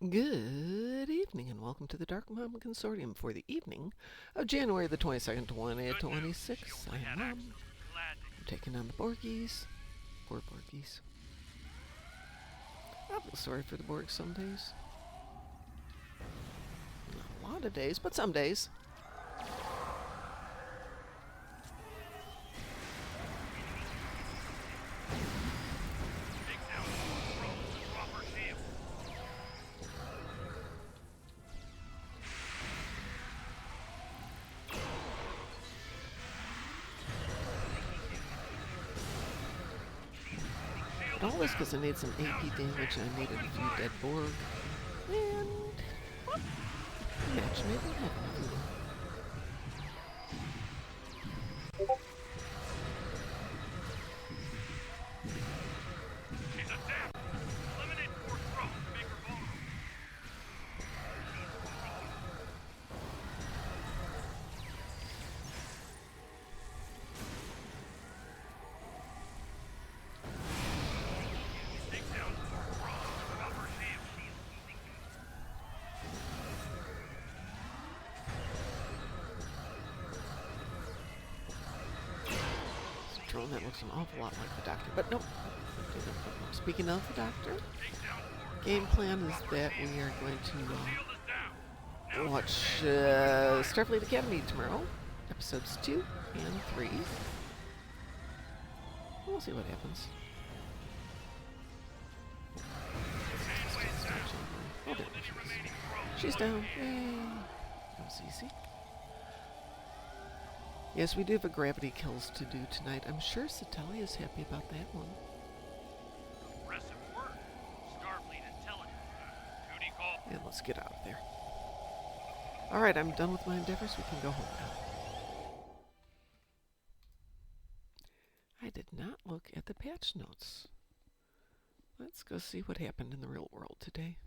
Good evening and welcome to the Darkmom Consortium for the evening of January the 22nd, 2026. I am Mom. I'm taking on the Borgies. Poor Borgies. I feel sorry for the Borgs some days. Not a lot of days, but some days. All this because I need some AP damage. I needed a few dead Borg. And match made me happy. Drone that looks an awful lot like the Doctor, but nope. Speaking of the Doctor, game plan is that we are going to watch Starfleet Academy tomorrow, episodes 2 and 3. We'll see what happens. Oh, there she is. She's down. Yay. That was easy. Yes, we do have a gravity kills to do tonight. I'm sure Satelli is happy about that one. Impressive work. Starfleet intelligence. Duty call. And let's get out of there. Alright, I'm done with my endeavors. We can go home now. I did not look at the patch notes. Let's go see what happened in the real world today.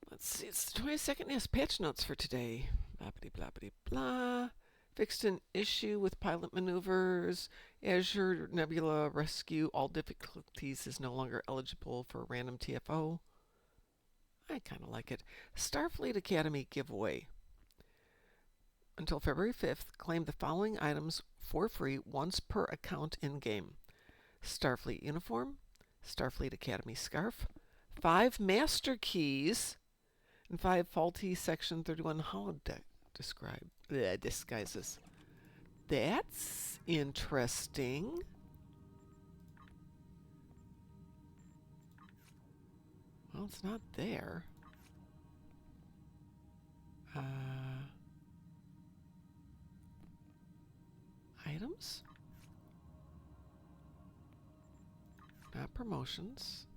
Let's see, it's the 22nd. Yes, patch notes for today. Blah, blah, blah, blah. Fixed an issue with pilot maneuvers. Azure Nebula Rescue. All difficulties is no longer eligible for a random TFO. I kind of like it. Starfleet Academy giveaway. Until February 5th, claim the following items for free once per account in-game. Starfleet uniform. Starfleet Academy scarf. 5 master keys. And 5 faulty Section 31 holodeck disguises. That's interesting. Well, it's not there. Items? Not promotions.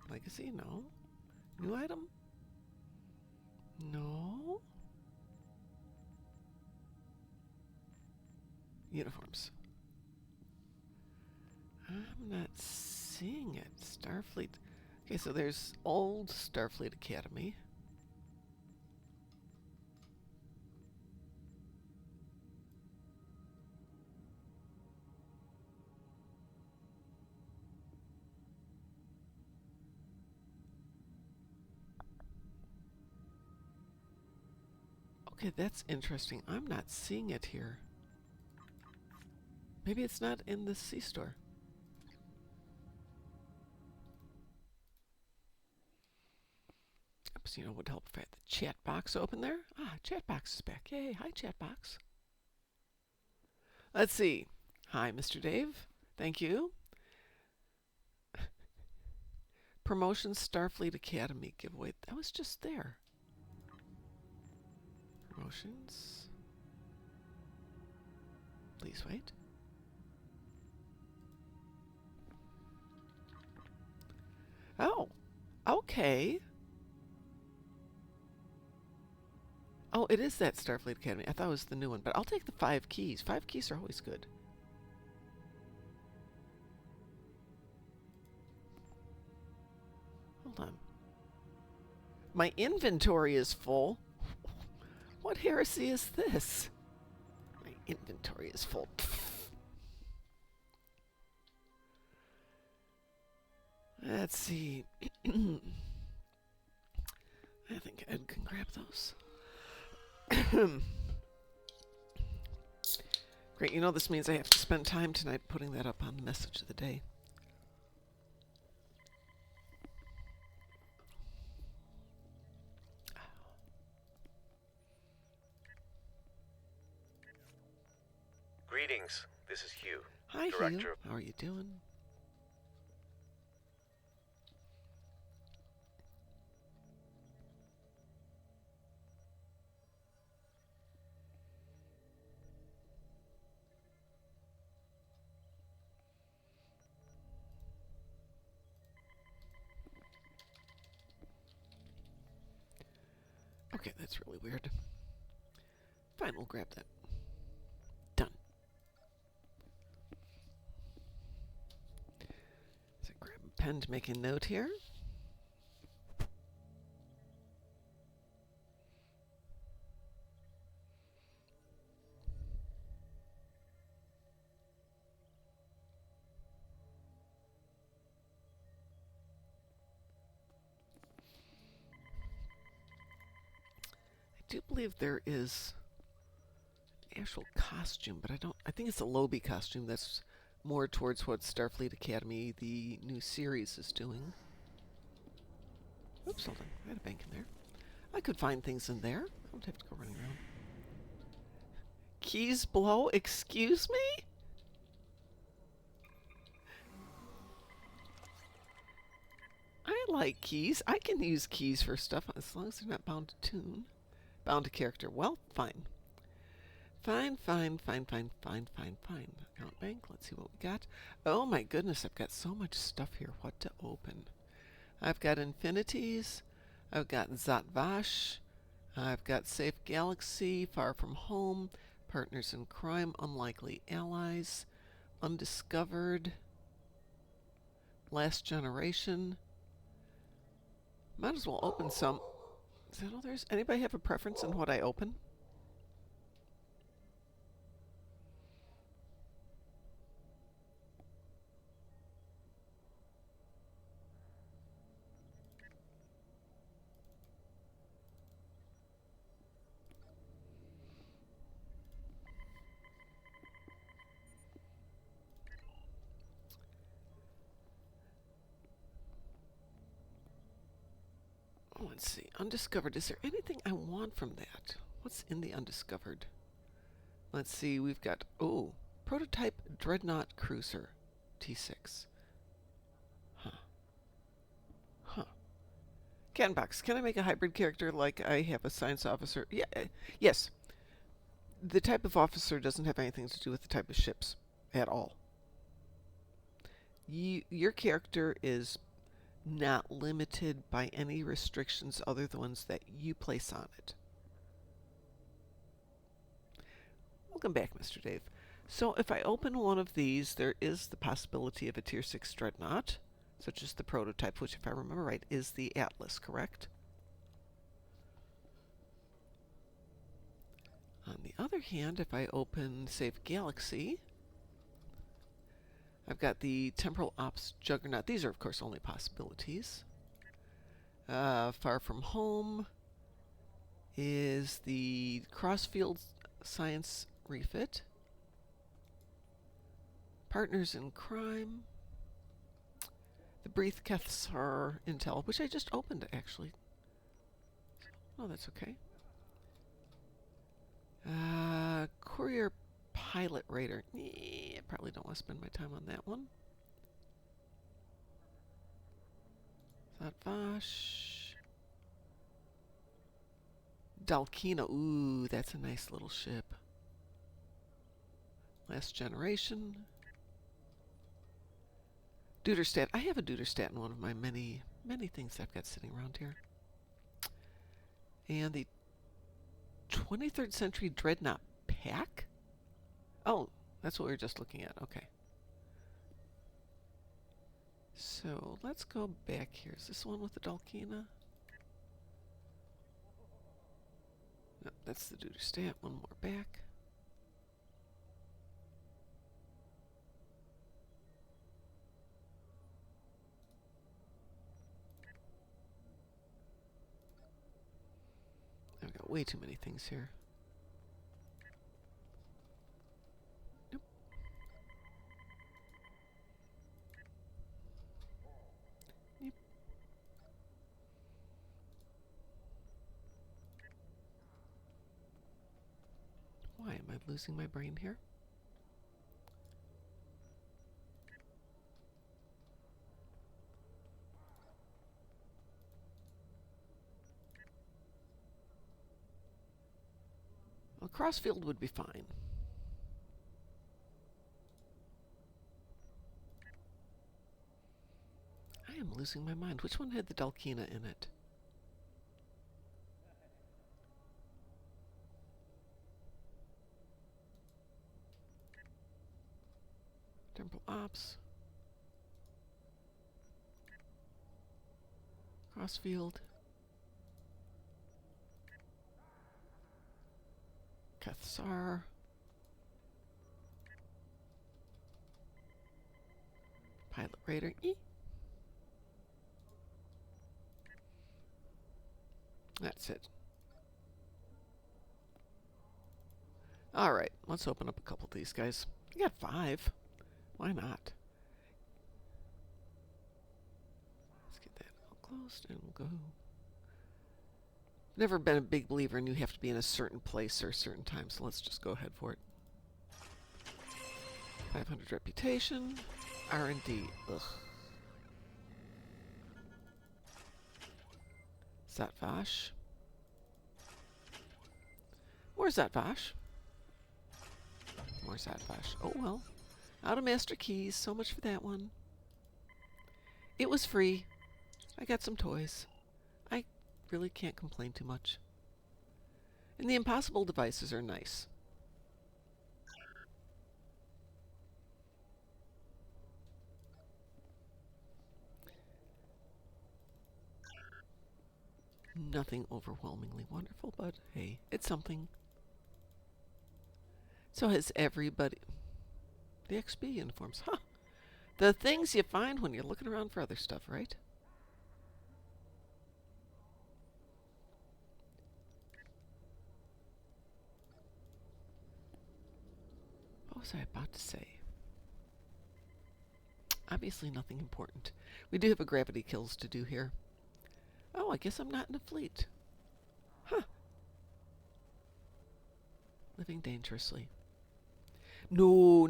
Legacy? No. New item? No. Uniforms. I'm not seeing it. Starfleet. Okay, so there's old Starfleet Academy. Okay, that's interesting. I'm not seeing it here. Maybe it's not in the C-store. Oops, you know what would help if I had the chat box open there? Ah, chat box is back. Yay, hi chat box. Let's see. Hi, Mr. Dave. Thank you. Promotion Starfleet Academy giveaway. That was just there. Promotions. Please wait. Oh, okay. Oh, it is that Starfleet Academy. I thought it was the new one, but I'll take the 5 keys. 5 keys are always good. My inventory is full. What heresy is this? My inventory is full. Let's see. I think Ed can grab those. Great, you know this means I have to spend time tonight putting that up on the message of the day. Greetings, this is Hugh. Hi, Director Hugh. of- How are you doing? Okay, that's really weird. Fine, we'll grab that. Done. So grab a pen to make a note here. I do believe there is an actual costume, but I think it's a Lobby costume that's more towards what Starfleet Academy, the new series, is doing. Oops, hold on. I had a bank in there. I could find things in there. I don't have to go running around. Keys below? Excuse me? I like keys. I can use keys for stuff as long as they're not bound to tune. Bound to character. Well, fine. Fine. Account bank. Let's see what we got. Oh my goodness, I've got so much stuff here. What to open? I've got Infinities. I've got Zatvash. I've got Safe Galaxy, Far From Home, Partners in Crime, Unlikely Allies, Undiscovered, Last Generation. Might as well open some. Is that all there is? Anybody have a preference in what I open? Let's see. Undiscovered. Is there anything I want from that? What's in the undiscovered? Let's see. We've got, prototype Dreadnought Cruiser T6. Huh. Canbox. Can I make a hybrid character like I have a science officer? Yeah. Yes. The type of officer doesn't have anything to do with the type of ships at all. Your character is not limited by any restrictions other than ones that you place on it. Welcome back, Mr. Dave. So if I open one of these, there is the possibility of a Tier 6 Dreadnought, such as the prototype, which, if I remember right, is the Atlas, correct? On the other hand, if I open Safe Galaxy, I've got the Temporal Ops Juggernaut. These are, of course, only possibilities. Far From Home is the Crossfield Science Refit. Partners in Crime. The Breath Kethsar Intel, which I just opened, actually. Oh, that's okay. Courier Pilot Raider. I probably don't want to spend my time on that one. Zatvash. Dalkina. Ooh, that's a nice little ship. Last Generation. Duderstadt. I have a Duderstadt in one of my many things I've got sitting around here. And the 23rd Century Dreadnought Pack? Oh, that's what we were just looking at. Okay. So let's go back here. Is this one with the Dalkina? That's the duty stat. One more back. I've got way too many things here. Nope. Yep. Why am I losing my brain here? Well, crossfield would be fine. I am losing my mind. Which one had the Dalkina in it? Temple Ops. Crossfield. Kathsar. Pilot Raider. That's it. Alright, let's open up a couple of these guys. I got 5. Why not? Let's get that all closed and we'll go. Never been a big believer in you have to be in a certain place or a certain time, so let's just go ahead for it. 500 reputation. R&D. Ugh. Zatvash. More Zatvash. More Zatvash. Oh well. Out of Master Keys. So much for that one. It was free. I got some toys. I really can't complain too much. And the impossible devices are nice. Nothing overwhelmingly wonderful, but hey, it's something. So has everybody... The XP uniforms, huh? The things you find when you're looking around for other stuff, right? What was I about to say? Obviously nothing important. We do have a gravity kills to do here. Oh, I guess I'm not in a fleet. Huh. Living dangerously. No.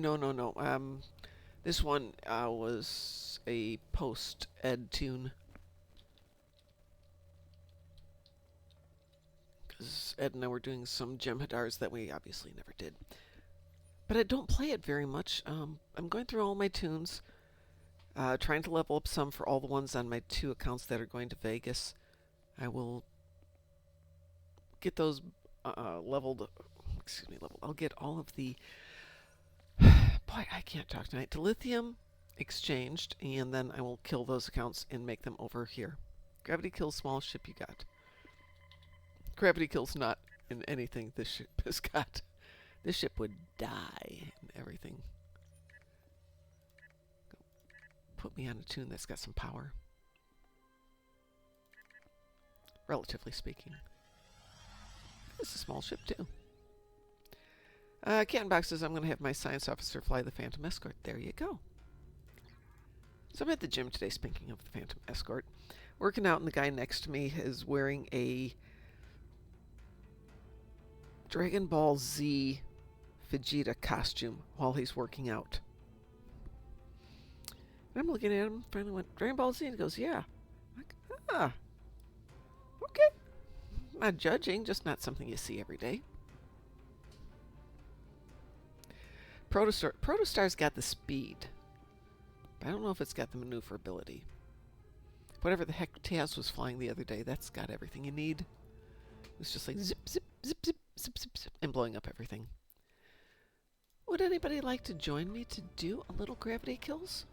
This one was a post-ed tune. Because Ed and I were doing some Jem'Hadars that we obviously never did. But I don't play it very much. I'm going through all my tunes. Trying to level up some for all the ones on my 2 accounts that are going to Vegas. I will get those leveled. Excuse me, leveled. I'll get all of the... Boy, I can't talk tonight. To lithium exchanged, and then I will kill those accounts and make them over here. Gravity kills smallest ship you got. Gravity kills not in anything this ship has got. This ship would die and everything. Put me on a tune that's got some power. Relatively speaking. It's a small ship, too. Canton Box says I'm going to have my science officer fly the Phantom Escort. There you go. So I'm at the gym today, speaking of the Phantom Escort. Working out, and the guy next to me is wearing a Dragon Ball Z Vegeta costume while he's working out. And I'm looking at him, finally went, Dragon Ball Z? And he goes, yeah. I'm like, okay. Not judging, just not something you see every day. Protostar's got the speed, but I don't know if it's got the maneuverability. Whatever the heck Taz was flying the other day, that's got everything you need. It's just like zip, zip, zip, zip, zip, zip, zip, and blowing up everything. Would anybody like to join me to do a little gravity kills?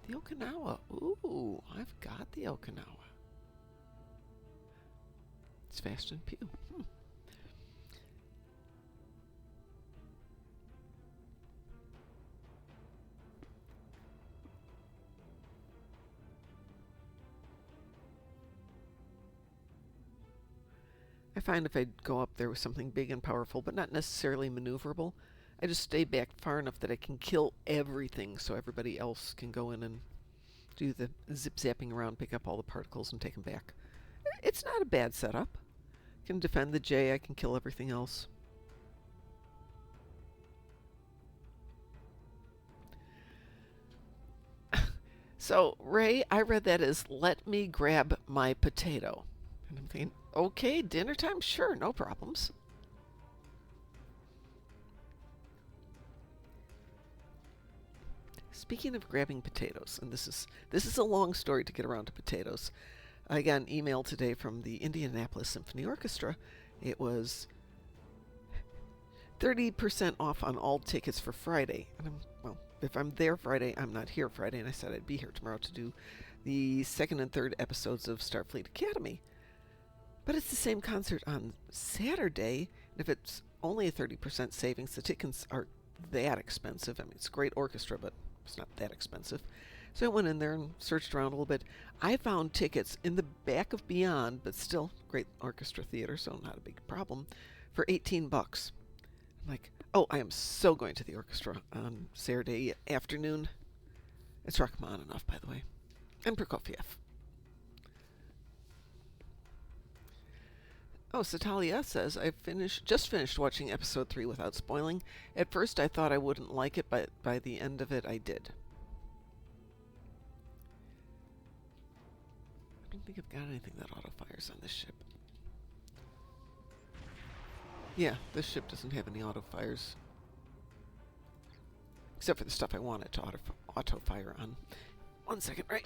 The Okinawa. Ooh, I've got the Okinawa. It's fast and pew. I find if I go up there with something big and powerful, but not necessarily maneuverable, I just stay back far enough that I can kill everything so everybody else can go in and do the zip-zapping around, pick up all the particles, and take them back. It's not a bad setup. I can defend the J, I can kill everything else. So, Ray, I read that as, let me grab my potato. And I'm thinking, okay, dinner time? Sure, no problems. Speaking of grabbing potatoes, and this is a long story to get around to potatoes. I got an email today from the Indianapolis Symphony Orchestra. It was 30% off on all tickets for Friday. And well, if I'm there Friday, I'm not here Friday. And I said I'd be here tomorrow to do the second and third episodes of Starfleet Academy. But it's the same concert on Saturday. And if it's only a 30% savings, the tickets aren't that expensive. I mean, it's a great orchestra, but it's not that expensive. So I went in there and searched around a little bit. I found tickets in the back of Beyond, but still great orchestra theater, so not a big problem, for $18. I'm like, oh, I am so going to the orchestra on Saturday afternoon. It's Rachmaninoff, by the way, and Prokofiev. Oh, Satalia says, I just finished watching episode 3 without spoiling. At first I thought I wouldn't like it, but by the end of it I did. I don't think I've got anything that auto-fires on this ship. Yeah, this ship doesn't have any auto-fires. Except for the stuff I want it to auto-fire on. 1 second, right?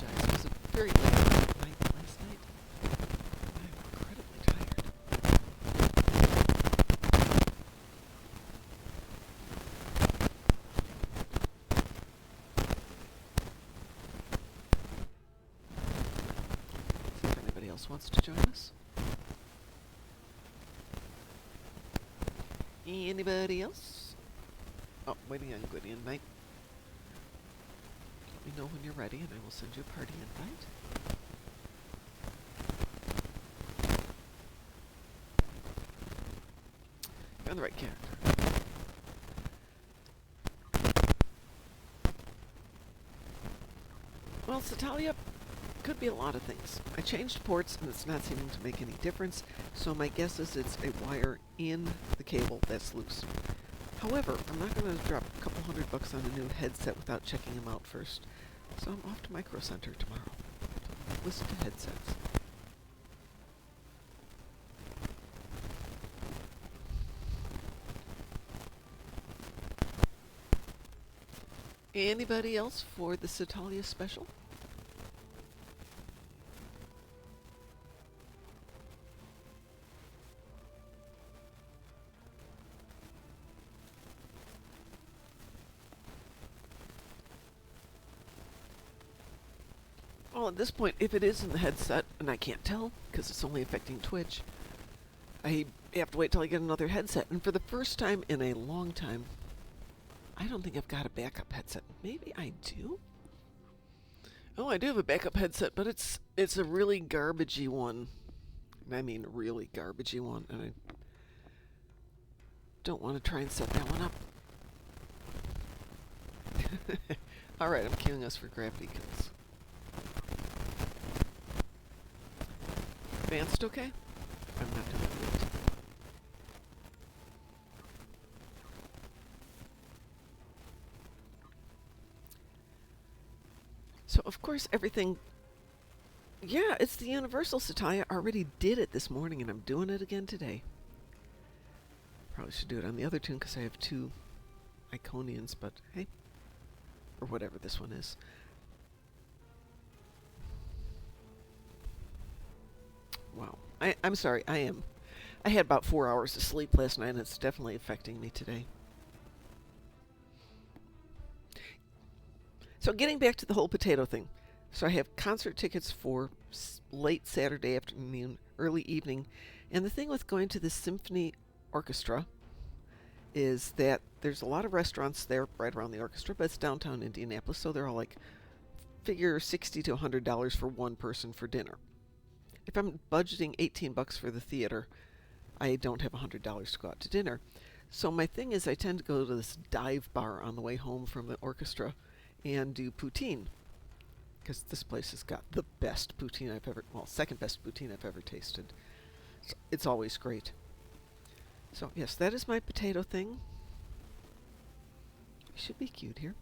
It was a very late night last night. I'm incredibly tired. See if anybody else wants to join us. Anybody else? Oh, waiting on Gwydion, mate. Let me know when you're ready and I will send you a party invite. You're on the right character. Well, Satalia could be a lot of things. I changed ports and it's not seeming to make any difference, so my guess is it's a wire in the cable that's loose. However, I'm not going to drop a couple $100 on a new headset without checking them out first. So I'm off to Micro Center tomorrow to listen to headsets. Anybody else for the Satalia special? Well, at this point, if it is in the headset, and I can't tell because it's only affecting Twitch, I have to wait till I get another headset. And for the first time in a long time, I don't think I've got a backup headset. Maybe I do? Oh, I do have a backup headset, but it's a really garbagey one. I mean, really garbagey one, and I don't want to try and set that one up. Alright, I'm queuing us for gravity kills. Advanced okay? I'm not doing it. So, of course, everything... Yeah, it's the Universal Satalia. I already did it this morning, and I'm doing it again today. Probably should do it on the other tune, because I have 2 Iconians, but hey. Or whatever this one is. Wow. I'm sorry, I had about 4 hours of sleep last night, and it's definitely affecting me today. So getting back to the whole potato thing. So I have concert tickets for late Saturday afternoon, early evening. And the thing with going to the symphony orchestra is that there's a lot of restaurants there right around the orchestra, but it's downtown Indianapolis, so they're all like figure $60 to $100 for one person for dinner. If I'm budgeting $18 for the theater, I don't have $100 to go out to dinner. So my thing is I tend to go to this dive bar on the way home from the orchestra and do poutine, because this place has got the best poutine I've ever, well, second best poutine I've ever tasted. So it's always great. So yes, that is my potato thing. We should be cute here.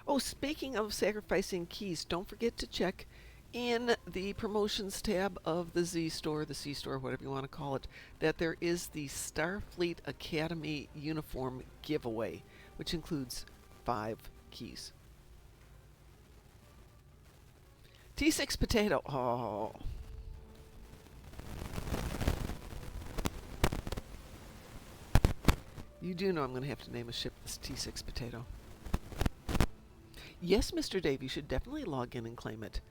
Oh, speaking of sacrificing keys, don't forget to check in the promotions tab of the Z Store, the C Store, whatever you want to call it, that there is the Starfleet Academy uniform giveaway, which includes 5 keys. T6 potato. Oh. You do know I'm going to have to name a ship this T6 potato. Yes, Mr. Dave, you should definitely log in and claim it.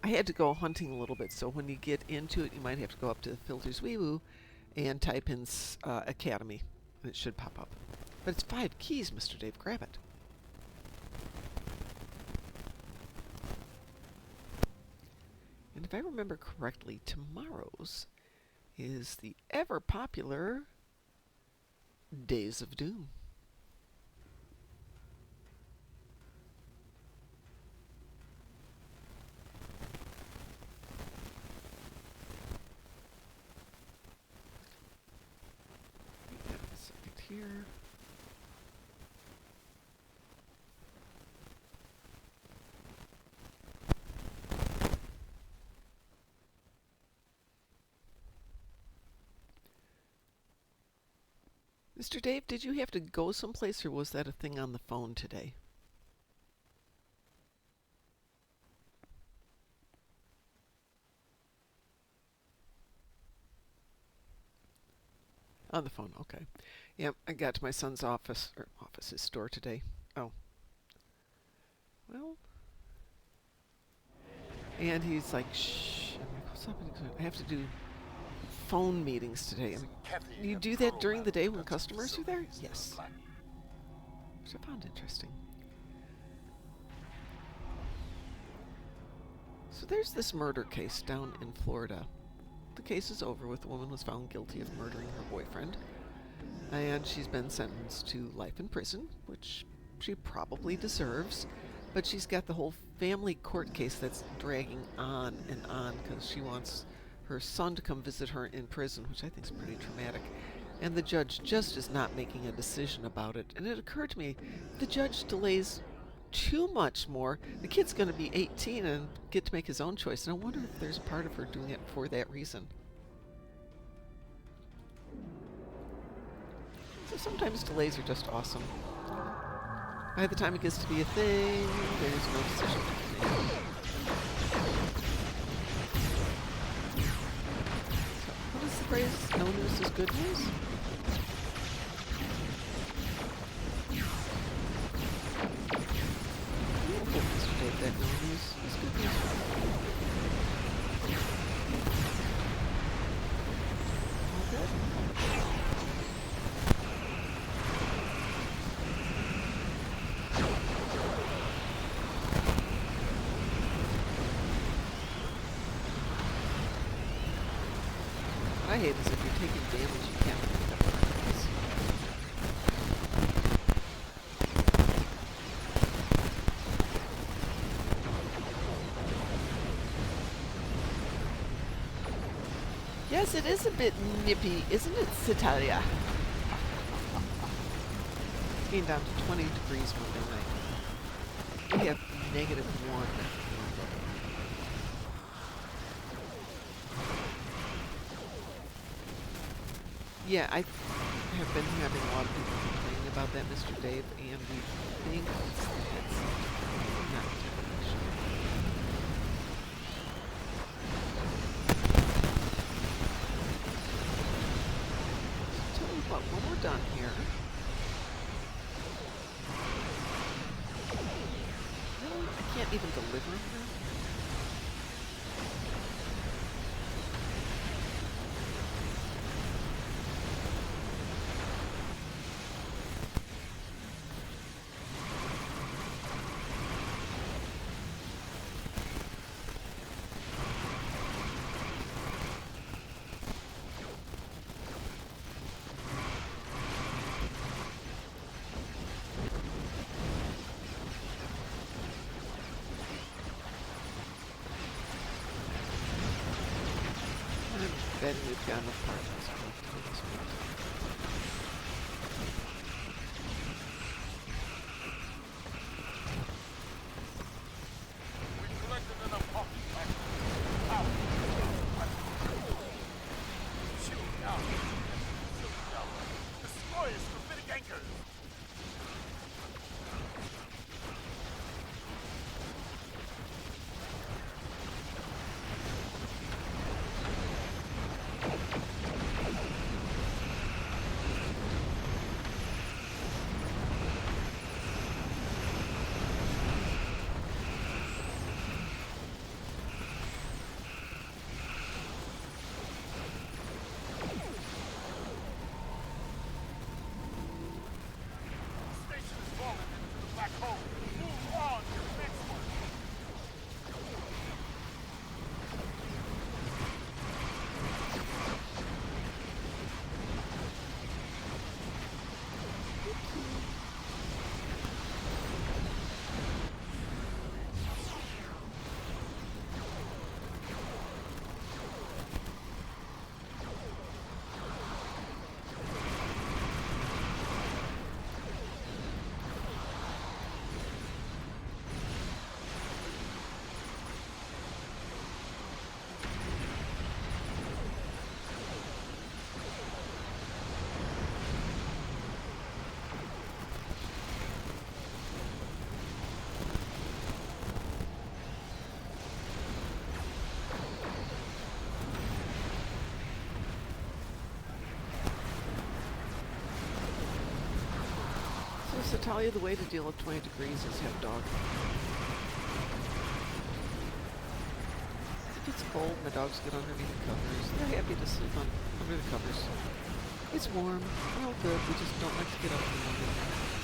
I had to go hunting a little bit, so when you get into it, you might have to go up to the filters wee woo and type in Academy, and it should pop up. But it's 5 keys, Mr. Dave. Grab it. And if I remember correctly, tomorrow's is the ever popular Days of Doom. Wait a second here. Mr. Dave, did you have to go someplace, or was that a thing on the phone today? On the phone, okay. Yep, I got to my son's his store today. Oh. Well. And he's like, shh. I'm like, what's up? I have to do phone meetings today. I'm like, you do that during the day when customers are there? Yes. Which I found interesting. So there's this murder case down in Florida. The case is over with. The woman was found guilty of murdering her boyfriend, and she's been sentenced to life in prison, which she probably deserves. But she's got the whole family court case that's dragging on and on because she wants her son to come visit her in prison, which I think is pretty traumatic. And the judge just is not making a decision about it. And it occurred to me, the judge delays too much more. The kid's going to be 18 and get to make his own choice. And I wonder if there's a part of her doing it for that reason. So sometimes delays are just awesome. By the time it gets to be a thing, there's no decision to make. So, what is the phrase? No news is good news? Mr. Dave, that no news is good news. All good? What I hate is if you're taking damage, you can't pick up things. Yes, it is a bit nippy, isn't it, Citalia? It's getting down to 20 degrees Monday night. We have -1. Yeah, I have been having a lot of people complaining about that, Mr. Dave, and we think it's not entirely sure. So tell you what, when we're done here, really, I can't even deliver them now. betting we've got enough particles collected at this point. We've collected enough pocket power. Shooting out. Destroyers for fitting anchors. So Talia, the way to deal with 20 degrees is have dog. If it's cold and the dogs get underneath the covers, they're happy to sleep under the covers. It's warm, we're all good, we just don't like to get up in the morning.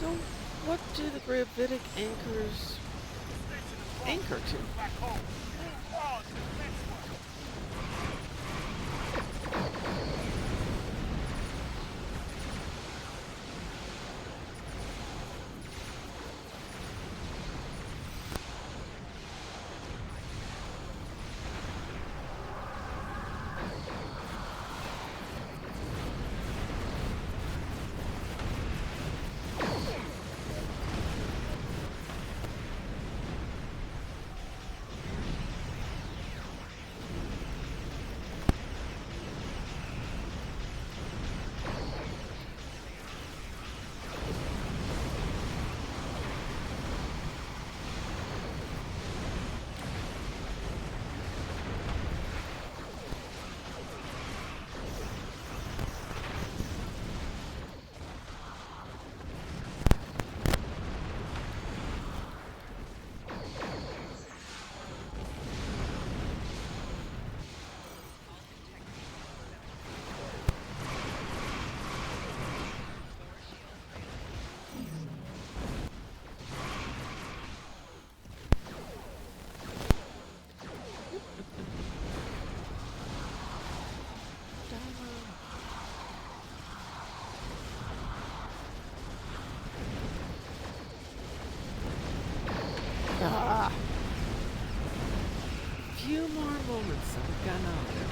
So, what do the gravitic anchors anchor to? few more moments and we've gotten out of there.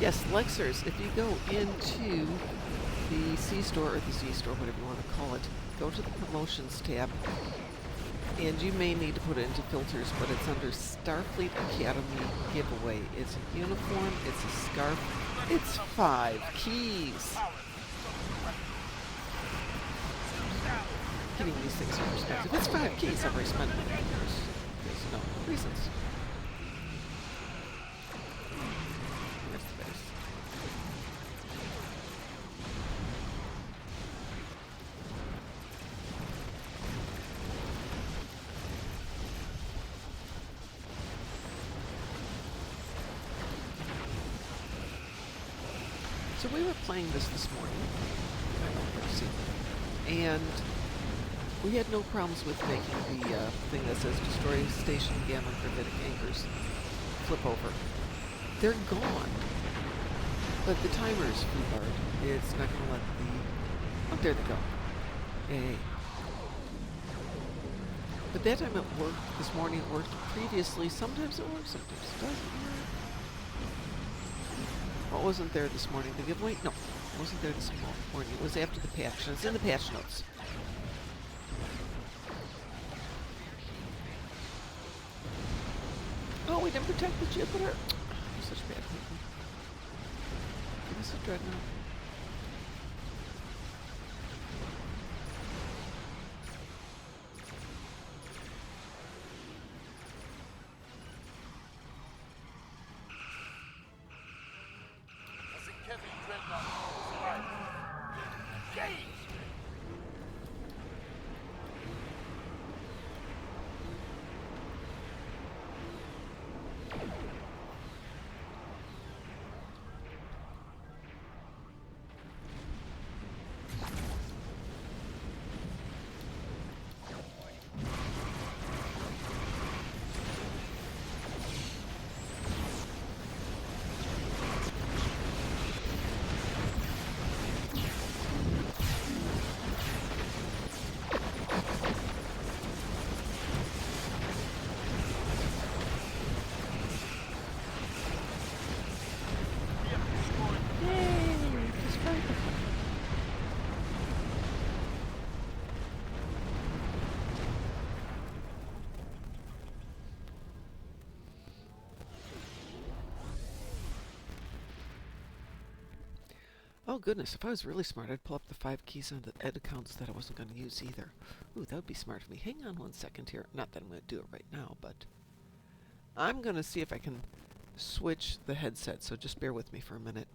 Yes, Lexers, if you go into the C-Store or the Z-Store, whatever you want to call it, go to the Promotions tab, and you may need to put it into filters, but it's under Starfleet Academy giveaway. It's a uniform, it's a scarf, it's 5 keys. Getting these things in perspective. It's 5 keys. I've already spent money. There's no reasons. Where's the base? So we were playing this morning. I don't know if you've seen it. And we had no problems with making the thing that says destroy station gamma gravitic anchors flip over. They're gone. But the timer is foobarred. It's not going to let the... Oh, there they go. Yay. But that time it worked. This morning it worked. Previously, sometimes it works, sometimes it doesn't work. What wasn't there this morning? The giveaway? No. It wasn't there this morning. It was after the patch. And it's in the patch notes. Oh, we didn't protect the Jupiter. We're such bad people. Give us a dreadnought. Tzenkethi Front. Engage! Oh goodness, if I was really smart, I'd pull up the 5 keys on the ed accounts that I wasn't going to use either. Ooh, that would be smart of me. Hang on 1 second here. Not that I'm going to do it right now, but I'm going to see if I can switch the headset, so just bear with me for a minute.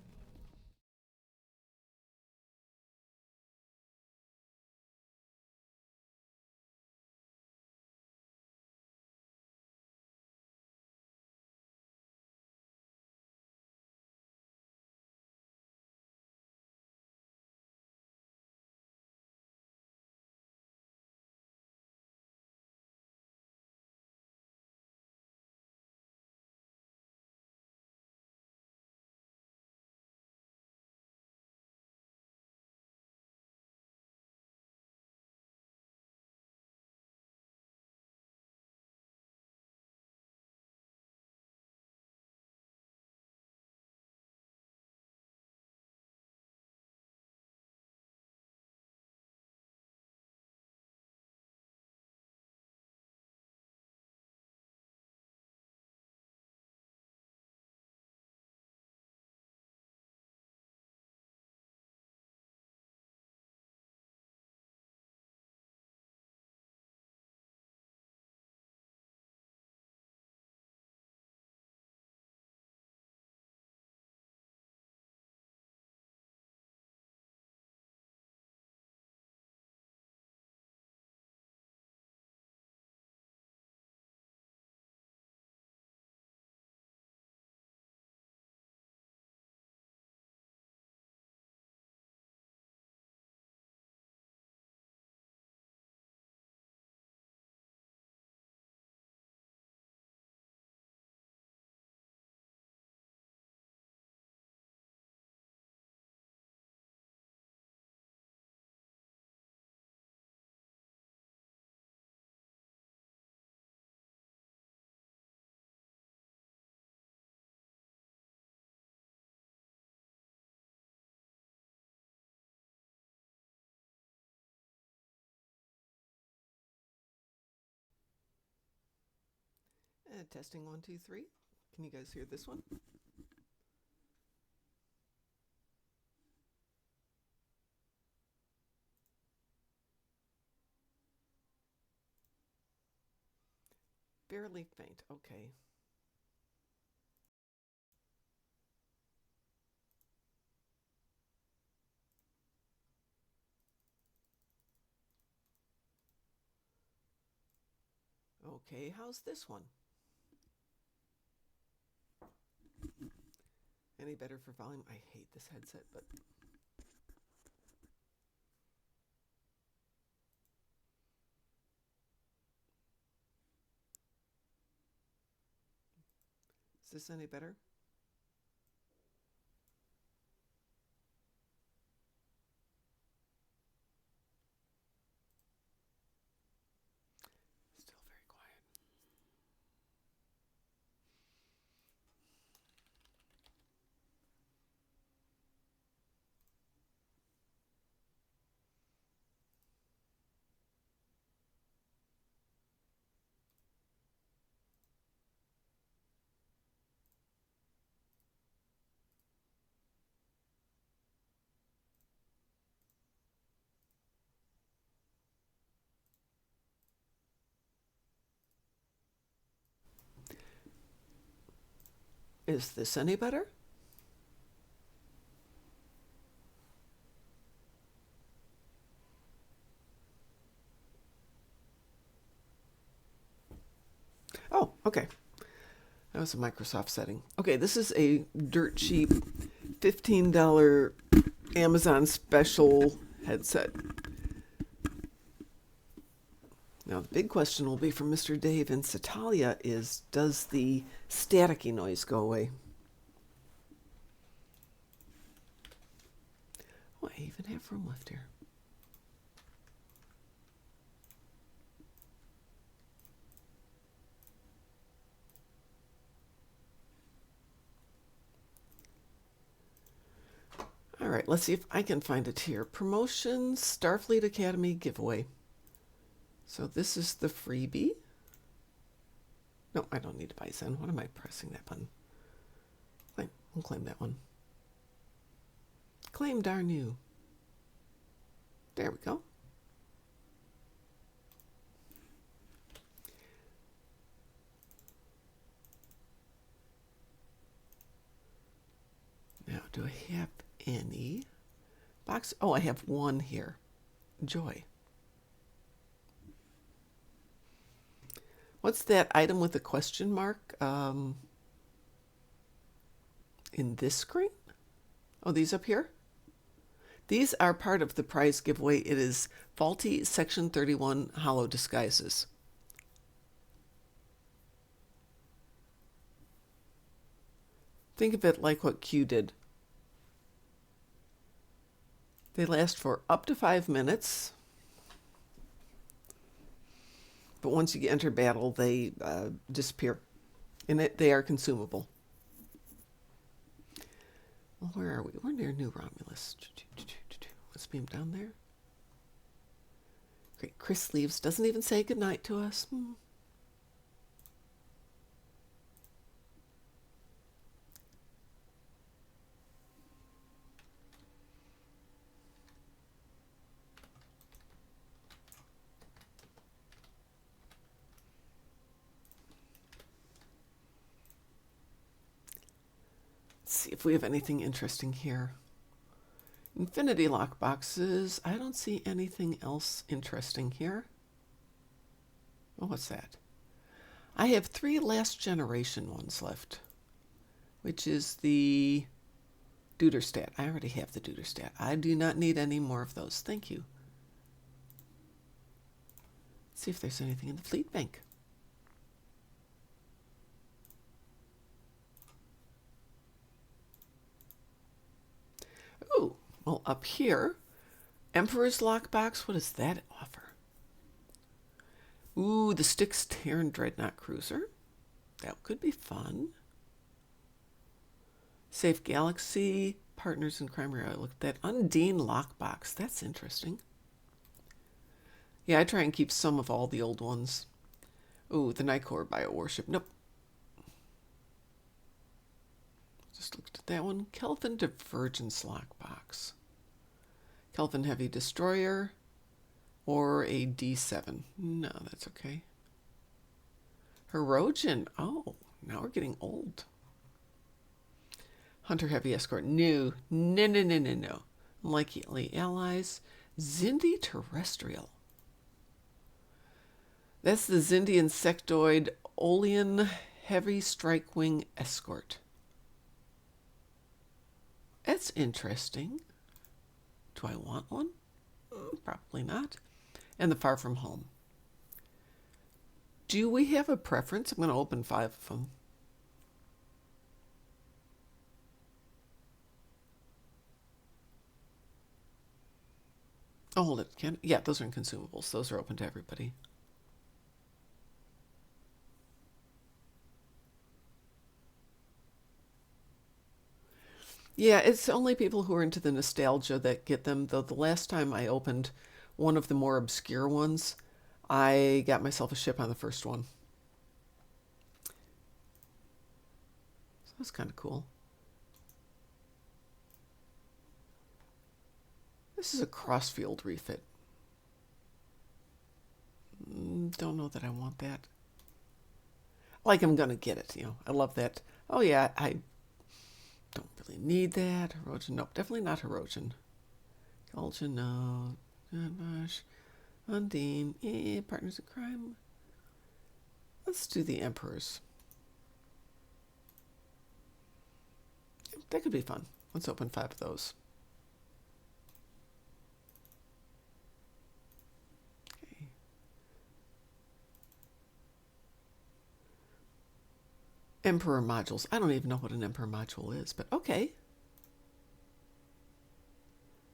Testing 1, 2, 3. Can you guys hear this one? Barely faint. Okay. Okay, how's this one? Any better for volume? I hate this headset, but is this any better? Still very quiet. Is this any better? Oh, okay. That was a Microsoft setting. Okay, this is a dirt cheap $15 Amazon special headset. Now, the big question will be from Mr. Dave in Satalia is, does the staticky noise go away? Oh, I even have room left here. All right, let's see if I can find it here. Promotions, Starfleet Academy giveaway. So this is the freebie. No, I don't need to buy Zen. What am I pressing that button? Claim. We'll claim that one. Claim, darn you. There we go. Now, do I have any box? Oh, I have one here. Joy. What's that item with the question mark in this screen? Oh, these up here? These are part of the prize giveaway. It is faulty Section 31 hollow disguises. Think of it like what Q did. They last for up to 5 minutes. But once you enter battle, they disappear. And they are consumable. Well, where are we? We're near New Romulus. Let's beam down there. Great. Chris leaves. Doesn't even say goodnight to us. See if we have anything interesting here. Infinity lock boxes. I don't see anything else interesting here. Oh, what's that? I have 3 last generation ones left, which is the Duderstat. I already have the Duderstat. I do not need any more of those. Thank you. Let's see if there's anything in the fleet bank. Ooh, well, up here, Emperor's Lockbox, what does that offer? Ooh, the Styx Terran Dreadnought Cruiser. That could be fun. Safe Galaxy, Partners in Crime. Look at that. Undine Lockbox. That's interesting. Yeah, I try and keep some of all the old ones. Ooh, the Night Corps Biowarship. Nope, Just looked at that one. Kelvin Divergence Lockbox. Kelvin Heavy Destroyer. Or a D7. No, that's okay. Herogen. Oh, now we're getting old. Hunter Heavy Escort. No. No, no, no, no, no. Unlikely allies. Zindi Terrestrial. That's the Zindi Insectoid Olean Heavy Strike Wing Escort. That's interesting. Do I want one? Probably not. And the Far From Home. Do we have a preference? I'm going to open 5 of them. Oh, hold it. Yeah, those are in consumables. Those are open to everybody. Yeah, it's only people who are into the nostalgia that get them, though the last time I opened one of the more obscure ones, I got myself a ship on the first one. So that's kind of cool. This is a crossfield refit. Don't know that I want that. Like I'm going to get it, I love that. Oh yeah, I don't really need that. Herogen, nope, definitely not Herogen. Gulgen, no. Gosh. Undine, Partners in Crime. Let's do the Emperors. That could be fun. Let's open 5 of those. Okay. Emperor modules. I don't even know what an Emperor module is, but okay.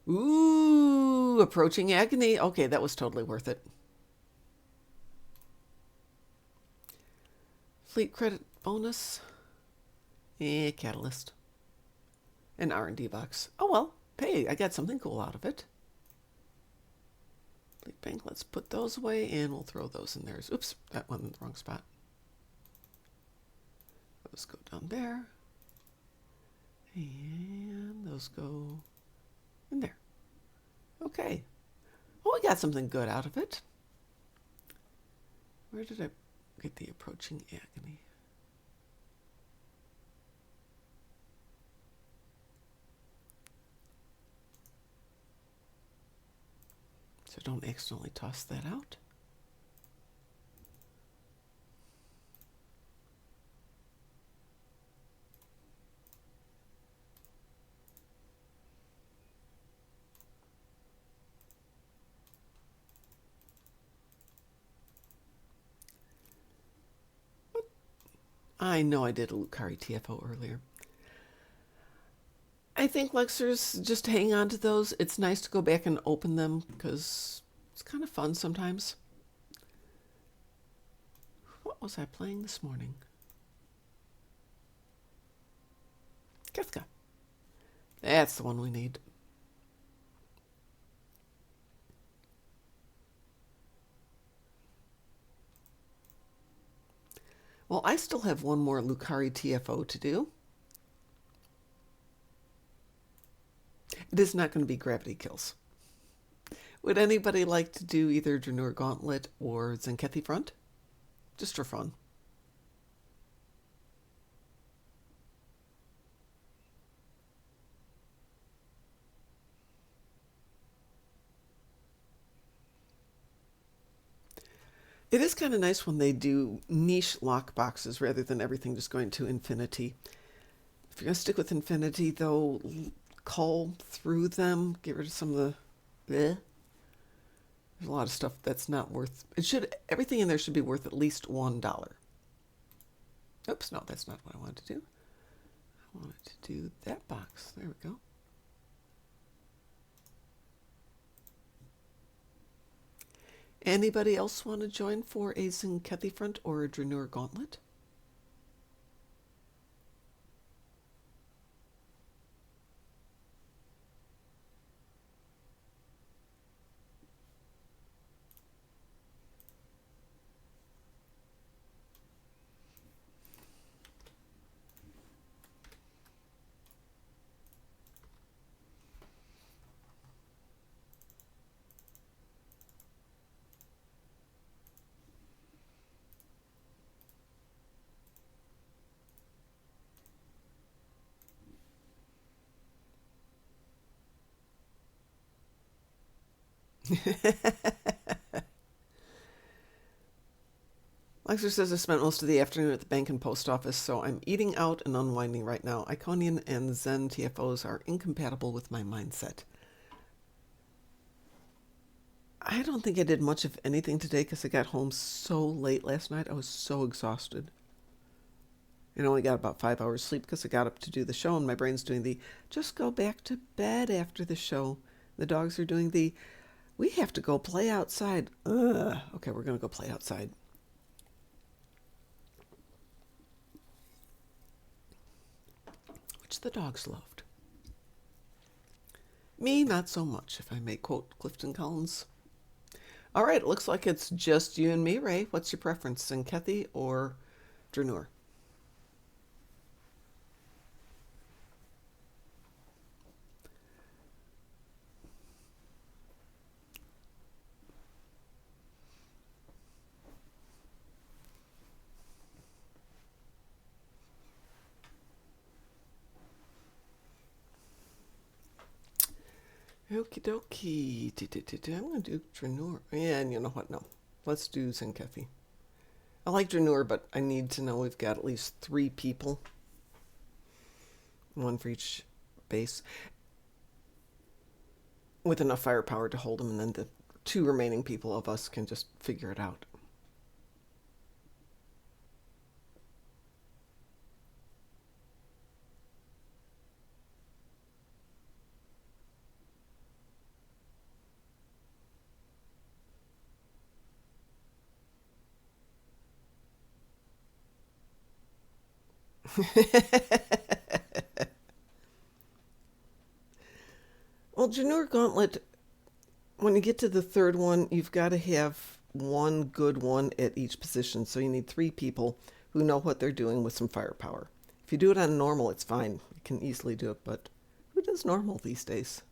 Ooh, Approaching Agony. Okay, that was totally worth it. Fleet credit bonus. Catalyst. An R&D box. Oh well, hey, I got something cool out of it. Fleet bank, let's put those away and we'll throw those in there. Oops, that one in the wrong spot. Those go down there. And those go in there. Okay. Well, we got something good out of it. Where did I get the Approaching Agony? So don't accidentally toss that out. I know I did a Lucari TFO earlier. I think Lexers, just hang on to those. It's nice to go back and open them because it's kind of fun sometimes. What was I playing this morning? Kefka. That's the one we need. Well, I still have one more Lucari TFO to do. It is not going to be gravity kills. Would anybody like to do either Draenor Gauntlet or Tzenkethi Front? Just for fun. It is kind of nice when they do niche lock boxes rather than everything just going to infinity. If you're going to stick with infinity, though, cull through them, get rid of some of the... There's a lot of stuff that's not worth... Everything in there should be worth at least $1. Oops, no, that's not what I wanted to do. I wanted to do that box. There we go. Anybody else want to join for a Tzenkethi Front or a Draenor Gauntlet? Lexer says I spent most of the afternoon at the bank and post office, so I'm eating out and unwinding right now. Iconian and Zen TFOs are incompatible with my mindset. I don't think I did much of anything today because I got home so late last night. I was so exhausted. And I only got about 5 hours sleep because I got up to do the show, and my brain's doing the just go back to bed after the show. The dogs are doing the we have to go play outside. Ugh. Okay, we're going to go play outside. Which the dogs loved. Me, not so much, if I may quote Clifton Collins. All right, it looks like it's just you and me, Ray. What's your preference, Tzenkethi or Dranur? Okie dokie. I'm going to do Dranur. Yeah, and you know what? No. Let's do Tzenkethi. I like Dranur, but I need to know we've got at least 3 people. 1 for each base. With enough firepower to hold them, and then the 2 remaining people of us can just figure it out. Well, Dranur Gauntlet, when you get to the 3rd one, you've got to have 1 good one at each position. So you need 3 people who know what they're doing with some firepower. If you do it on normal, it's fine. You can easily do it, but who does normal these days?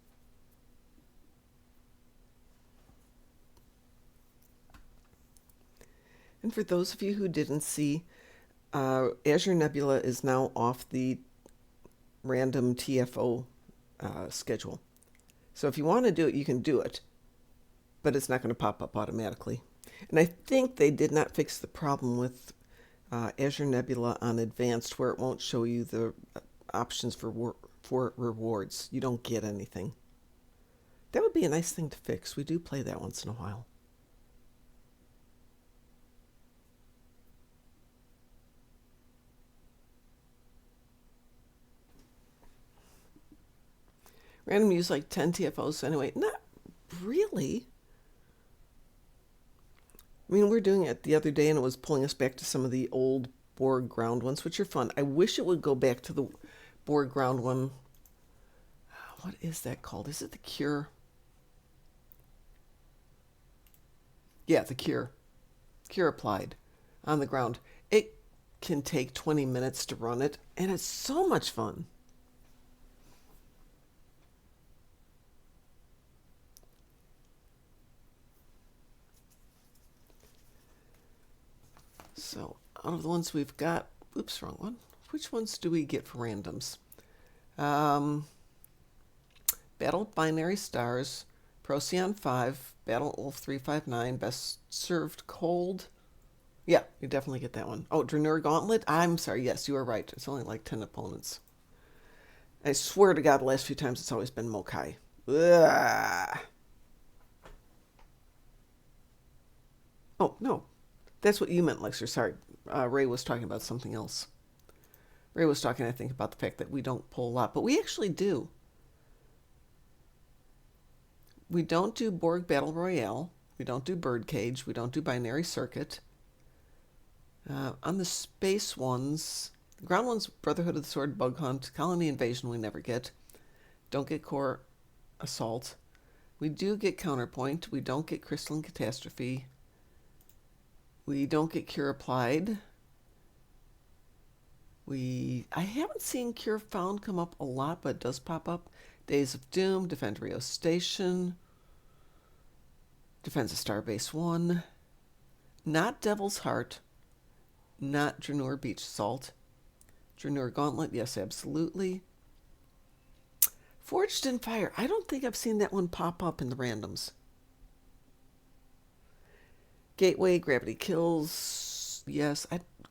And for those of you who didn't see, Azure Nebula is now off the random TFO schedule. So if you want to do it, you can do it, but it's not going to pop up automatically. And I think they did not fix the problem with Azure Nebula on Advanced, where it won't show you the options for rewards. You don't get anything. That would be a nice thing to fix. We do play that once in a while. Random use like 10 TFOs anyway. Not really. I mean, we were doing it the other day and it was pulling us back to some of the old Borg ground ones, which are fun. I wish it would go back to the Borg ground one. What is that called? Is it the Cure? Yeah, the Cure. Cure applied on the ground. It can take 20 minutes to run it, and it's so much fun. So, out of the ones we've got, oops, wrong one. Which ones do we get for randoms? Battle Binary Stars, Procyon 5, Battle Wolf 359, Best Served Cold. Yeah, you definitely get that one. Oh, Dranur Gauntlet? I'm sorry, yes, you are right. It's only like 10 opponents. I swear to God, the last few times it's always been Mokai. Ugh. Oh, no. That's what you meant, Lexer. Sorry. Ray was talking about something else. Ray was talking, I think, about the fact that we don't pull a lot, but we actually do. We don't do Borg Battle Royale. We don't do Birdcage. We don't do Binary Circuit. On the space ones, the ground ones, Brotherhood of the Sword, Bug Hunt, Colony Invasion we never get. Don't get Core Assault. We do get Counterpoint. We don't get Crystalline Catastrophe. We don't get Cure Applied. I haven't seen Cure Found come up a lot, but it does pop up. Days of Doom, Defend Rio Station, Defense of Starbase 1, not Devil's Heart, not Dranur Beach Assault, Dranur Gauntlet, yes, absolutely. Forged in Fire, I don't think I've seen that one pop up in the randoms. Gateway, Gravity Kills. Yes.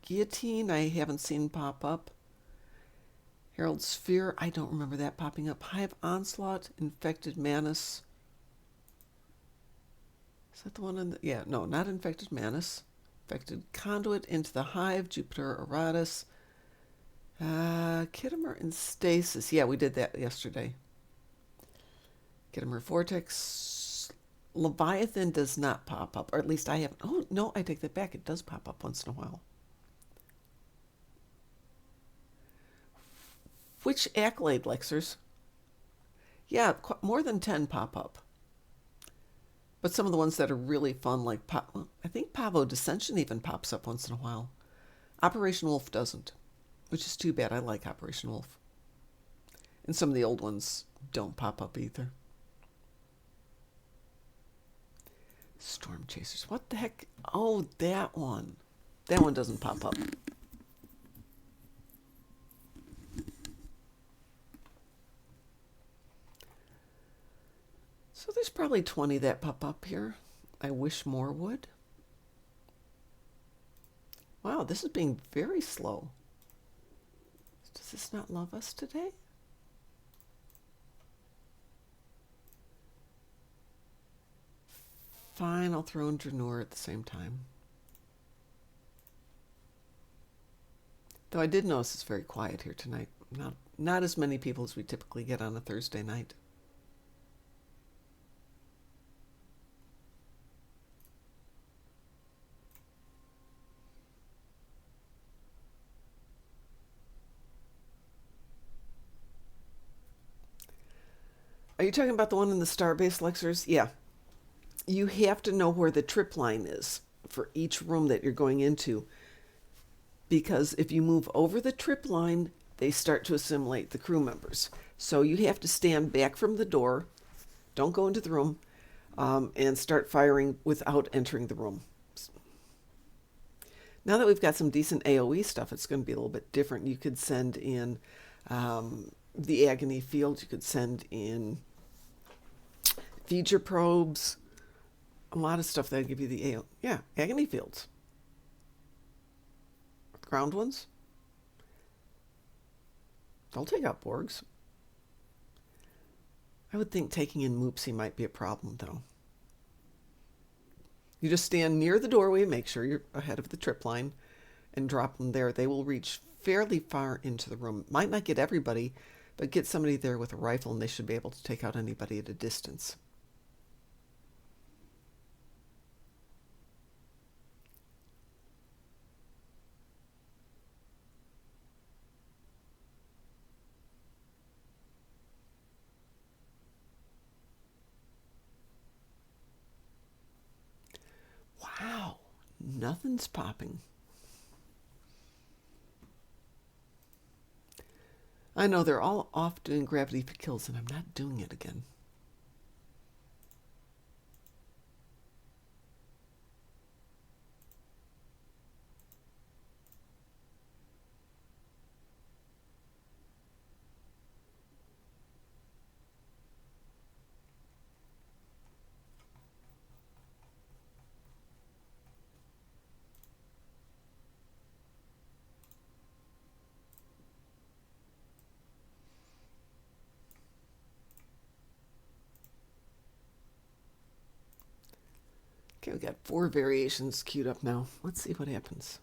Guillotine, I haven't seen pop up. Herald Sphere, I don't remember that popping up. Hive Onslaught, Infected Manus. Is that the one in the... Yeah, no, not Infected Manus. Infected Conduit into the Hive, Jupiter Eratus. Kittimer and Stasis. Yeah, we did that yesterday. Kittimer Vortex. Leviathan does not pop up, or at least I haven't. Oh, no, I take that back. It does pop up once in a while. Which accolade, Lexers? Yeah, more than 10 pop up. But some of the ones that are really fun, like I think Pavo Dissension even pops up once in a while. Operation Wolf doesn't, which is too bad. I like Operation Wolf. And some of the old ones don't pop up either. Storm Chasers. What the heck? Oh, that one. That one doesn't pop up. So there's probably 20 that pop up here. I wish more would. Wow, this is being very slow. Does this not love us today? Fine, I'll throw in Draenor at the same time. Though I did notice it's very quiet here tonight. Not as many people as we typically get on a Thursday night. Are you talking about the one in the Starbase, Lexers? Yeah. You have to know where the trip line is for each room that you're going into. Because if you move over the trip line, they start to assimilate the crew members. So you have to stand back from the door, don't go into the room, and start firing without entering the room. Now that we've got some decent AoE stuff, it's going to be a little bit different. You could send in the Agony Field. You could send in feature probes. A lot of stuff that'll give you the AoE. Yeah, Agony Fields. Ground ones. They'll take out Borgs. I would think taking in Moopsy might be a problem, though. You just stand near the doorway, make sure you're ahead of the trip line, and drop them there. They will reach fairly far into the room. Might not get everybody, but get somebody there with a rifle, and they should be able to take out anybody at a distance. Wow, nothing's popping. I know they're all off doing gravity kills, and I'm not doing it again. Okay, we got 4 variations queued up now. Let's see what happens.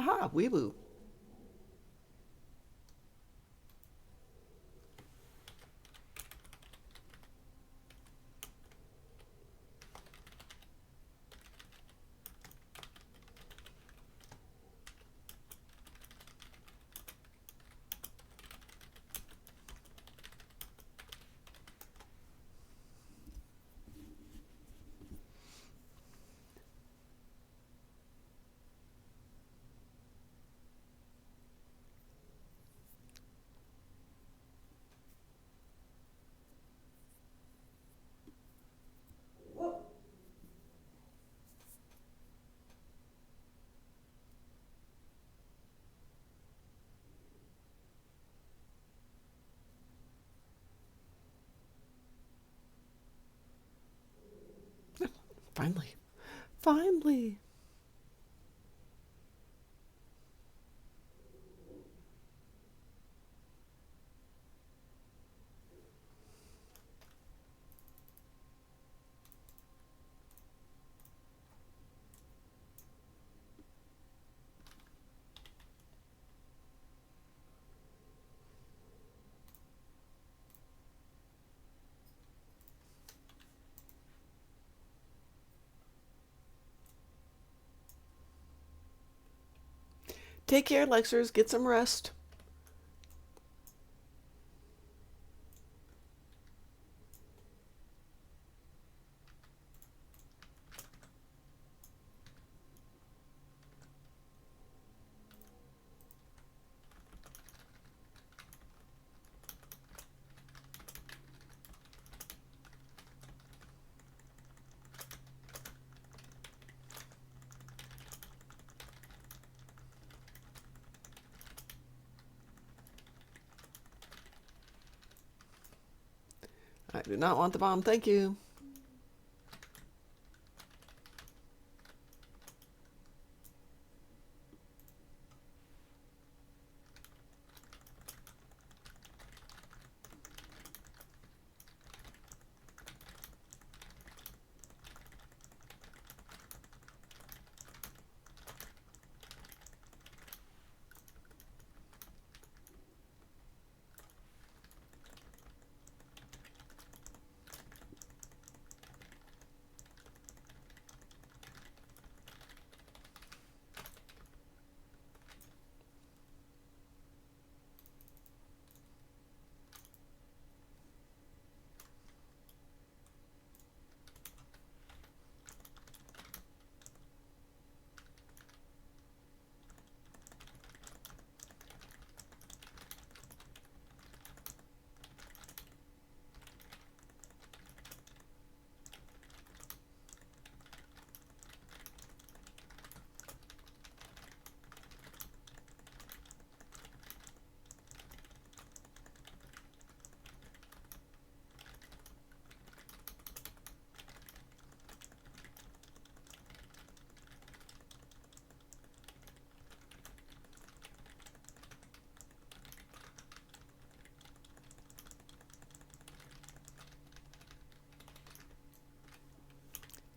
Aha, weeboo. Finally. Finally. Take care, Lexers. Get some rest. I do not want the bomb. Thank you.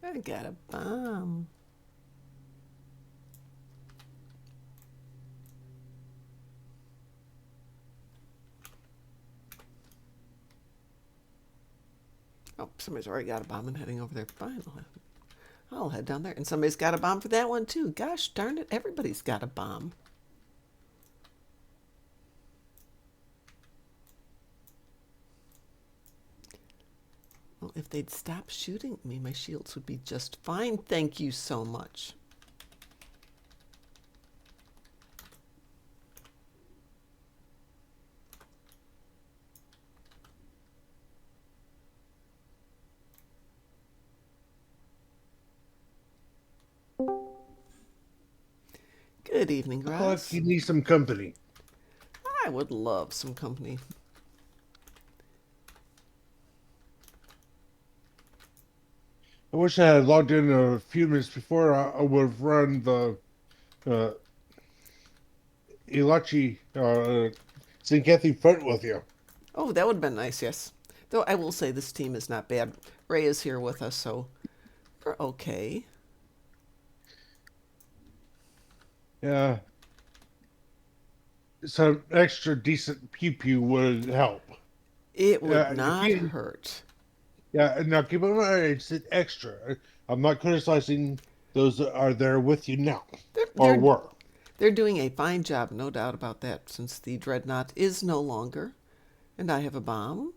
I got a bomb. Oh, somebody's already got a bomb and heading over there. Fine, I'll head down there. And somebody's got a bomb for that one too. Gosh darn it, everybody's got a bomb. Well, if they'd stop shooting me, my shields would be just fine. Thank you so much. Good evening, I Groz. thought you need some company. I would love some company. I wish I had logged in a few minutes before. I would have run the uh, Ilachi Tzenkethi Front with you. Oh, that would have been nice, yes. Though I will say this team is not bad. Ray is here with us, so we're okay. Yeah, some extra decent pew pew would help. It would If not you, hurt. yeah, now keep in mind it's an extra. I'm not criticizing those that are there with you now They're, or they're, were. they're doing a fine job, no doubt about that, since the Dreadnought is no longer, and I have a bomb,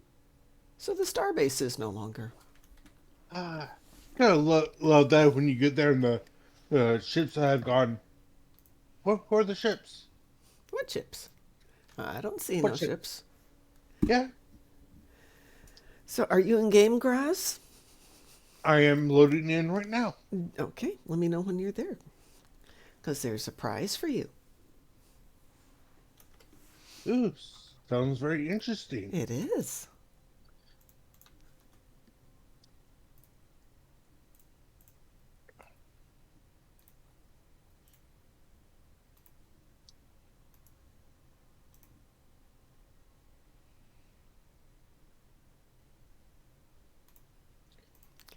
so the starbase is no longer. Kind of love that when you get there and the ships have gone. Where are the ships? What ships? I don't see What no ship? ships. Yeah, So are you in game, Graz? I am loading in right now. Okay, let me know when you're there, because there's a prize for you. Ooh, sounds very interesting. It is.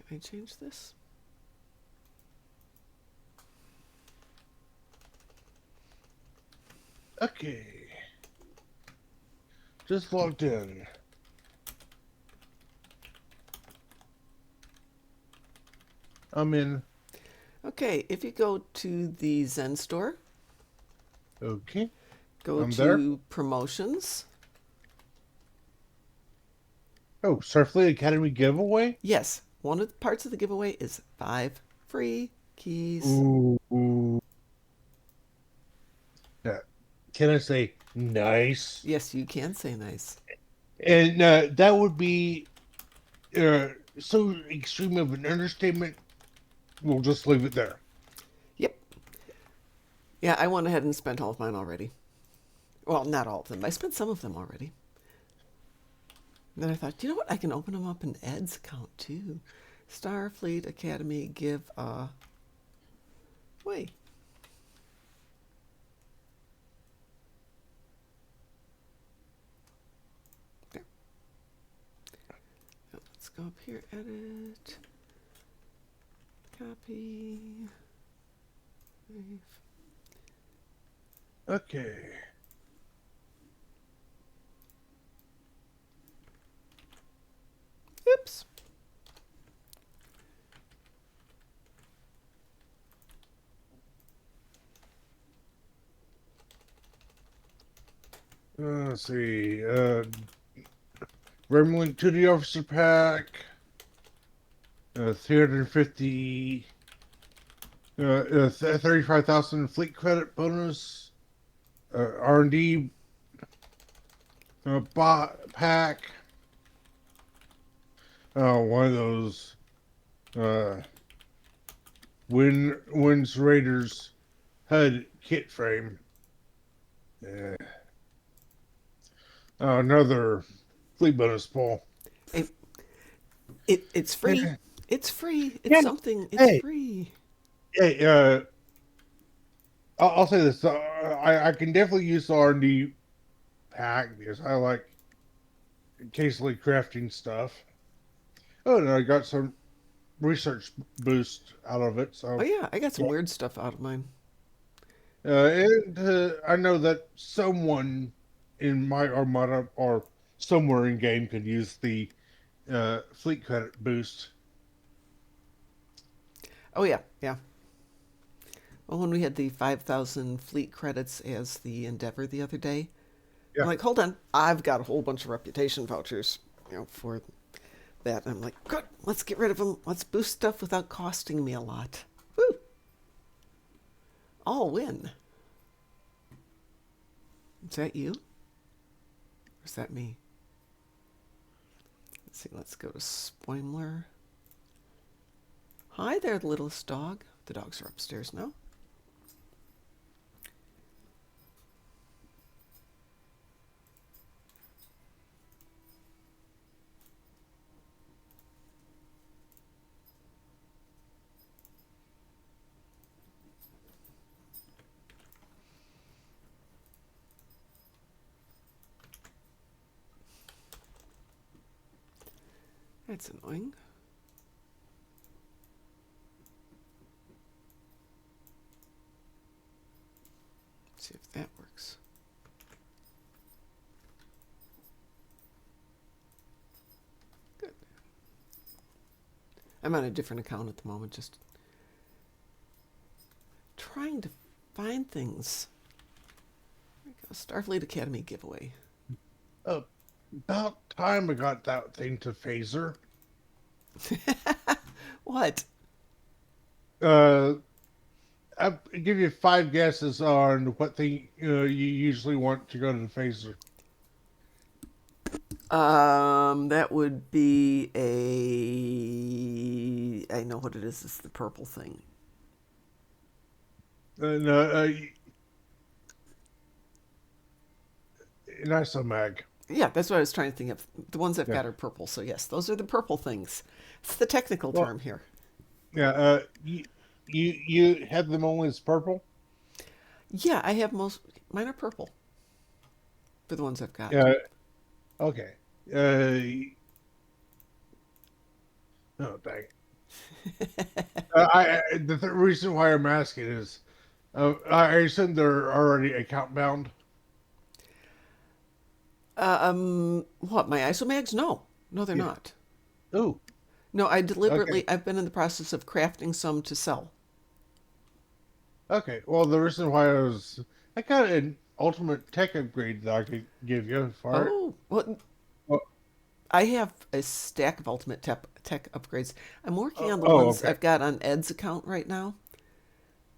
I change this? Okay. Just logged in. I'm in. Okay, if you go to the Zen store, Okay. go I'm there. to promotions. Oh, Starfleet Academy giveaway? Yes, one of the parts of the giveaway is 5 free keys. Ooh. Yeah. Can I say nice? Yes, you can say nice. And that would be so extreme of an understatement. We'll just leave it there. Yep. Yeah, I went ahead and spent all of mine already. Well, not all of them. I spent some of them already. And then I thought, you know what? I can open them up in Ed's account too. Starfleet Academy give a way. There. Now let's go up here, edit, copy, save. Okay. Oops. Let's see. Remnant to the officer pack. 350. 35,000 fleet credit bonus. R&D bot pack. One of those Winds Raiders HUD kit frame. Another fleet bonus pull. Hey, it's free. It's free. It's Yeah. something. It's Hey. free. Hey, I'll say this. I can definitely use the R&D pack because I like occasionally crafting stuff. Oh, and I got some research boost out of it. Oh So, yeah, I got some weird stuff out of mine. and I know that someone in my armada or somewhere in game could use the fleet credit boost. Oh yeah, yeah. Well, when we had the 5,000 fleet credits as the Endeavor the other day, Yeah. I'm like, hold on, I've got a whole bunch of reputation vouchers, for that. And I'm like, good, let's get rid of them. Let's boost stuff without costing me a lot. Woo! All win. Is that you? Or is that me? Let's see, let's go to Spoimler. Hi there, littlest dog. The dogs are upstairs now. That's annoying. Let's see if that works. Good. I'm on a different account at the moment, just trying to find things. There we go. Starfleet Academy giveaway. About time I got that thing to phaser. What? I'll give you 5 guesses on what thing you usually want to go to the phaser. That would be a. I know what it is. It's the purple thing. No, nice mag. Yeah, that's what I was trying to think of. The ones I've Yeah. got are purple. So yes, those are the purple things. It's the technical Well, term here. Yeah. You have them only as purple. Yeah, I have most. Mine are purple. For the ones I've got. Yeah. Okay. Oh dang. The reason why I'm asking is, I assume they're already account bound. What, my isomags? No. No, they're Yeah. not. Oh, No, okay. I've been in the process of crafting some to sell. Okay. Well, the reason why I got an ultimate tech upgrade that I could give you for it. Oh, well, Oh, I have a stack of ultimate tech upgrades. I'm working on the ones okay. I've got on Ed's account right now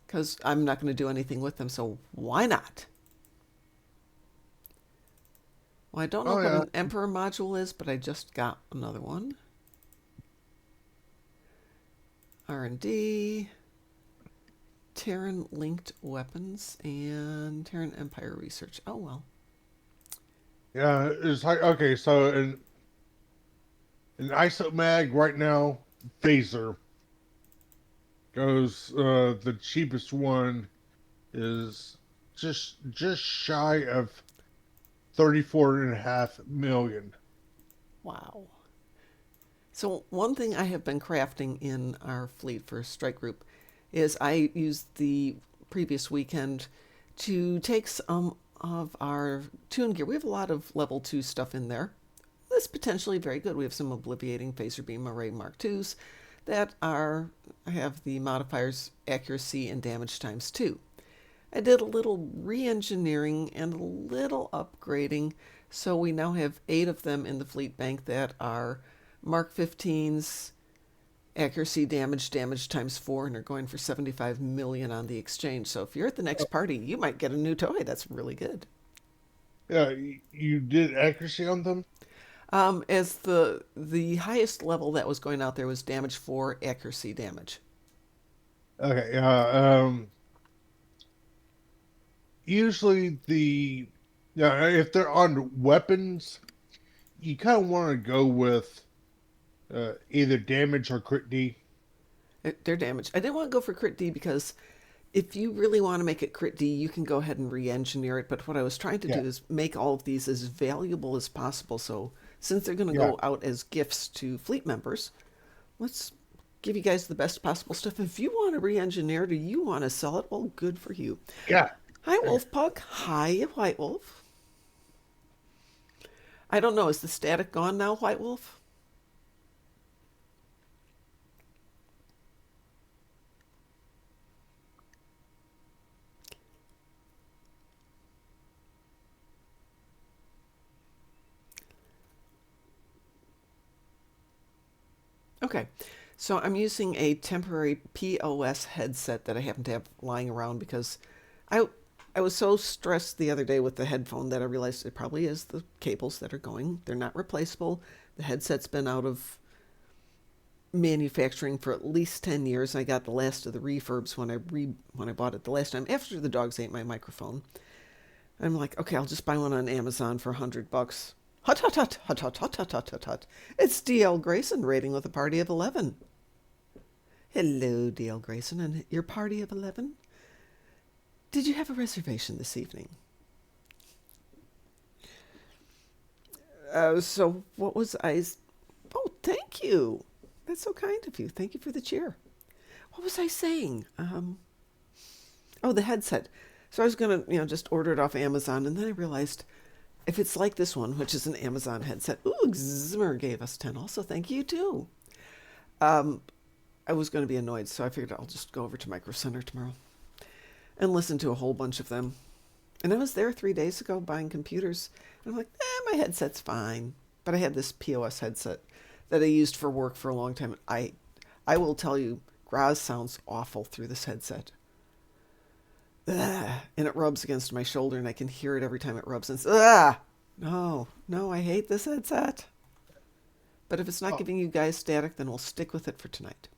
because I'm not going to do anything with them, so why not? Well, I don't know Oh what yeah. an Emperor module is, but I just got another one. R&D, Terran linked weapons, and Terran Empire research. Oh well. Yeah. It's like okay. So an ISO mag right now, phaser goes. The cheapest one is just shy of 34.5 million. Wow. So one thing I have been crafting in our fleet for strike group is I used the previous weekend to take some of our tune gear. We have a lot of level 2 stuff in there. That's potentially very good. We have some obliviating phaser beam array Mark IIs that are have the modifiers accuracy and damage times 2. I did a little re-engineering and a little upgrading, so we now have 8 of them in the fleet bank that are Mark 15s, accuracy damage times 4, and are going for 75 million on the exchange. So if you're at the next party, you might get a new toy. That's really good. Yeah, you did accuracy on them. As the highest level that was going out there was damage 4, accuracy damage. Okay. Usually yeah, if they're on weapons, you kind of want to go with either damage or crit D. They're damaged. I didn't want to go for crit D because if you really want to make it crit D, you can go ahead and re-engineer it. But what I was trying to do Yeah, is make all of these as valuable as possible. So since they're going to yeah, go out as gifts to fleet members, let's give you guys the best possible stuff. If you want to re-engineer it or you want to sell it, well, good for you. yeah. Hi, Okay. Wolf Puck. Hi, White Wolf. I don't know. Is the static gone now, White Wolf? Okay. So I'm using a temporary POS headset that I happen to have lying around because I I was so stressed the other day with the headphone that I realized it probably is the cables that are going. They're not replaceable. The headset's been out of manufacturing for at least 10 years. I got the last of the refurbs when I bought it the last time after the dogs ate my microphone. I'm like, okay, I'll just buy one on Amazon for $100. Hut hut hut hut hut hut hut hut hut hut. It's DL Grayson raiding with a party of 11. Hello, DL Grayson, and your party of 11? Did you have a reservation this evening? So what was I? Oh, thank you. That's so kind of you. Thank you for the cheer. What was I saying? Oh, the headset. So I was gonna, just order it off Amazon, and then I realized if it's like this one, which is an Amazon headset. Ooh, Zimmer gave us 10. Also, thank you too. Um, I was going to be annoyed, so I figured I'll just go over to Micro Center tomorrow and listen to a whole bunch of them. And I was there 3 days ago buying computers. And I'm like, my headset's fine. But I had this POS headset that I used for work for a long time. I will tell you, Groz sounds awful through this headset. Ugh, and it rubs against my shoulder, and I can hear it every time it rubs. And it's, no, no, I hate this headset. But if it's not Oh, giving you guys static, then we'll stick with it for tonight.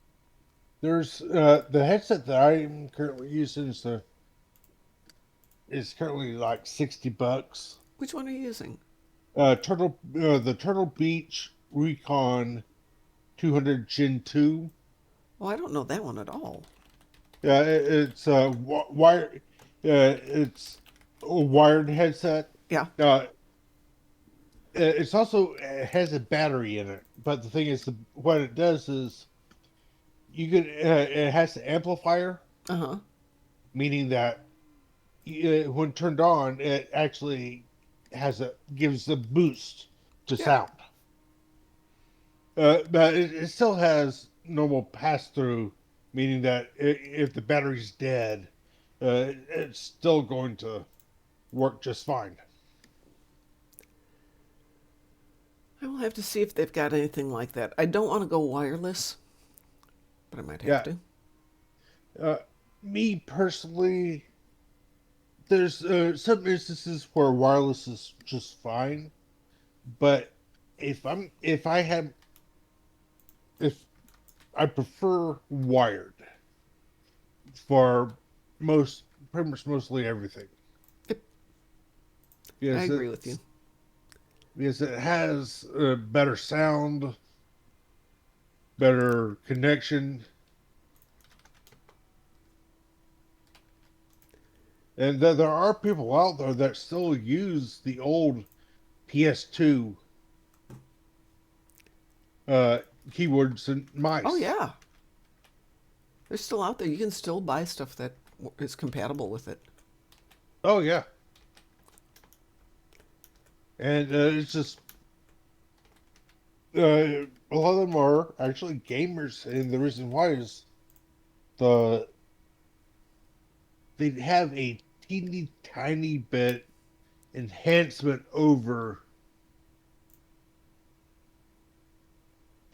there's the headset that I'm currently using is currently like $60. Which one are you using? The Turtle Beach Recon 200 Gen 2. Well, I don't know that one at all. Yeah, it's wire. It's a wired headset. Yeah. Uh, it has a battery in it, but the thing is, what it does is you could it has an amplifier, Uh huh. meaning that when turned on, it actually gives a boost to Yeah. sound. But it still has normal pass through, meaning that if the battery's dead, it's still going to work just fine. I will have to see if they've got anything like that. I don't want to go wireless, but I might have Yeah. to. Uh, Me personally, there's some instances where wireless is just fine, but if I had if I prefer wired for most pretty much mostly everything. Yep, I Yes, agree with you. because it has better sound, better connection, and there are people out there that still use the old PS2 uh, keyboards and Oh mice. yeah, they're still out there. You can still buy stuff that is compatible with it. Oh yeah, and it's just a lot of them are actually gamers, and the reason why is the they have a teeny tiny bit enhancement over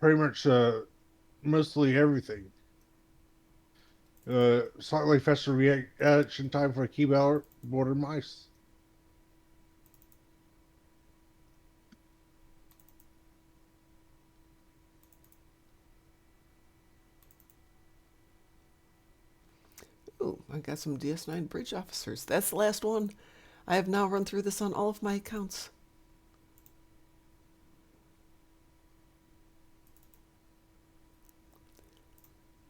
pretty much mostly everything. Slightly faster reaction time for a keyboard and mice. Ooh, I got some DS9 bridge officers. That's the last one. I have now run through this on all of my accounts.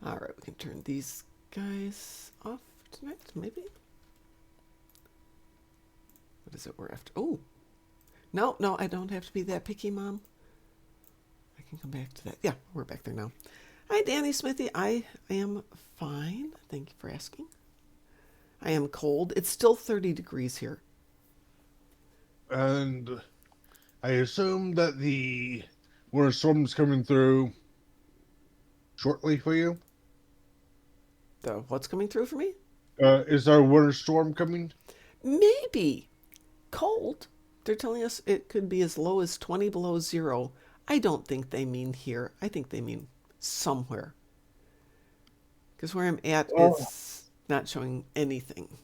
All right, we can turn these guys off tonight, maybe? What is it we're after? Oh, no, no, I don't have to be that picky, Mom. I can come back to that. Yeah, we're back there now. Hi, Danny Smithy. I am fine. Thank you for asking. I am cold. It's still 30 degrees here. And I assume that the winter storm's coming through shortly for you. Though, what's coming through for me? Is our winter storm coming? Maybe. Cold. They're telling us it could be as low as 20 below zero. I don't think they mean here. I think they mean somewhere. Because where I'm at, Oh, it's not showing anything.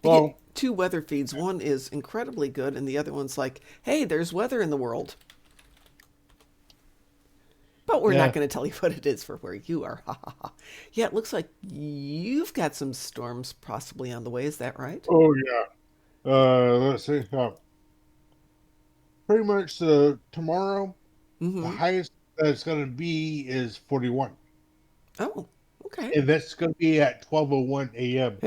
I get well, two weather feeds. One is incredibly good, and the other one's like, hey, there's weather in the world. But we're not yeah. going to tell you what it is for where you are. Ha ha ha. Yeah, it looks like you've got some storms possibly on the way. Is that right? Oh, yeah. Let's see. Pretty much tomorrow, the Mm-hmm. highest that it's going to be is 41. Oh, okay. And that's going to be at 12:01 a.m.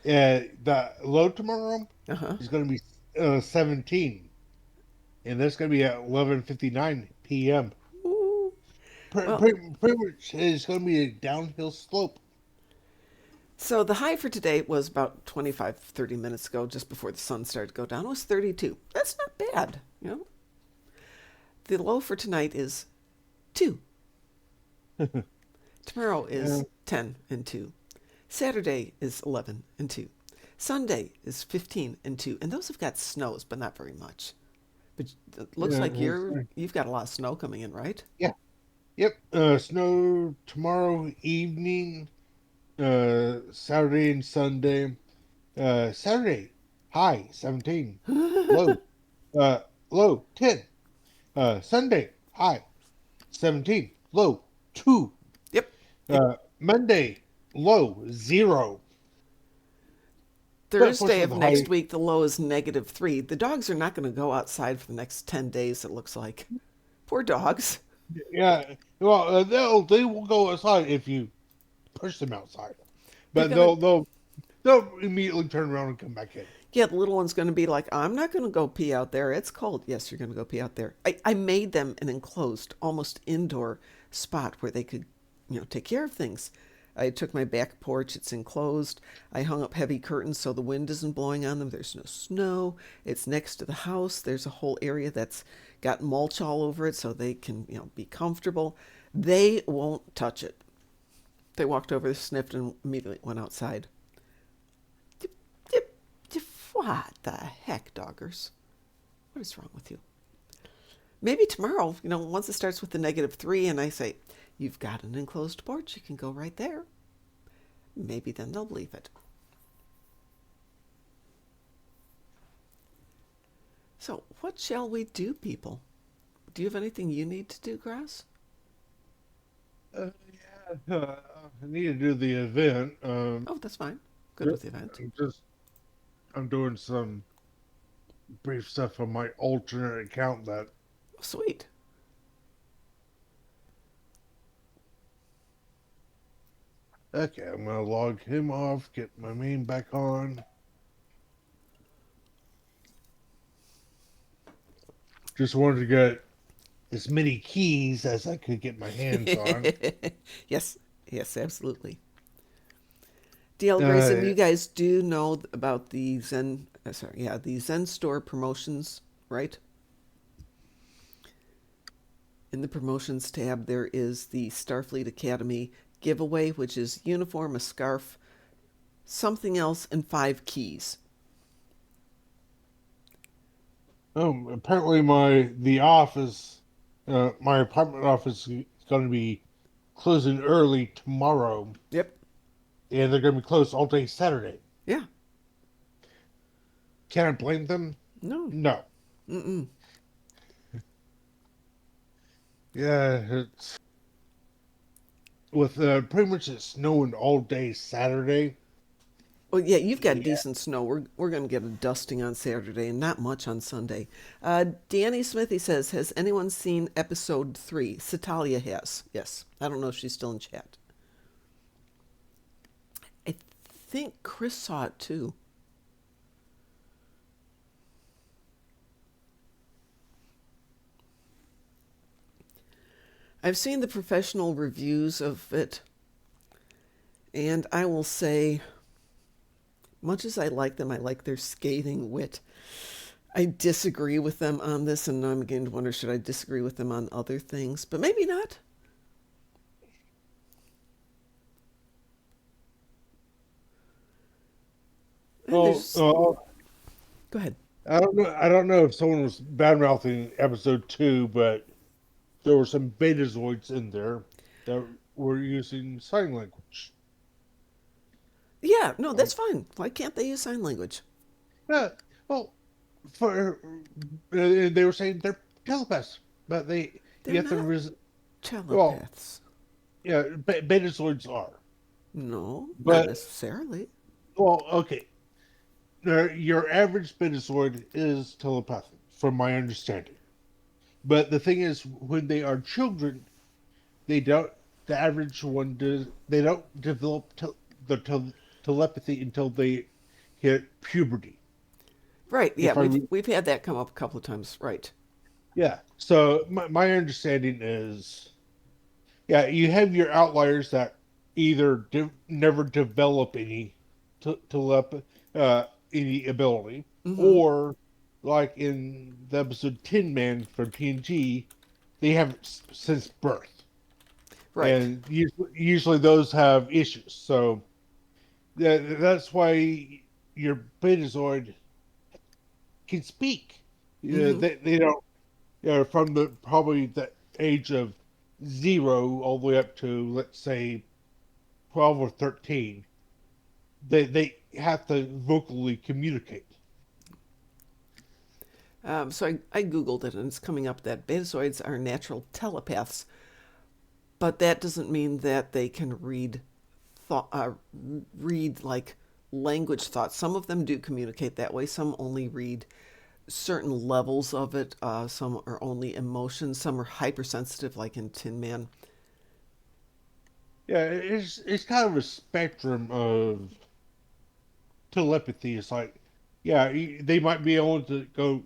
The low tomorrow Uh-huh. is going to be 17. And that's going to be at 11:59 p.m. Ooh. Well, Pretty much it's going to be a downhill slope. so the high for today was about 25, 30 minutes ago, just before the sun started to go down. It was 32. That's not bad, you know. The low for tonight is 2. Tomorrow Uh, is 10 and 2. Saturday is 11 and 2. Sunday is 15 and 2. And those have got snows, but not very much. But it looks yeah, like you've got a lot of snow coming in, right? yeah. Yep. Snow tomorrow evening, Saturday and Sunday. Saturday, high 17, low, uh, low 10. Sunday, high 17, low 2. Yep. Yep. Monday, low 0. But Thursday unfortunately, of the next high, week, the low is -3. The dogs are not going to go outside for the next 10 days, it looks like. Poor dogs. yeah. Well, they will go outside if you push them outside, They're but going to, they'll immediately turn around and come back in. Yeah, the little one's going to be like, I'm not going to go pee out there. It's cold. Yes, you're going to go pee out there. I made them an enclosed, almost indoor spot where they could, take care of things. I took my back porch. It's enclosed. I hung up heavy curtains so the wind isn't blowing on them. There's no snow. It's next to the house. There's a whole area that's got mulch all over it so they can, be comfortable. They won't touch it. They walked over, sniffed, and immediately went outside. Dip, dip, dip. What the heck, doggers? What is wrong with you? Maybe tomorrow, once it starts with the -3 and I say, you've got an enclosed porch, you can go right there. Maybe then they'll leave it. So, what shall we do, people? Do you have anything you need to do, Groz? Yeah, I need to do the event. Oh, that's fine. Good with the event. I'm doing some brief stuff on my alternate account that. Oh, sweet. Okay, I'm gonna log him off, get my main back on. Just wanted to get as many keys as I could get my hands on. Yes, yes, absolutely. DL Grayson, Uh, you guys do know about the the Zen store promotions, right? In the promotions tab, there is the Starfleet Academy giveaway, which is uniform, a scarf, something else, and 5 keys. apparently my apartment office is going to be closing early tomorrow, Yep. and they're going to be closed all day Saturday. Yeah. Can I blame them? No. No. Mm-mm. Yeah, it's with pretty much it snowing all day Saturday. Well, yeah, you've got Yeah. decent snow. We're going to get a dusting on Saturday and not much on Sunday. Danny Smithy says, has anyone seen episode 3? Satalia has. Yes. I don't know if she's still in chat. I think Chris saw it too. I've seen the professional reviews of it, and I will say, much as I like them, I like their scathing wit. I disagree with them on this, and I'm beginning to wonder, should I disagree with them on other things? But maybe not. And Oh, there's... Go ahead. I don't know. I don't know if someone was bad mouthing episode 2, but there were some betazoids in there that were using sign language. Yeah, no, Um, that's fine. Why can't they use sign language? yeah, well, for they were saying they're telepaths, but They're you have to not well, telepaths. yeah, betazoids are, No, not but necessarily. well, okay, your average betazoid is telepathic, from my understanding. But the thing is, when they are children, they don't. The average one does. They don't develop telepathy until they hit puberty. Right, yeah, If I we've had that come up a couple of times. Right. Yeah. So my understanding is, yeah, you have your outliers that either never develop any ability, Mm-hmm. or like in the episode Tin Man from TNG, they have it since birth, Right. and usually those have issues. So that's why your Betazoid can speak. Yeah, Mm-hmm. they don't. From the probably the age of 0 all the way up to, let's say, 12 or 13, they have to vocally communicate. So I Googled it, and it's coming up that betazoids are natural telepaths, but that doesn't mean that they can read like language thoughts. Some of them do communicate that way. Some only read certain levels of it. Some are only emotions. Some are hypersensitive, like in Tin Man. Yeah, it's kind of a spectrum of telepathy. It's like Yeah, they might be able to go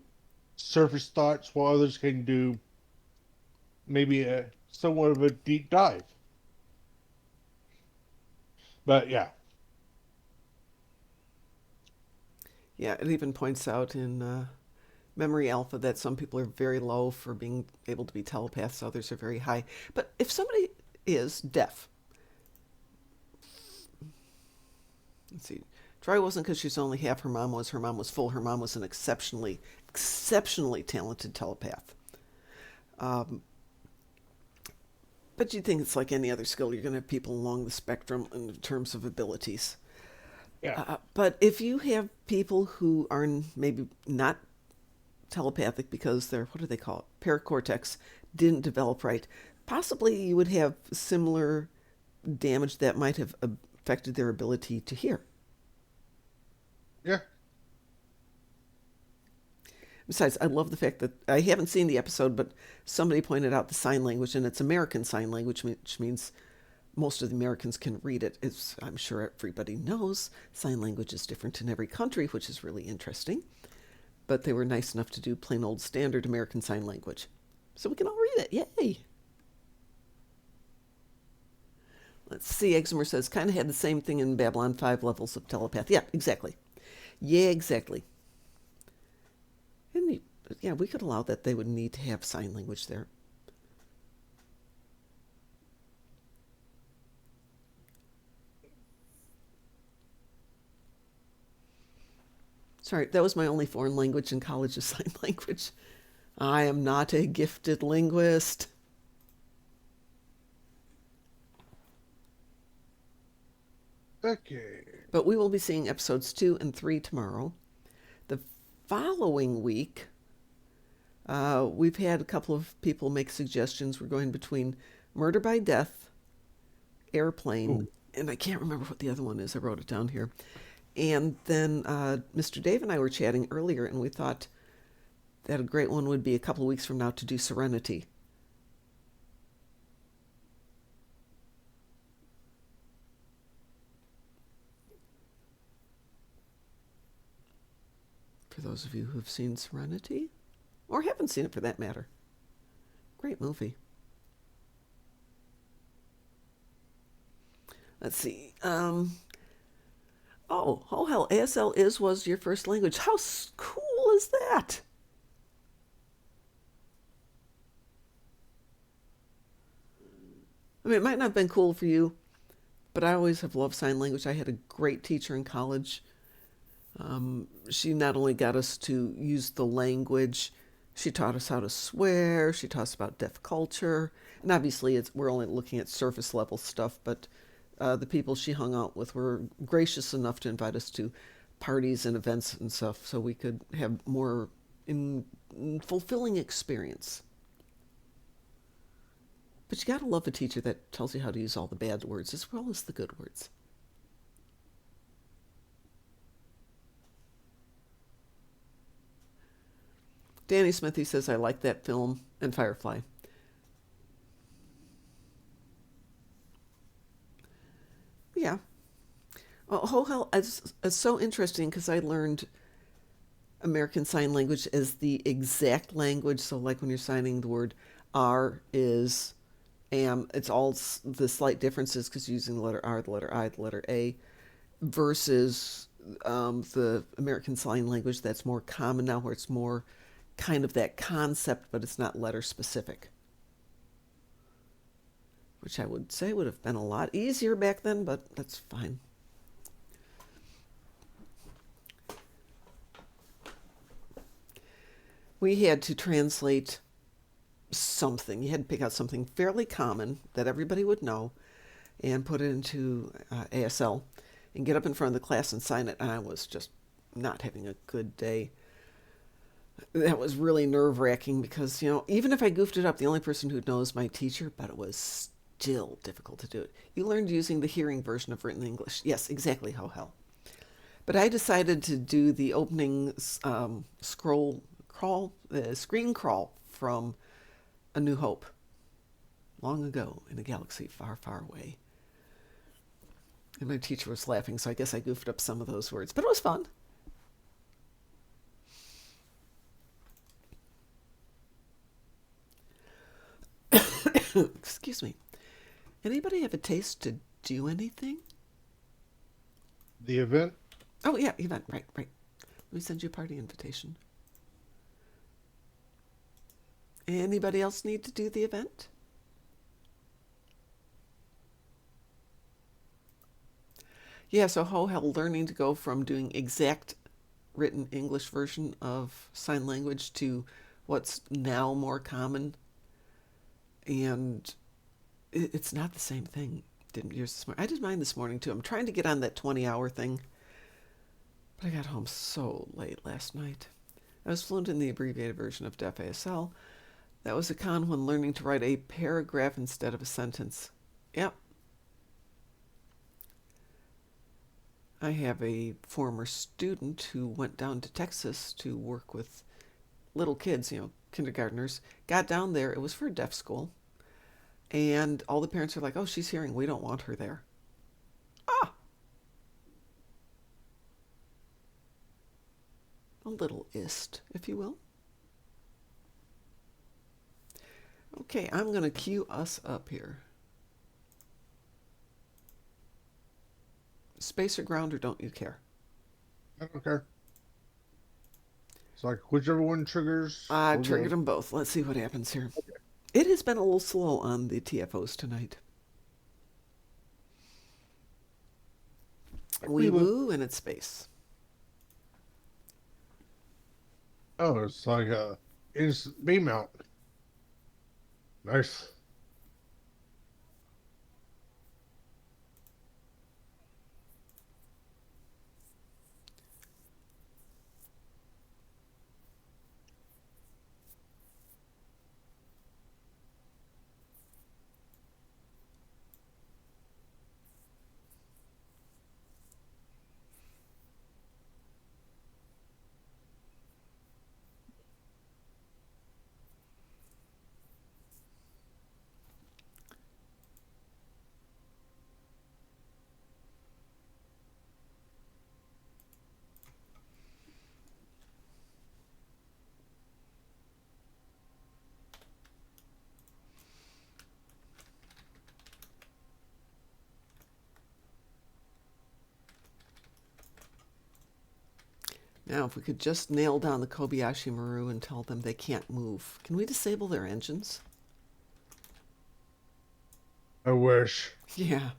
surface thoughts while others can do maybe a somewhat of a deep dive. But yeah, Yeah, it even points out in Memory Alpha that some people are very low for being able to be telepaths, others are very high. But if somebody is deaf, let's see, Troy wasn't because she's only half. Her mom was. Her mom was full. Her mom was an exceptionally talented telepath. Um, but you'd think it's like any other skill. You're going to have people along the spectrum in terms of abilities. yeah, But if you have people who are maybe not telepathic because their, what do they call it, paracortex didn't develop right, possibly you would have similar damage that might have affected their ability to hear. yeah. Besides, I love the fact that I haven't seen the episode, but somebody pointed out the sign language, and it's American Sign Language, which means most of the Americans can read it. I'm sure everybody knows sign language is different in every country, which is really interesting. But they were nice enough to do plain old standard American Sign Language. So we can all read it. Yay! Let's see, Exemer says, kind of had the same thing in Babylon 5 levels of telepath. Yeah, exactly. Yeah, exactly. And yeah, we could allow that they would need to have sign language there. Sorry, that was my only foreign language in college is sign language. I am not a gifted linguist. Okay. But we will be seeing episodes 2 and 3 tomorrow. The following week, we've had a couple of people make suggestions. We're going between Murder by Death, Airplane, Ooh. and I can't remember what the other one is. I wrote it down here. And then Mr. Dave and I were chatting earlier, and we thought that a great one would be a couple of weeks from now to do Serenity. For those of you who've seen Serenity, or haven't seen it for that matter. Great movie. Let's see. Oh hell, ASL was your first language. How cool is that? I mean, it might not have been cool for you, but I always have loved sign language. I had a great teacher in college. She not only got us to use the language, she taught us how to swear, she taught us about deaf culture, and obviously we're only looking at surface level stuff, but the people she hung out with were gracious enough to invite us to parties and events and stuff so we could have more fulfilling experience. But you gotta love a teacher that tells you how to use all the bad words as well as the good words. Danny Smithy says, I like that film and Firefly. Yeah. Oh, hell, it's so interesting because I learned American Sign Language as the exact language. So, like when you're signing the word R is am, it's all the slight differences because using the letter R, the letter I, the letter A, versus the American Sign Language that's more common now, where it's more kind of that concept, but it's not letter specific. Which I would say would have been a lot easier back then, but that's fine. We had to translate something. You had to pick out something fairly common that everybody would know and put it into ASL and get up in front of the class and sign it. And I was just not having a good day. That was really nerve-wracking because, even if I goofed it up, the only person who'd know is my teacher, but it was still difficult to do it. You learned using the hearing version of written English. Yes, exactly, ho hell. But I decided to do the opening screen crawl from A New Hope, long ago in a galaxy far, far away. And my teacher was laughing, so I guess I goofed up some of those words, but it was fun. excuse me. Anybody have a taste to do anything? The event? Oh, yeah, event. Right. Let me send you a party invitation. Anybody else need to do the event? Yeah, so Ho-Hell learning to go from doing exact written English version of sign language to what's now more common. And it's not the same thing. Didn't use this morning. I did mine this morning too. I'm trying to get on that 20-hour thing. But I got home so late last night. I was fluent in the abbreviated version of Def ASL. That was a con when learning to write a paragraph instead of a sentence. Yep. I have a former student who went down to Texas to work with little kids, kindergartners. Got down there. It was for a deaf school. And all the parents are like, oh, she's hearing. We don't want her there. Ah! A little ist, if you will. Okay, I'm going to cue us up here. Space or ground, or don't you care? I don't care. It's like whichever one triggers. I triggered them both. Let's see what happens here. Okay. It has been a little slow on the TFOs tonight. Wee woo, and it's space. Oh, it's like it's beam out. Nice. Now, if we could just nail down the Kobayashi Maru and tell them they can't move. Can we disable their engines? I wish. Yeah.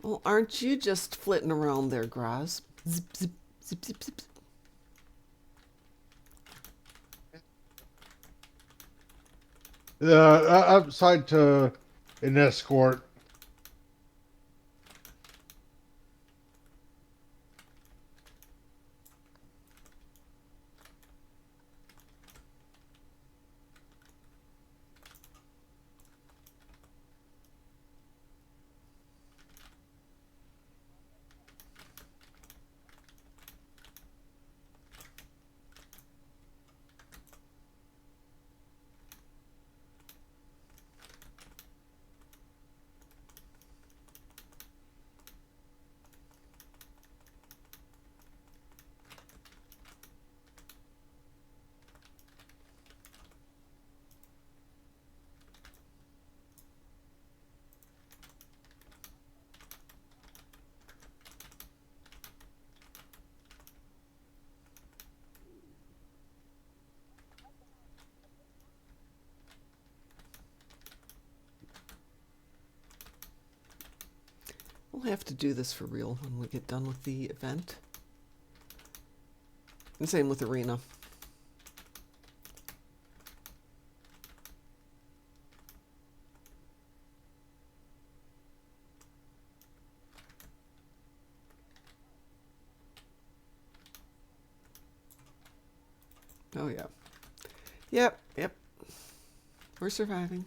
Well, aren't you just flitting around there, Groz? Zip, zip, zip, zip, zip. Outside to an escort. have to do this for real when we get done with the event. And same with Arena. Oh, yeah. Yep. We're surviving.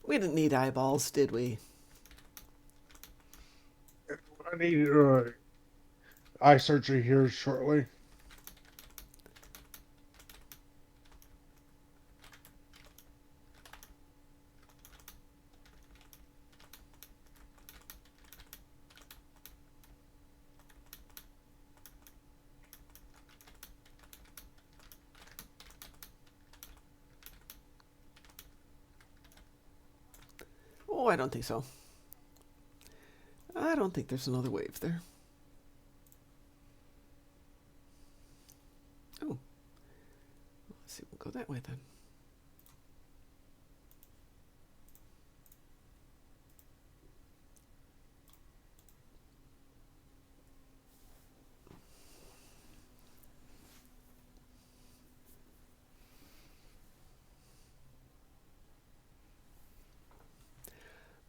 We didn't need eyeballs, did we? I need eye surgery here shortly. Oh, I don't think so. I don't think there's another wave there. Oh. Let's see, we'll go that way then.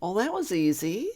Oh, that was easy.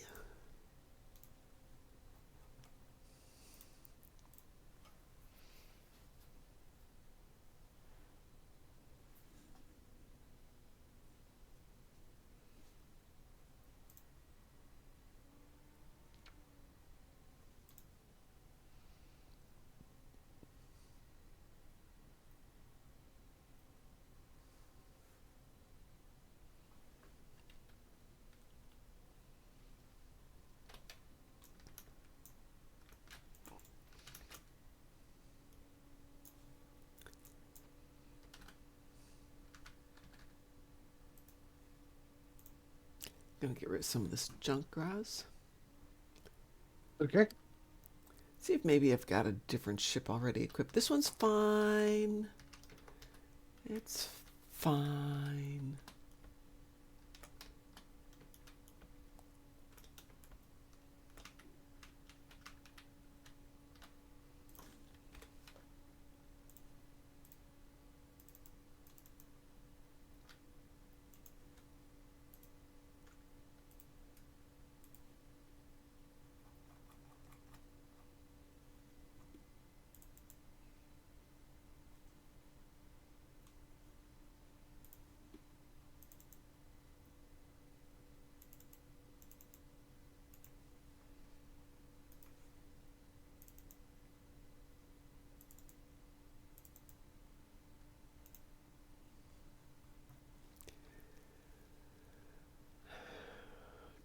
Gonna get rid of some of this junk Groz. Okay. See if maybe I've got a different ship already equipped. This one's fine. It's fine.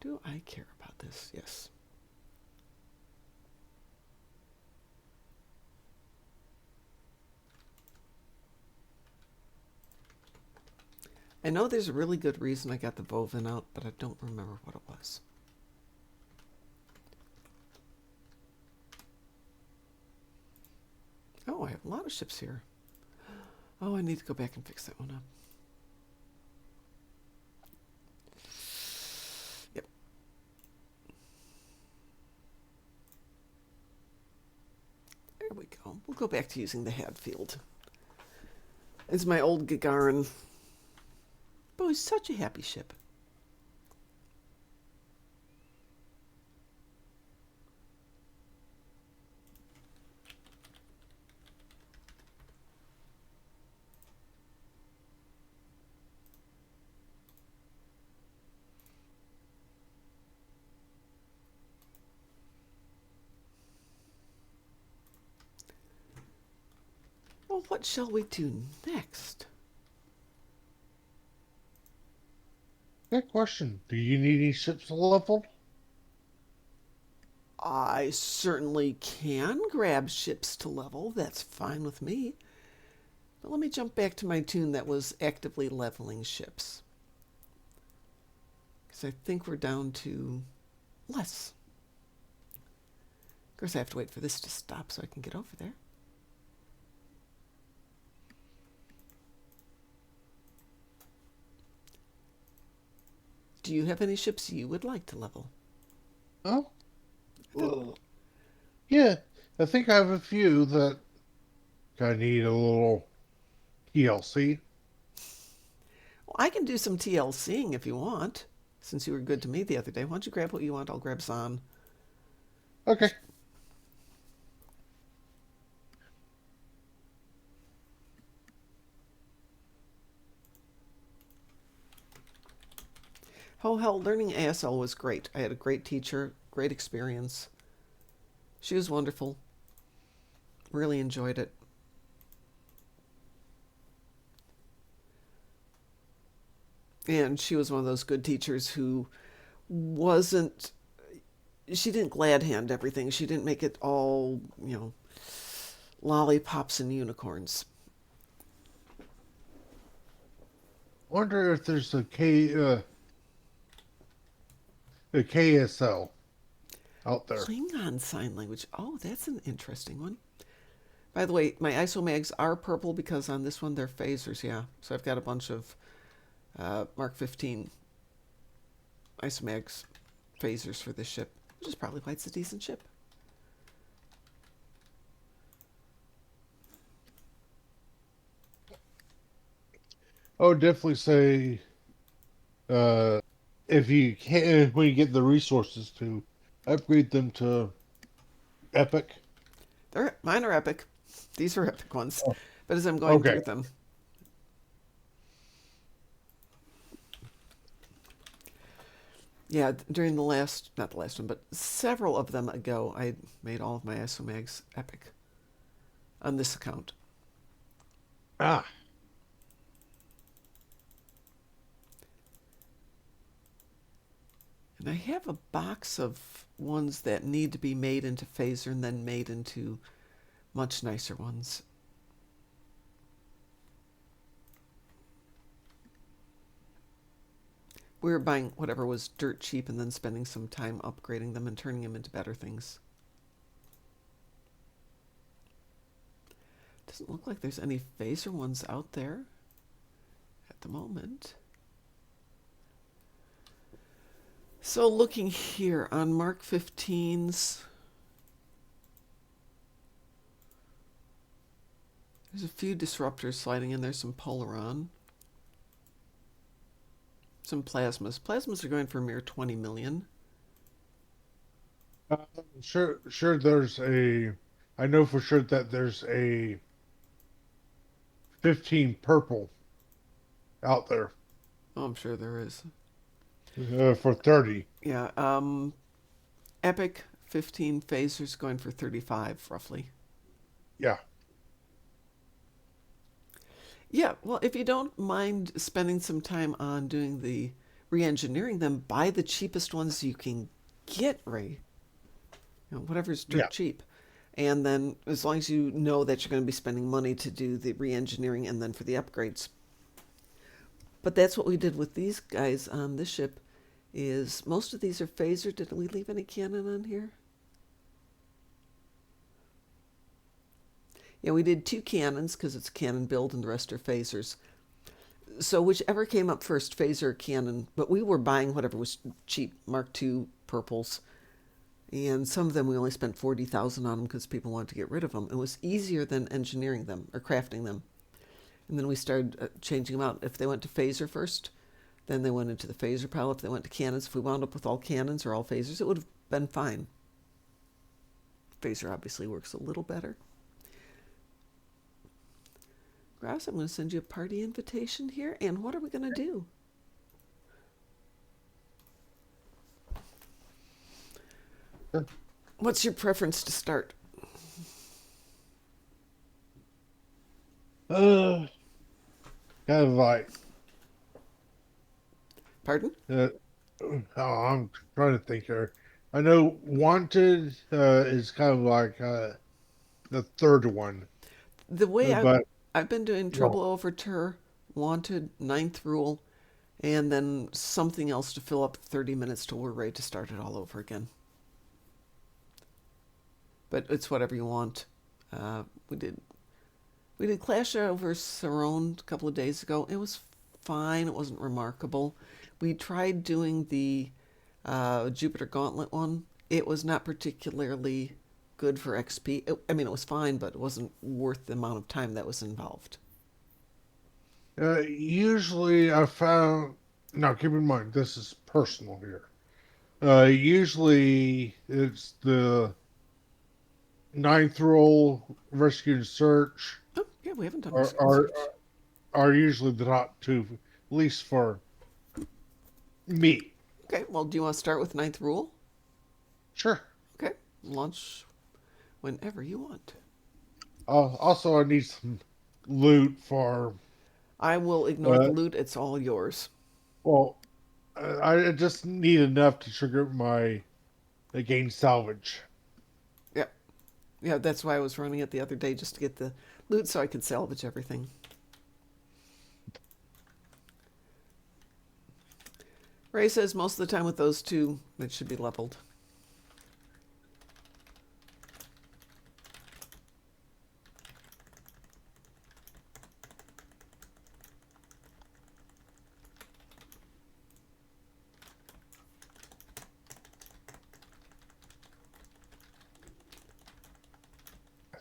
Do I care about this? Yes. I know there's a really good reason I got the Vovin out, but I don't remember what it was. Oh, I have a lot of ships here. Oh, I need to go back and fix that one up. Yep. There we go. We'll go back to using the Hadfield. It's my old Gagarin. Oh, he's such a happy ship. Well, what shall we do next? Good question. Do you need any ships leveled? I certainly can grab ships to level. That's fine with me. But let me jump back to my tune that was actively leveling ships. Because I think we're down to less. Of course, I have to wait for this to stop so I can get over there. Do you have any ships you would like to level? Oh, Well, yeah. I think I have a few that I need a little TLC. I can do some TLCing if you want. Since you were good to me the other day, why don't you grab what you want? I'll grab Zahn. Okay. Oh, hell, learning ASL was great. I had a great teacher, great experience. She was wonderful. Really enjoyed it. And she was one of those good teachers who wasn't, she didn't glad hand everything. She didn't make it all, lollipops and unicorns. Wonder if there's a KSL out there. Klingon sign language. Oh, that's an interesting one. By the way, my isomags are purple because on this one they're phasers, yeah. So I've got a bunch of Mark 15 isomags phasers for this ship, which is probably why it's a decent ship. I would definitely say uh, if you can, when you get the resources to upgrade them to epic. Mine are epic. These are epic ones. Oh, But as I'm going okay. through them, yeah, during the last, not the last one, but several of them ago, I made all of my isomags epic on this account. Ah, And I have a box of ones that need to be made into phaser and then made into much nicer ones. We were buying whatever was dirt cheap and then spending some time upgrading them and turning them into better things. Doesn't look like there's any phaser ones out there at the moment. So looking here on Mark 15s, there's a few disruptors sliding in there, some Polaron, some plasmas. Plasmas are going for a mere 20 million. uh, sure. There's a. I know for sure that there's a 15 purple out there Oh, I'm sure there is. for 30. Yeah, Epic 15 phasers going for 35 roughly. Yeah. Yeah, well, if you don't mind spending some time on doing the re-engineering them, buy the cheapest ones you can get, Ray. Whatever's Yeah. dirt cheap. And then as long as you know that you're going to be spending money to do the re-engineering and then for the upgrades. But that's what we did with these guys on this ship is most of these are phaser. Did we leave any cannon on here? Yeah, we did 2 cannons because it's a cannon build and the rest are phasers. So whichever came up first, phaser or cannon, but we were buying whatever was cheap, Mark II purples. And some of them we only spent 40,000 on them because people wanted to get rid of them. It was easier than engineering them or crafting them. And then we started changing them out. If they went to phaser first, then they went into the phaser pile. If they went to cannons, if we wound up with all cannons or all phasers, it would have been fine. Phaser obviously works a little better. Groz, I'm going to send you a party invitation here. And what are we going to do? What's your preference to start? Uh, kind of like Pardon? Uh, oh, I'm trying to think here. I know Wanted is kind of like the third one, The way but I've been doing well, Trouble Overture, Wanted, Ninth Rule, and then something else to fill up 30 minutes till we're ready to start it all over again. But it's whatever you want. Uh, we did we did Clash over Sarone a couple of days ago. It was fine. It wasn't remarkable. We tried doing the Jupiter Gauntlet one. It was not particularly good for XP. I mean, it was fine, but it wasn't worth the amount of time that was involved. usually I found. Now, keep in mind this is personal here. Usually it's the ninth roll, rescue and search Oh, yeah, we haven't done are Risk and are Search. are usually the top two, at least for me. Okay, well, do you want to start with Ninth Rule? Sure. Okay, launch whenever you want. Also, I need some loot for. I will ignore the Uh, loot. It's all yours. well, I just need enough to trigger my gain salvage. Yeah, yeah, that's why I was running it the other day, just to get the loot so I could salvage everything. Ray says most of the time with those two, it should be leveled.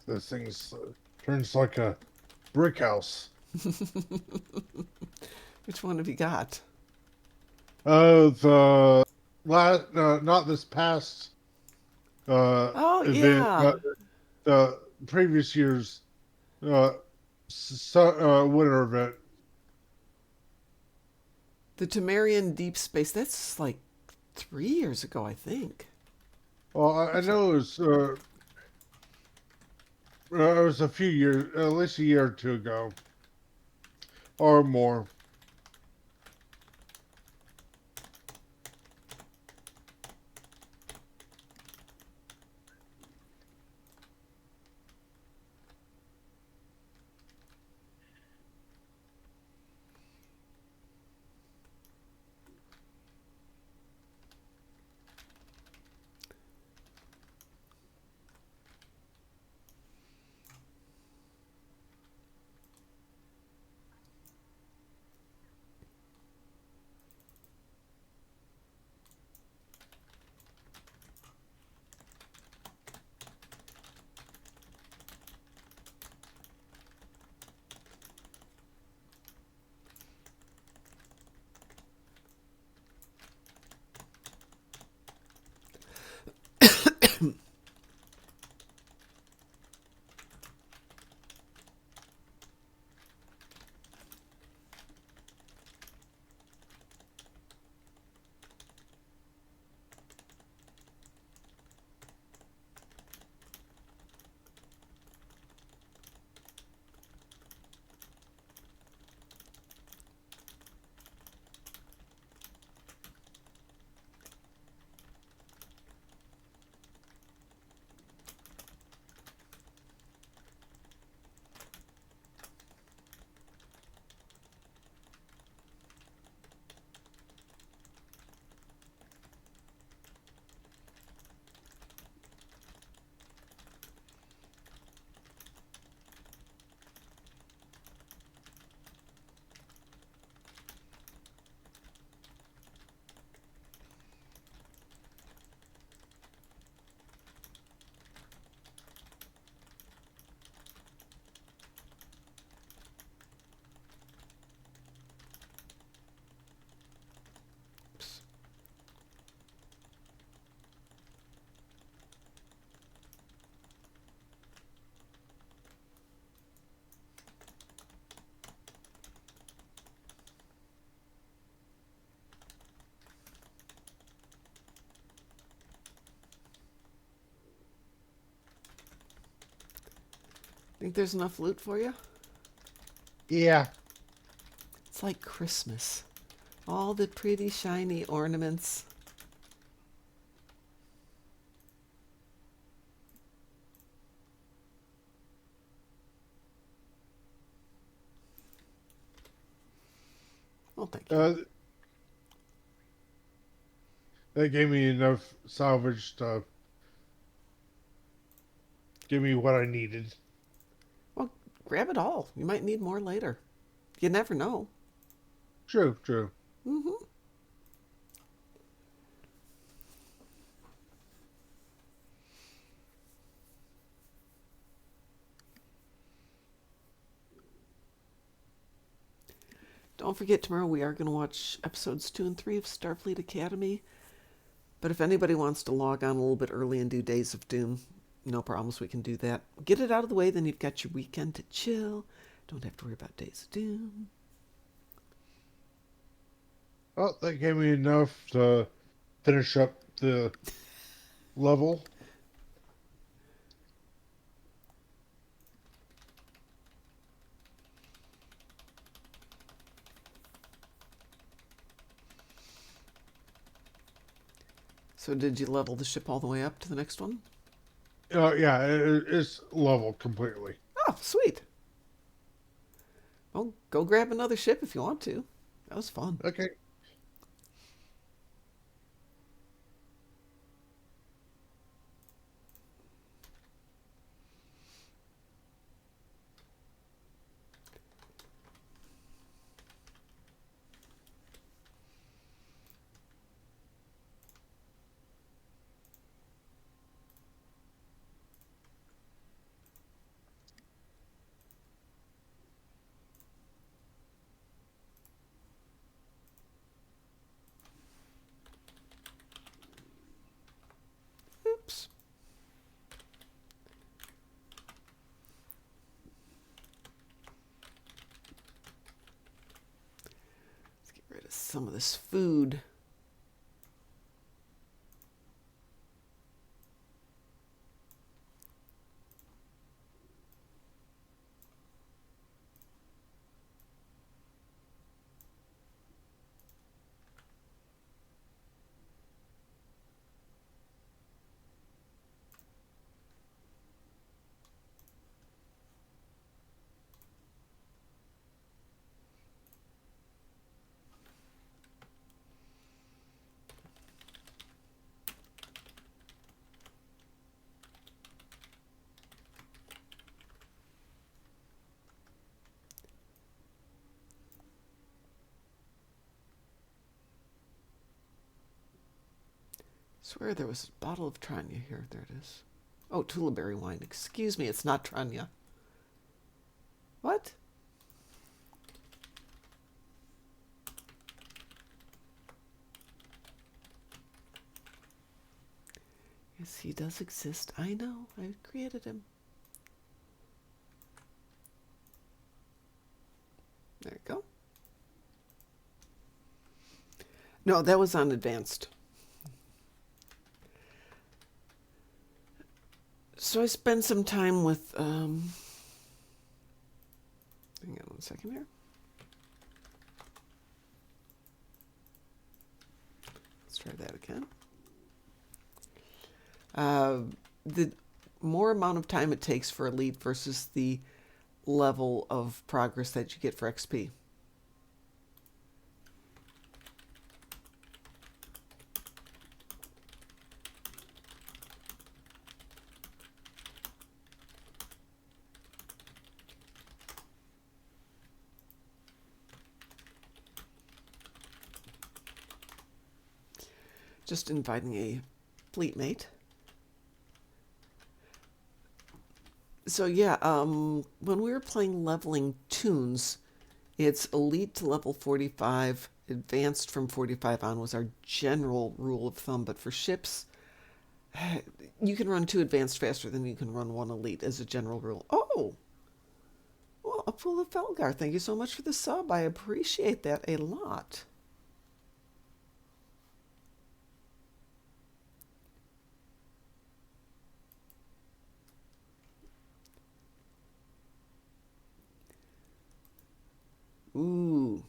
This thing turns like a brick house. Which one have you got? The last, not this past Oh, event, yeah. but the previous year's uh, winter event. The Temerian Deep Space. That's like 3 years ago, I think. Well, I Actually, know it was a few years, at least a year or two ago, or more. think there's enough loot for you? Yeah. It's like Christmas. All the pretty shiny ornaments. Oh, thank you. That gave me enough salvage to give me what I needed. Well, grab it all. You might need more later. You never know. True, true. Mm-hmm. Don't forget, tomorrow we are going to watch episodes 2 and 3 of Starfleet Academy. But if anybody wants to log on a little bit early and do Days of Doom, no problems, we can do that. Get it out of the way, then you've got your weekend to chill. Don't have to worry about Days of Doom. Well, that gave me enough to finish up the level. So did you level the ship all the way up to the next one? Yeah, it's level completely. Oh, sweet. Well, go grab another ship if you want to. That was fun. Okay. Oops. Let's get rid of some of this food. Swear there was a bottle of Tranya here. There it is. Oh, Tulaberry wine. Excuse me, it's not Tranya. What? Yes, he does exist. I know. I created him. There you go. No, that was on advanced. So I spent some time with, hang on one second here. Let's try that again. The more amount of time it takes for elite versus the level of progress that you get for XP. Just inviting a fleet mate. So yeah, when we were playing leveling tunes, it's elite to level 45, advanced from 45 on was our general rule of thumb. But for ships, you can run 2 advanced faster than you can run 1 elite as a general rule. Oh, well, Apula Felgar, thank you so much for the sub. I appreciate that a lot. Ooh,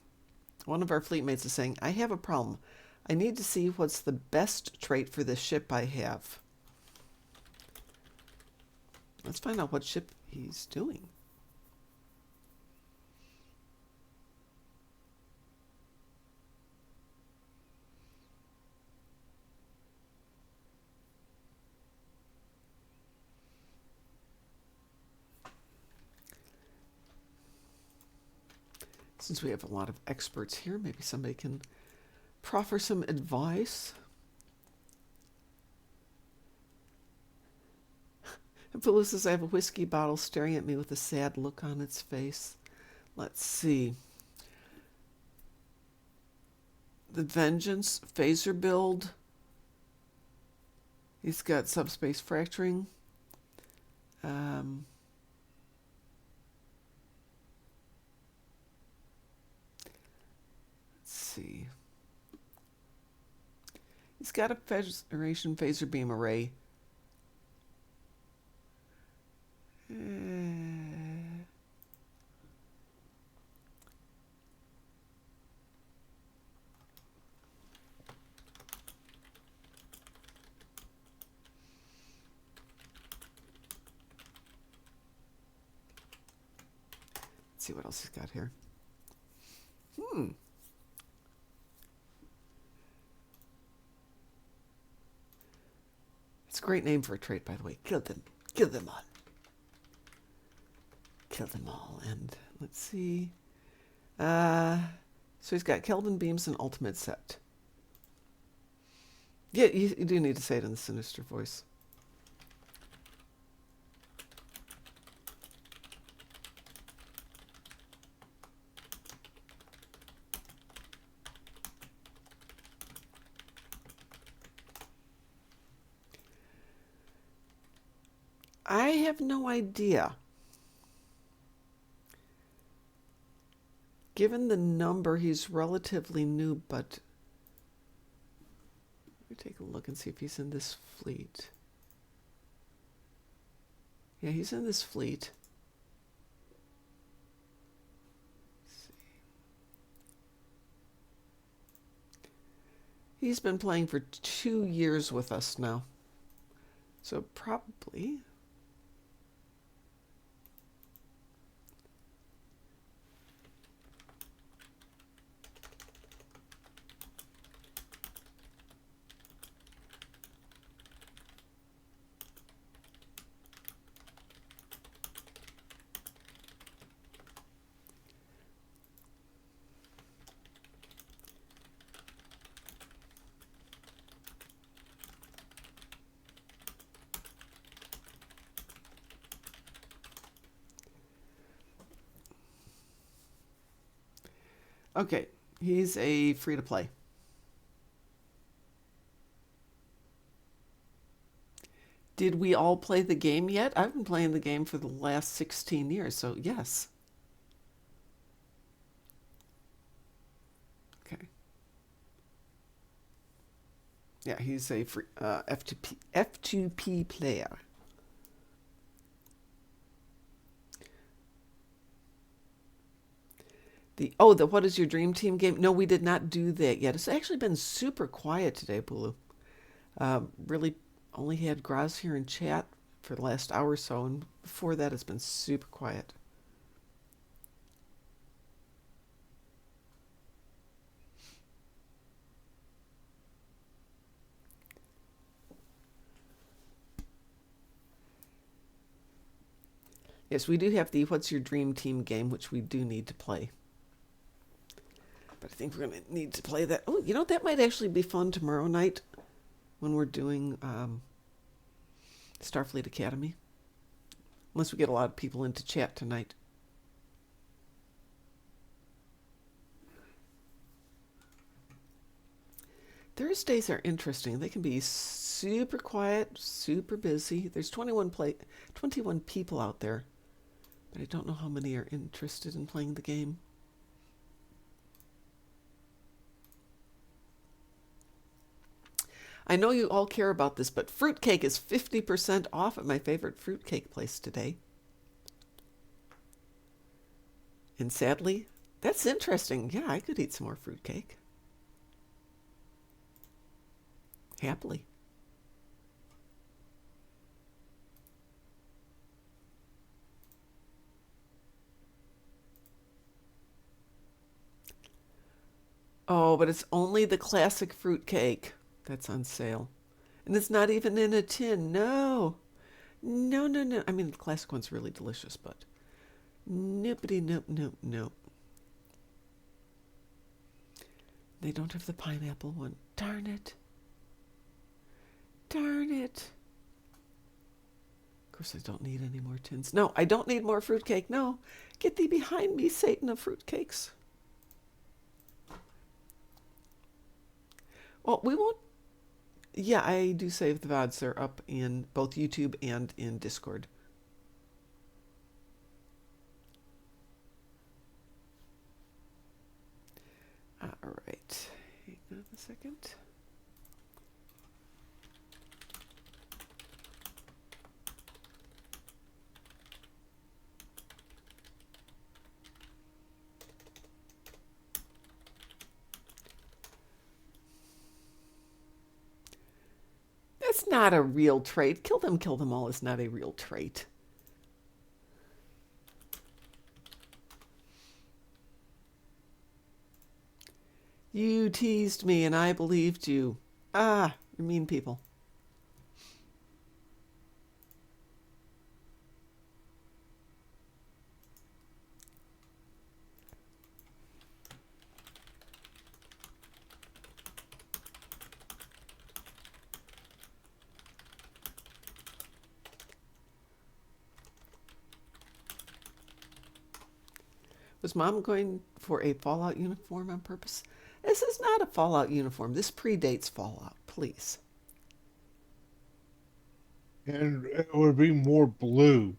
One of our fleet mates is saying, I have a problem. I need to see what's the best trait for the ship I have. Let's find out what ship he's doing. Since we have a lot of experts here, maybe somebody can proffer some advice. And Phyllis says, I have a whiskey bottle staring at me with a sad look on its face. Let's see. The Vengeance phaser build. He's got subspace fracturing. Let's see. He's got a Federation phaser beam array. Let's see what else he's got here. It's a great name for a trait, by the way. Kill them. Kill them all. Kill them all. And let's see. So he's got Kelvin beams and ultimate set. Yeah, you do need to say it in the sinister voice. I have no idea. Given the number, he's relatively new, but let me take a look and see if he's in this fleet. Yeah, he's in this fleet. Let's see. He's been playing for 2 years with us now. So probably... Okay, he's a free-to-play. Did we all play the game yet? I've been playing the game for the last 16 years, so yes. Okay. Yeah, he's a free, F2P player. The what is your dream team game? No, we did not do that yet. It's actually been super quiet today, Bulu. Really only had Groz here in chat for the last hour or so, and before that it's been super quiet. Yes, we do have the What's Your Dream Team game, which we do need to play. But I think we're going to need to play that. Oh, you know, that might actually be fun tomorrow night when we're doing Starfleet Academy. Unless we get a lot of people into chat tonight. Thursdays are interesting. They can be super quiet, super busy. There's 21 people out there. But I don't know how many are interested in playing the game. I know you all care about this, but fruitcake is 50% off at my favorite fruitcake place today. And sadly, That's interesting. Yeah, I could eat some more fruitcake. Happily. Oh, but it's only the classic fruitcake that's on sale. And it's not even in a tin. No. No, no, no. I mean, the classic one's really delicious, but noopity nope, nope, nope. They don't have the pineapple one. Darn it. Darn it. Of course, I don't need any more tins. No, I don't need more fruitcake. No. Get thee behind me, Satan of fruitcakes. Well, we won't. Yeah, I do save the VODs. They're up in both YouTube and in Discord. All right. Hang on a second. That's not a real trait. Kill them all is not a real trait. You teased me and I believed you. Ah, you're mean people. Was Mom going for a Fallout uniform on purpose? This is not a Fallout uniform. This predates Fallout, please. And it would be more blue.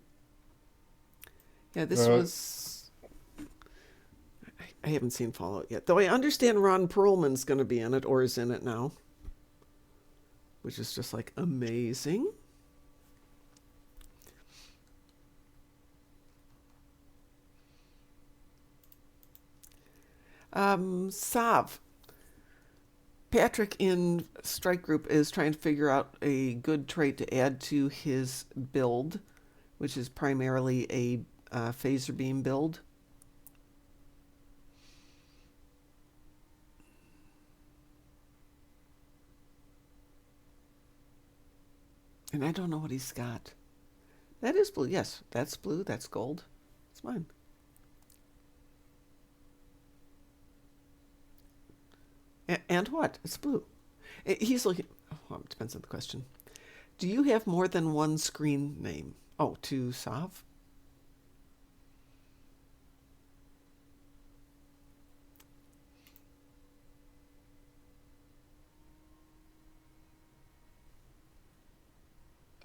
Yeah, this was... I haven't seen Fallout yet. Though I understand Ron Perlman's going to be in it, or is in it now. Which is just like amazing. Sav. Patrick in Strike Group is trying to figure out a good trait to add to his build, which is primarily a phaser beam build. And I don't know what he's got. That is blue. Yes, that's blue. That's gold. It's mine. And what? It's blue. He's looking... Well, it depends on the question. Do you have more than one screen name? Oh, to Sav?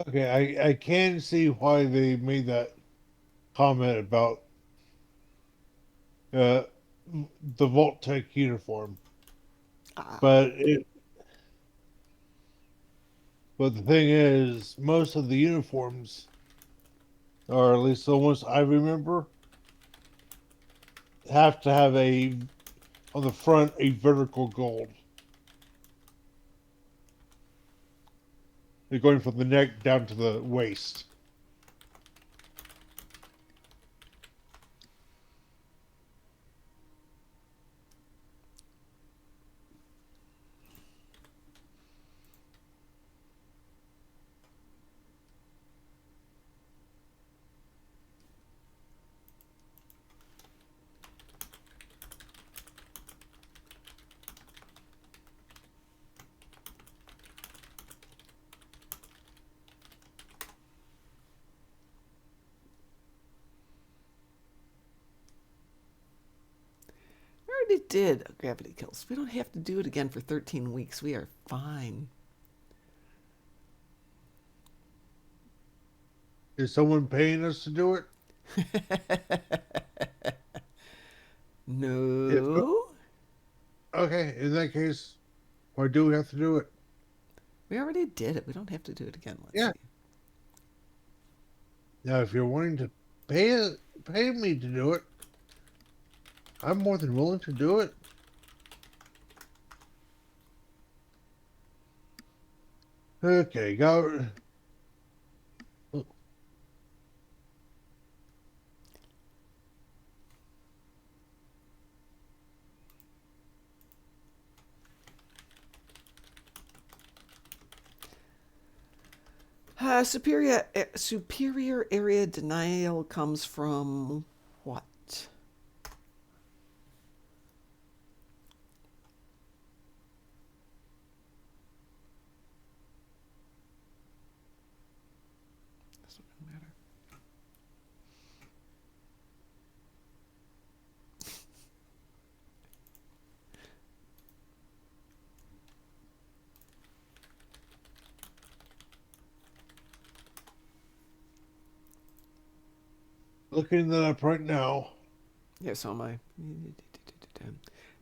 Okay, I can see why they made that comment about uh, the Vault Tech uniform. Ah. But the thing is, most of the uniforms, or at least the ones I remember, have to have on the front a vertical gold. They're going from the neck down to the waist. We already did gravity kills. We don't have to do it again for 13 weeks. We are fine. Is someone paying us to do it? No. Okay, in that case, why do we have to do it? We already did it. We don't have to do it again. Let's Yeah. see. Now, if you're wanting to pay me to do it, I'm more than willing to do it. Okay, go. Superior area denial comes from what? Doesn't really matter. Looking that up right now. Yeah, so am I.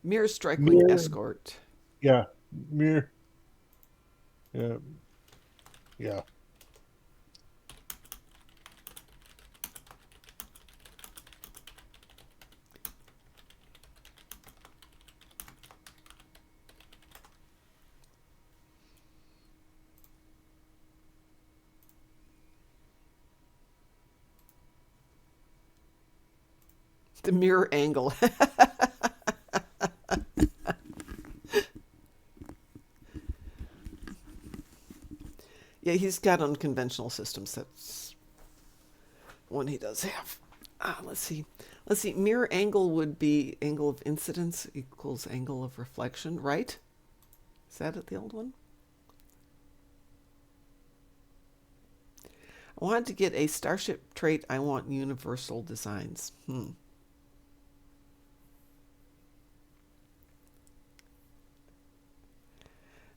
Mere strike-wing Mirror. escort. Yeah. Mirror. Yeah. Yeah. The mirror angle. Yeah, he's got unconventional systems. That's one he does have. Let's see. Let's see. Mirror angle would be angle of incidence equals angle of reflection, right? Is that it, the old one? I wanted to get a starship trait. I want universal designs.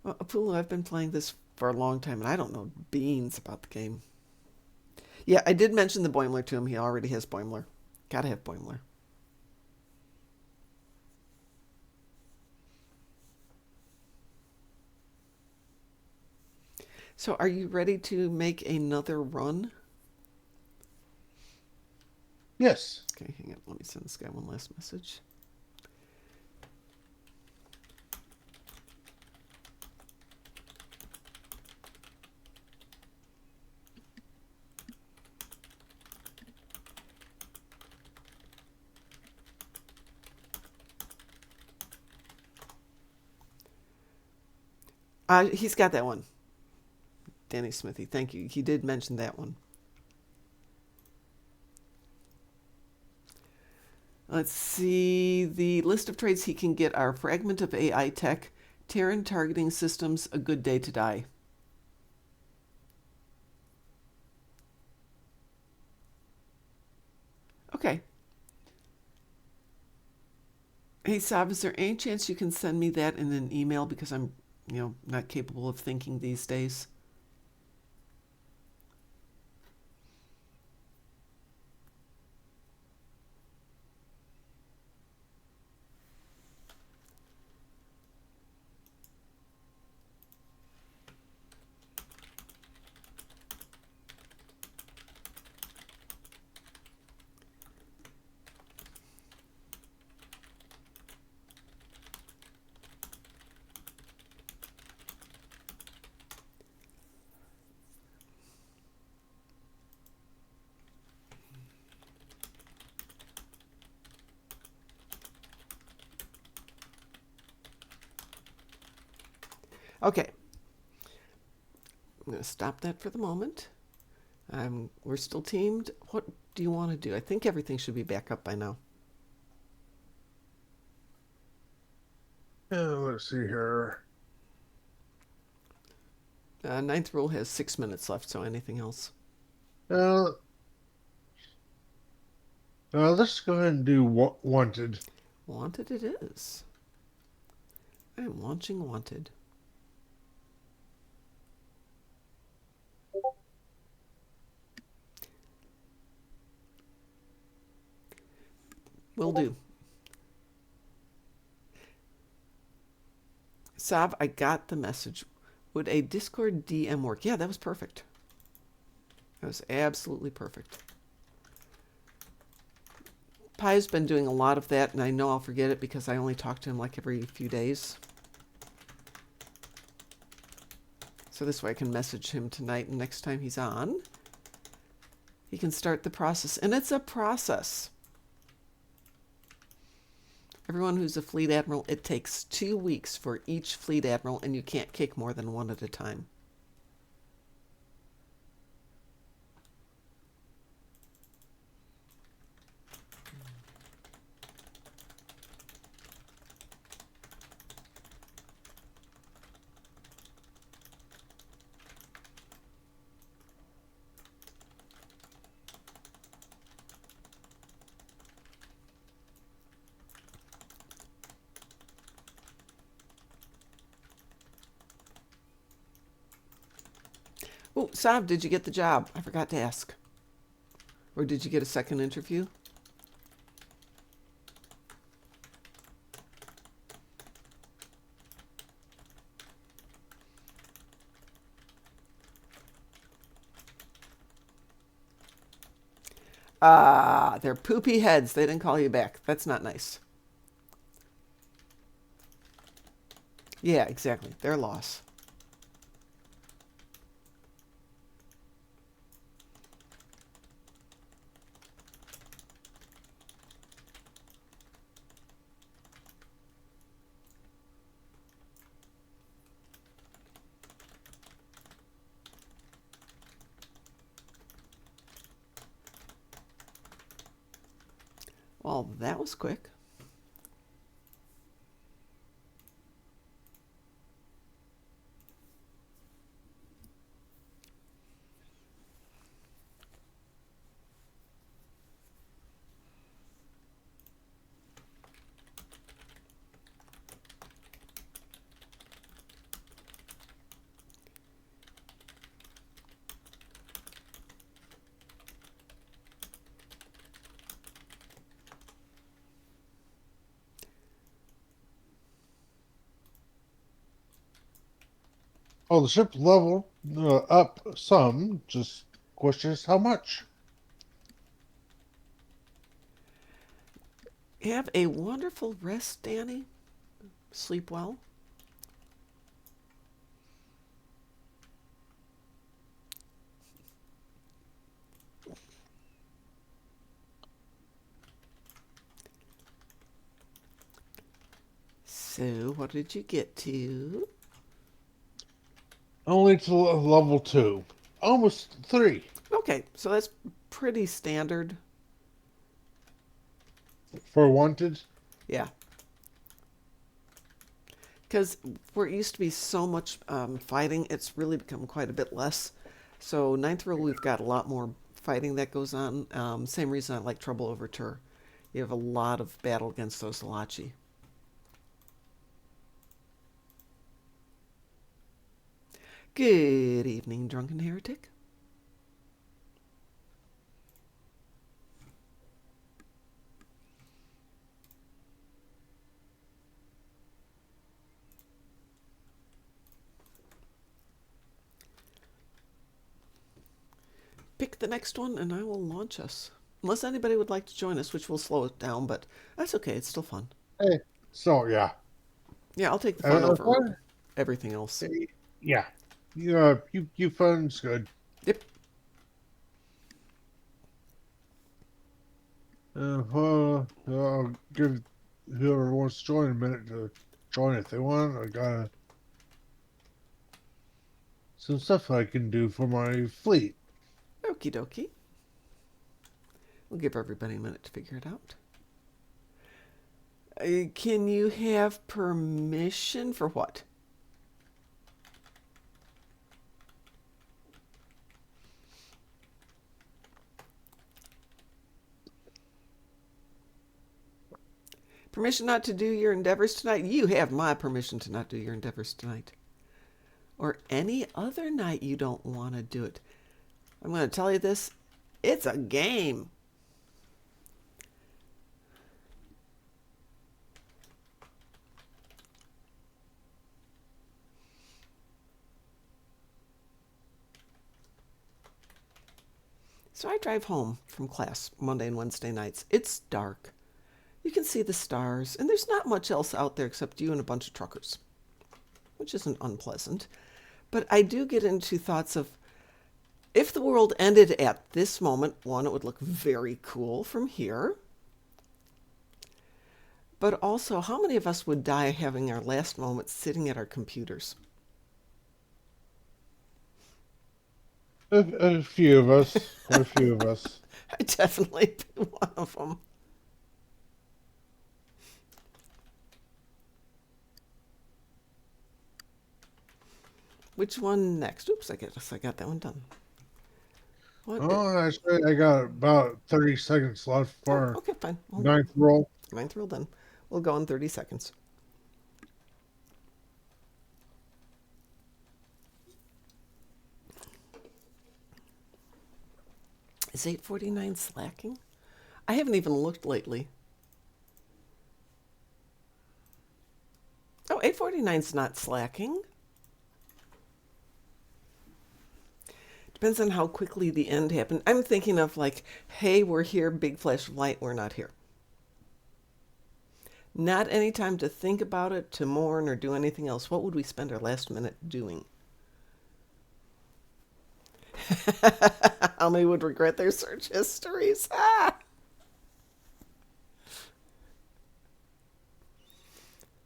Well, Apulu, I've been playing this for a long time, and I don't know beans about the game. Yeah, I did mention the Boimler to him. He already has Boimler. Gotta have Boimler. So are you ready to make another run? Yes. Okay, hang on. Let me send this guy one last message. He's got that one. Danny Smithy, thank you. He did mention that one. Let's see. The list of traits he can get are fragment of AI tech, Terran targeting systems, a good day to die. Okay. Hey, Sav, is there any chance you can send me that in an email because I'm, not capable of thinking these days? Okay. I'm going to stop that for the moment. We're still teamed. What do you want to do? I think everything should be back up by now. Let's see here. Ninth rule has 6 minutes left, so anything else? Let's go ahead and do Wanted. Wanted it is. I'm launching Wanted. Will do. Sav, I got the message. Would a Discord DM work? Yeah, that was perfect. That was absolutely perfect. Pi's been doing a lot of that, and I know I'll forget it because I only talk to him like every few days. So this way I can message him tonight, and next time he's on, he can start the process. And it's a process. Everyone who's a fleet admiral, it takes 2 weeks for each fleet admiral, and you can't kick more than one at a time. Oh, Sav, did you get the job? I forgot to ask. Or did you get a second interview? Ah, they're poopy heads. They didn't call you back. That's not nice. Yeah, exactly. Their loss. Well, that was quick. Oh, the ship level up some. Just question is how much. Have a wonderful rest, Danny. Sleep well. So, what did you get to? Only to level 2. Almost 3. Okay, so that's pretty standard. For wanted. Yeah. Because where it used to be so much fighting, it's really become quite a bit less. So, ninth rule, we've got a lot more fighting that goes on. Same reason I like Trouble Over Tur. You have a lot of battle against those Salachi. Good evening, Drunken Heretic. Pick the next one and I will launch us. Unless anybody would like to join us, which will slow it down, but that's okay. It's still fun. Hey. So, yeah. Yeah, I'll take the fun over Fun? everything else. Yeah. You fun's good. Yep. I'll give whoever wants to join a minute to join if they want. I got some stuff I can do for my fleet. Okie dokie. We'll give everybody a minute to figure it out. Can you have permission for what? Permission not to do your endeavors tonight? You have my permission to not do your endeavors tonight. Or any other night you don't want to do it. I'm going to tell you this. It's a game. So I drive home from class Monday and Wednesday nights. It's dark. You can see the stars, and there's not much else out there except you and a bunch of truckers, which isn't unpleasant. But I do get into thoughts of, if the world ended at this moment, one, it would look very cool from here. But also, how many of us would die having our last moments sitting at our computers? A few of us. A few of us. I'd definitely be one of them. Which one next? Oops, I guess I got that one done. What? Oh, actually, I got about 30 seconds left Oh, for okay, fine. Well, ninth roll. ninth roll done. We'll go in 30 seconds. Is 8:49 slacking? I haven't even looked lately. Oh, 8:49's not slacking. Depends on how quickly the end happened. I'm thinking of like, hey, we're here, big flash of light, we're not here. Not any time to think about it, to mourn, or do anything else. What would we spend our last minute doing? How many would regret their search histories? Ah!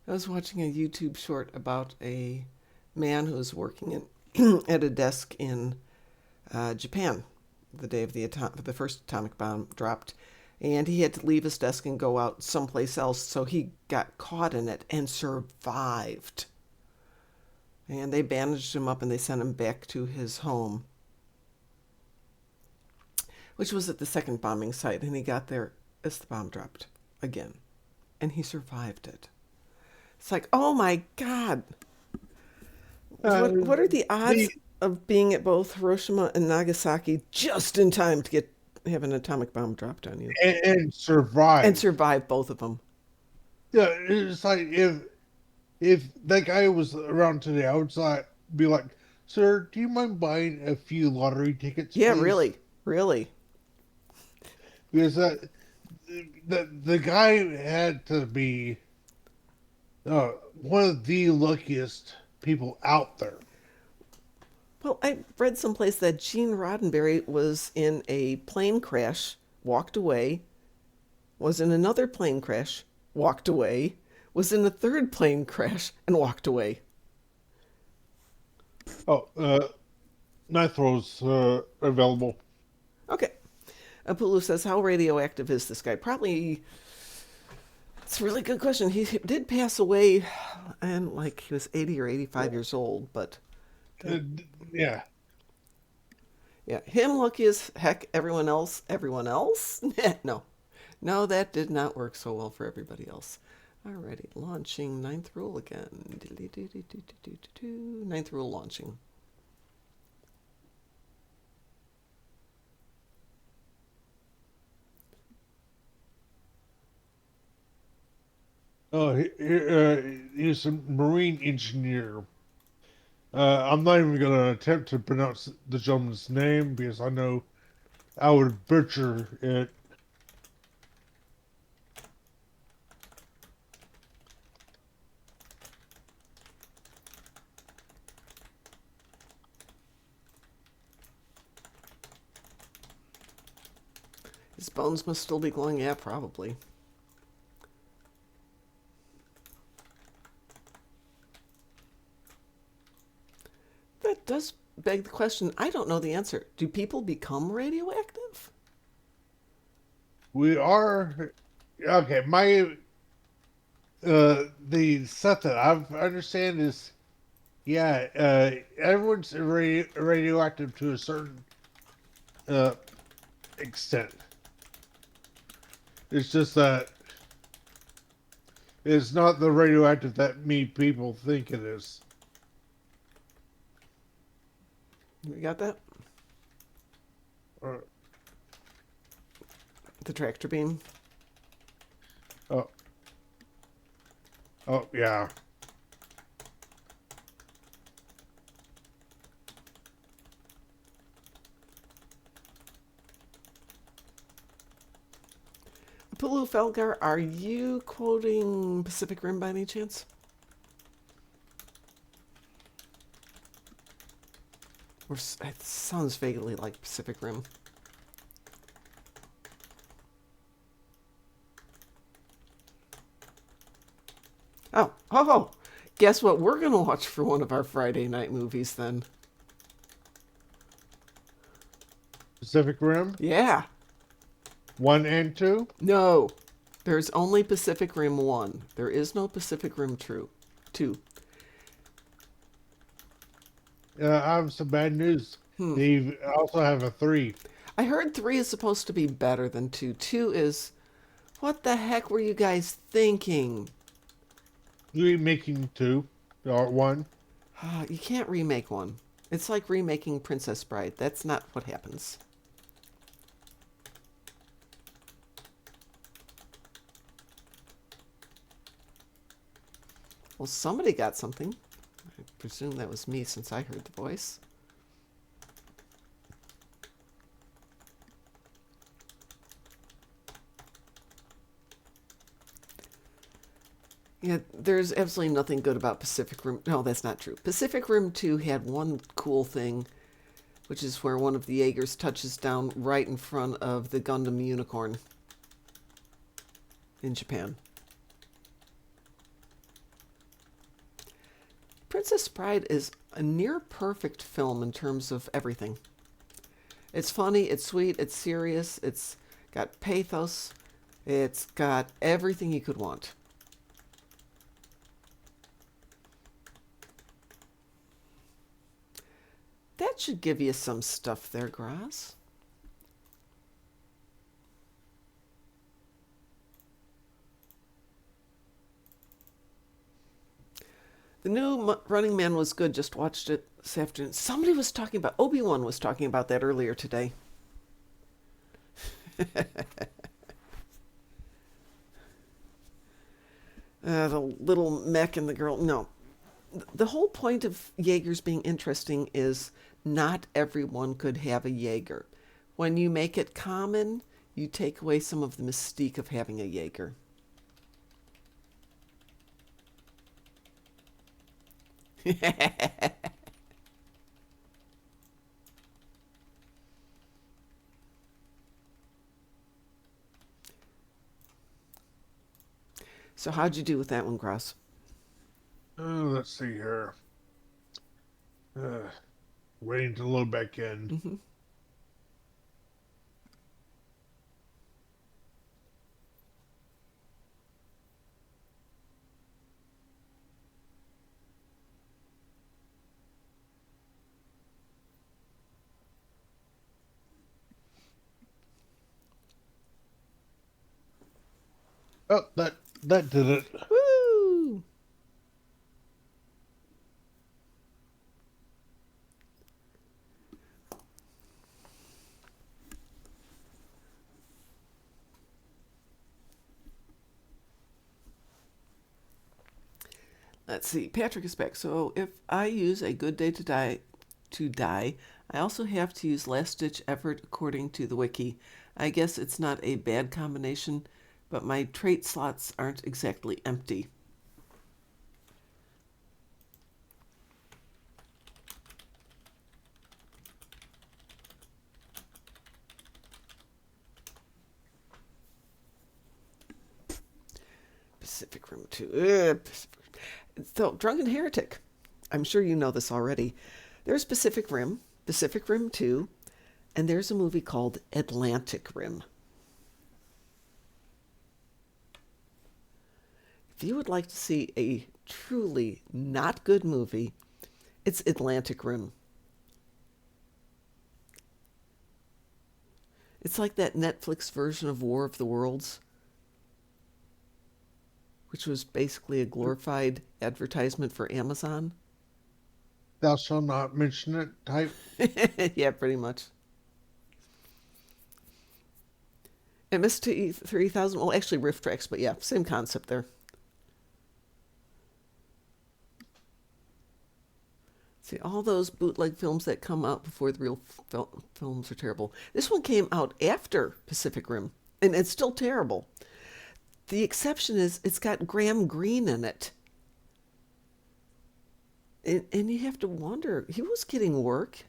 I was watching a YouTube short about a man who was working at a desk in Japan the day of the first atomic bomb dropped, and he had to leave his desk and go out someplace else, so he got caught in it and survived. And they bandaged him up and they sent him back to his home, which was at the second bombing site, and he got there as the bomb dropped again, and he survived it. It's like, oh my God. What are the odds of being at both Hiroshima and Nagasaki just in time to have an atomic bomb dropped on you? And survive. And survive both of them. Yeah, it's like if that guy was around today, I would be like, sir, do you mind buying a few lottery tickets, Yeah, please? really. Because the guy had to be one of the luckiest people out there. Well, I read someplace that Gene Roddenberry was in a plane crash, walked away, was in another plane crash, walked away, was in a third plane crash, and walked away. Oh, ninth roll's available. Okay. Apulu says, how radioactive is this guy? Probably, it's a really good question. He did pass away, and like he was 80 or 85 years old, but Yeah. yeah, him lucky as heck. Everyone else? No, that did not work so well for everybody else. Alrighty, launching ninth rule again. Ninth rule launching. Oh, he's a marine engineer. I'm not even going to attempt to pronounce the gentleman's name because I know I would butcher it. His bones must still be glowing. Yeah, probably. That does beg the question. I don't know the answer. Do people become radioactive? We are okay. The stuff that I understand is, yeah, everyone's radioactive to a certain uh, extent. It's just that it's not the radioactive that me people think it is. You got that? Uh, The tractor beam? oh, oh, yeah. Pulu Felgar, are you quoting Pacific Rim by any chance? Or it sounds vaguely like Pacific Rim. Oh, guess what we're going to watch for one of our Friday night movies then? Pacific Rim Yeah. 1 and 2. No. There's only Pacific Rim 1. There is no Pacific Rim 2. I have some bad news. They also have a 3. I heard 3 is supposed to be better than 2. 2 is... What the heck were you guys thinking? Remaking 2 or 1. You can't remake 1. It's like remaking Princess Bride. That's not what happens. Well, somebody got something. I presume that was me since I heard the voice. Yeah, there's absolutely nothing good about Pacific Rim. No, that's not true. Pacific Rim 2 had one cool thing, which is where one of the Jaegers touches down right in front of the Gundam Unicorn in Japan. Princess Bride is a near perfect film in terms of everything. It's funny, it's sweet, it's serious, it's got pathos, it's got everything you could want. That should give you some stuff there, Groz. The new Running Man was good. Just watched it this afternoon. Somebody was talking about... Obi-Wan was talking about that earlier today. The little mech and the girl... No. The whole point of Jaegers being interesting is not everyone could have a Jaeger. When you make it common, you take away some of the mystique of having a Jaeger. So how'd you do with that one, Gross? Let's see here. Waiting to load back in. Mm-hmm. Oh, that did it. Woo! Let's see. Patrick is back. So if I use a good day to die, I also have to use last ditch effort according to the wiki. I guess it's not a bad combination, but my trait slots aren't exactly empty. Pacific Rim 2. So, Drunken Heretic. I'm sure you know this already. There's Pacific Rim 2, and there's a movie called Atlantic Rim. If you would like to see a truly not good movie, it's Atlantic Rim. It's like that Netflix version of War of the Worlds, which was basically a glorified advertisement for Amazon. Thou shalt not mention it type. Yeah, pretty much. MS-3000, well, actually Rift Tracks, but yeah, same concept there. See, all those bootleg films that come out before the real films are terrible. This one came out after Pacific Rim, and it's still terrible. The exception is it's got Graham Greene in it. And you have to wonder, he was getting work.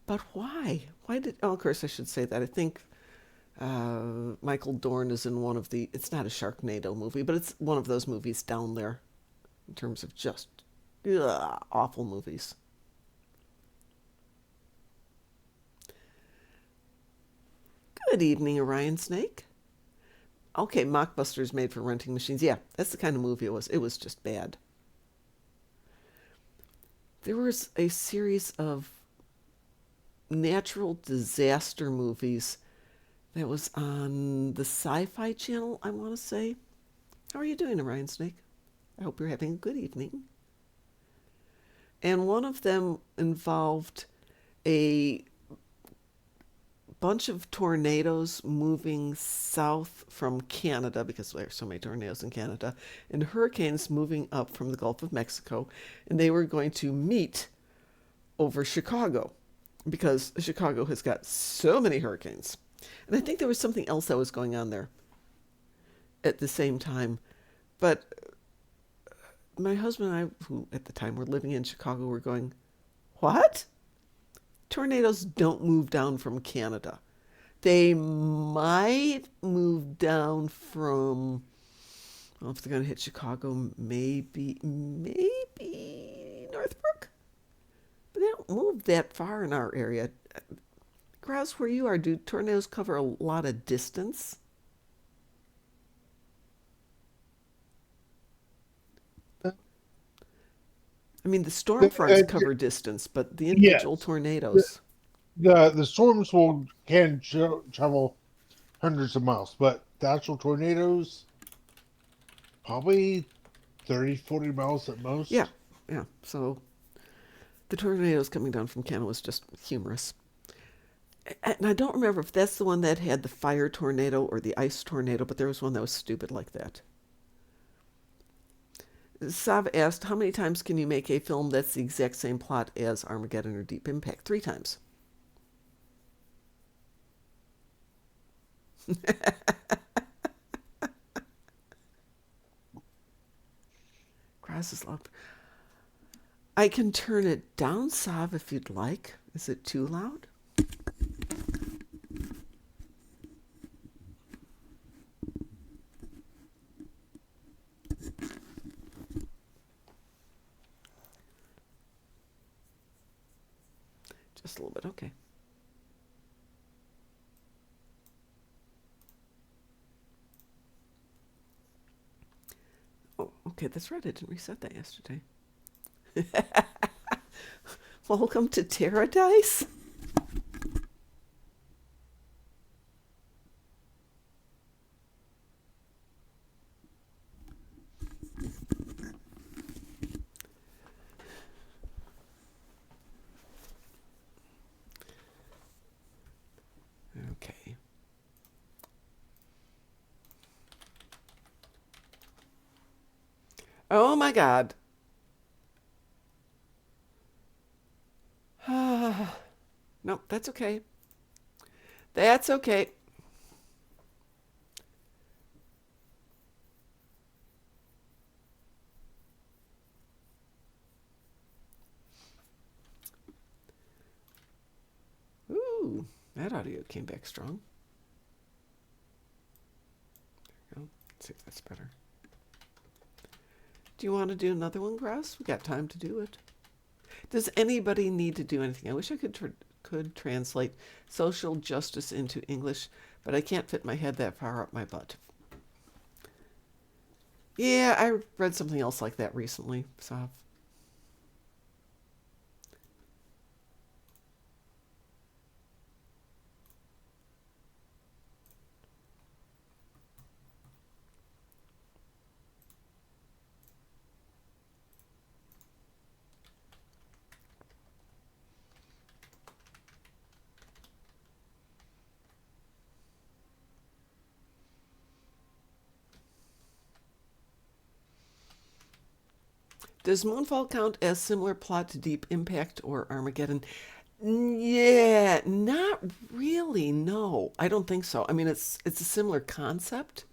But why? Why did... Oh, of course, I should say that. I think Michael Dorn is in one of the... It's not a Sharknado movie, but it's one of those movies down there in terms of just awful movies. Good evening, Orion Snake. Okay, Mockbusters made for renting machines. Yeah, that's the kind of movie it was. It was just bad. There was a series of natural disaster movies that was on the Sci-Fi Channel, I want to say. How are you doing, Orion Snake? I hope you're having a good evening. And one of them involved a bunch of tornadoes moving south from Canada, because there are so many tornadoes in Canada, and hurricanes moving up from the Gulf of Mexico, and they were going to meet over Chicago, because Chicago has got so many hurricanes. And I think there was something else that was going on there at the same time. But my husband and I, who at the time were living in Chicago, were going, what? Tornadoes don't move down from Canada. They might move down from, well, if they're going to hit Chicago, maybe Northbrook. But they don't move that far in our area. Groz, where you are, do tornadoes cover a lot of distance? I mean, the storm fronts cover distance, but the individual Yes. tornadoes. The storms can travel hundreds of miles, but the actual tornadoes probably 30, 40 miles at most. Yeah. So the tornadoes coming down from Canada was just humorous. And I don't remember if that's the one that had the fire tornado or the ice tornado, but there was one that was stupid like that. Sav asked, how many times can you make a film that's the exact same plot as Armageddon or Deep Impact? 3 times. Grass is loud. I can turn it down, Sav, if you'd like. Is it too loud? Just a little bit, okay. Oh, okay, that's right. I didn't reset that yesterday. Welcome to Terradice. Okay. Oh my God. No, that's okay. That's okay. Ooh, that audio came back strong. There we go. Let's see if that's better. Do you want to do another one, Gross? We got time to do it. Does anybody need to do anything? I wish I could translate social justice into English, but I can't fit my head that far up my butt. Yeah, I read something else like that recently, so... Does Moonfall count as similar plot to Deep Impact or Armageddon? Yeah, not really. No, I don't think so. I mean, it's a similar concept,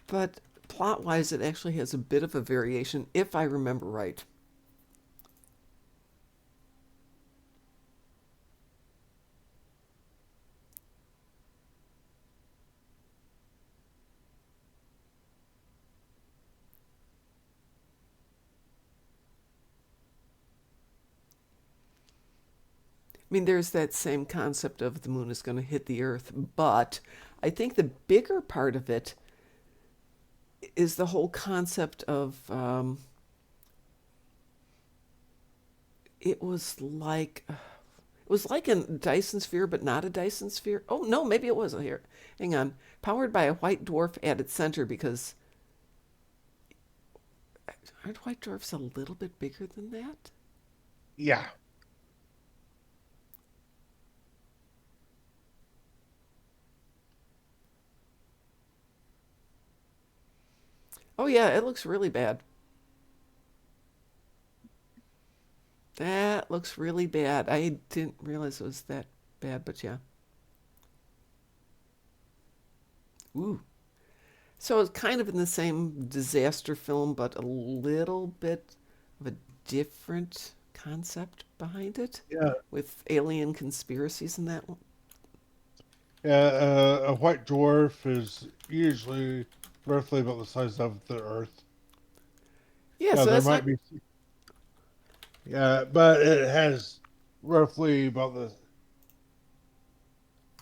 but plot-wise, it actually has a bit of a variation, if I remember right. I mean, there's that same concept of the moon is going to hit the Earth, but I think the bigger part of it is the whole concept of it was like a Dyson sphere, but not a Dyson sphere. Oh no, maybe it was. Here, hang on. Powered by a white dwarf at its center, because aren't white dwarfs a little bit bigger than that? Yeah. Oh yeah, it looks really bad. That looks really bad. I didn't realize it was that bad, but yeah. Ooh. So it's kind of in the same disaster film, but a little bit of a different concept behind it, Yeah. with alien conspiracies and that one. A white dwarf is usually roughly about the size of the Earth. Yeah, Yeah, so there that's might not. be. Yeah, but it has roughly about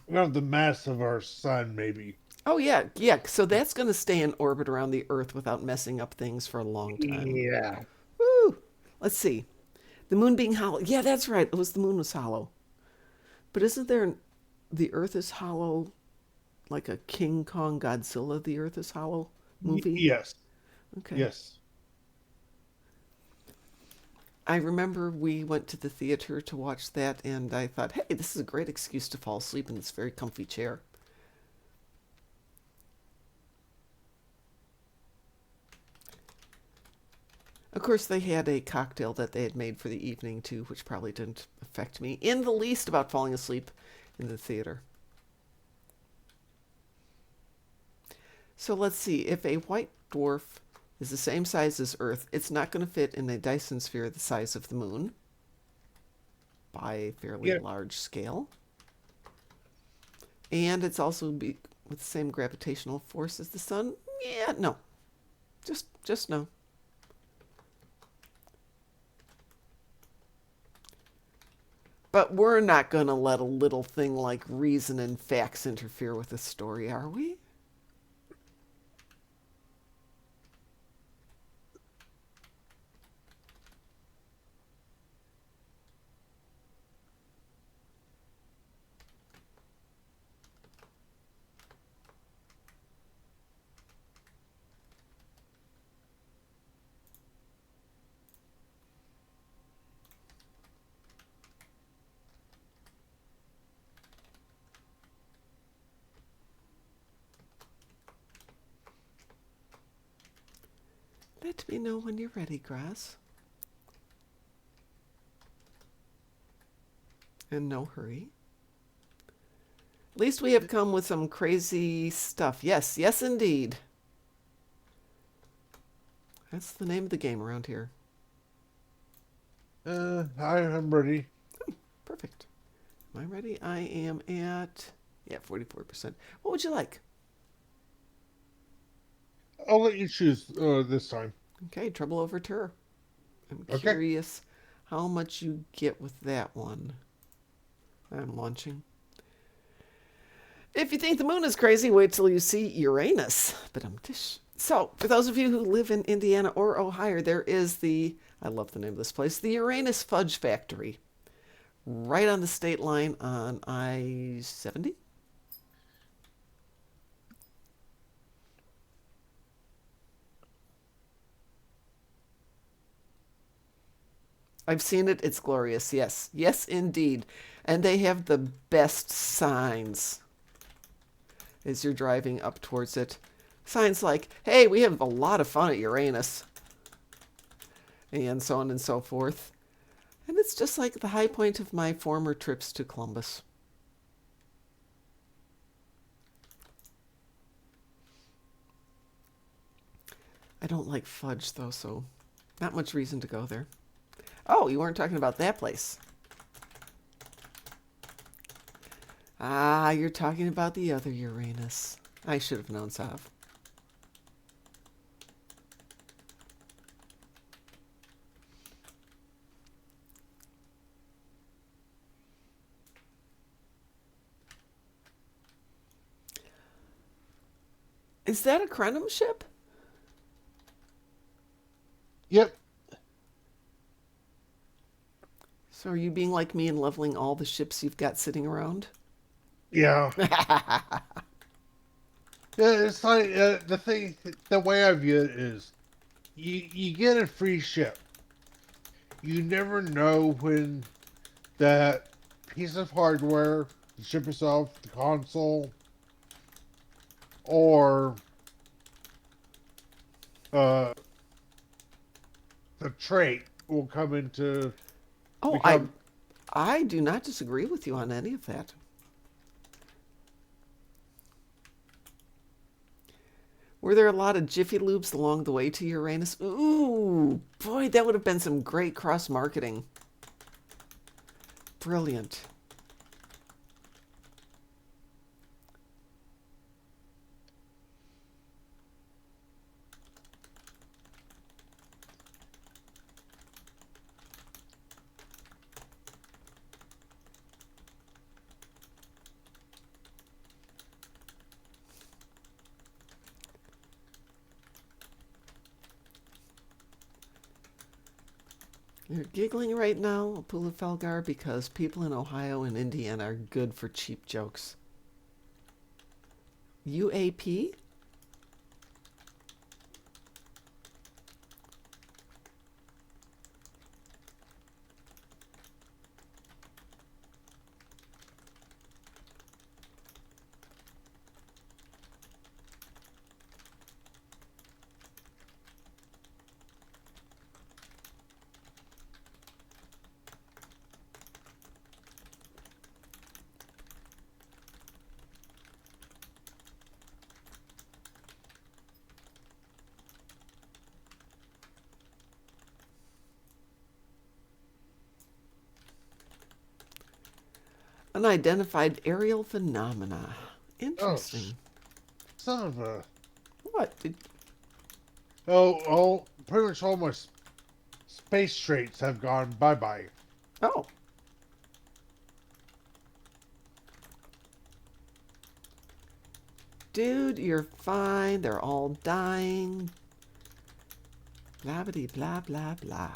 the mass of our sun, maybe. Oh yeah, yeah. So that's going to stay in orbit around the Earth without messing up things for a long time. Yeah. Woo! Let's see. The moon being hollow. Yeah, that's right. It was the moon was hollow. But isn't there the Earth is hollow, like a King Kong Godzilla? The Earth is hollow movie. Yes. Okay. Yes. I remember we went to the theater to watch that, and I thought, hey, this is a great excuse to fall asleep in this very comfy chair. Of course, they had a cocktail that they had made for the evening, too, which probably didn't affect me in the least about falling asleep in the theater. So let's see. If a white dwarf is the same size as Earth, it's not going to fit in a Dyson sphere the size of the moon by a fairly Yeah. large scale. And it's also with the same gravitational force as the sun. Yeah, no. Just no. But we're not going to let a little thing like reason and facts interfere with the story, are we? Let me know when you're ready, Groz. And no hurry. At least we have come with some crazy stuff. Yes, yes, indeed. That's the name of the game around here. I'm ready. Perfect. Am I ready? I am at, yeah, 44%. What would you like? I'll let you choose this time. Okay, Trouble Over Tur. I'm Okay. curious how much you get with that one. I'm launching. If you think the moon is crazy, wait till you see Uranus. But I'm tish. So, for those of you who live in Indiana or Ohio, there is I love the name of this place, the Uranus Fudge Factory, right on the state line on I-70. I've seen it. It's glorious. Yes. Yes, indeed. And they have the best signs as you're driving up towards it. Signs like, hey, we have a lot of fun at Uranus, and so on and so forth. And it's just like the high point of my former trips to Columbus. I don't like fudge, though, so not much reason to go there. Oh, you weren't talking about that place. Ah, you're talking about the other Uranus. I should have known, Sav. Is that a Krenim ship? Yep. So are you being like me and leveling all the ships you've got sitting around? Yeah. Yeah, it's like the thing. The way I view it is, you get a free ship. You never know when that piece of hardware, the ship itself, the console, or uh, the trait will come into Oh, become. I do not disagree with you on any of that. Were there a lot of Jiffy Lubes along the way to Uranus? Ooh, boy, that would have been some great cross marketing. Brilliant. You're giggling right now, Pula Felgar, because people in Ohio and Indiana are good for cheap jokes. UAP? Unidentified aerial phenomena. Oh, Interesting. son of a. What? Did, Pretty much all my space traits have gone bye bye. oh, dude, you're fine. They're all dying. Blah blah blah blah blah.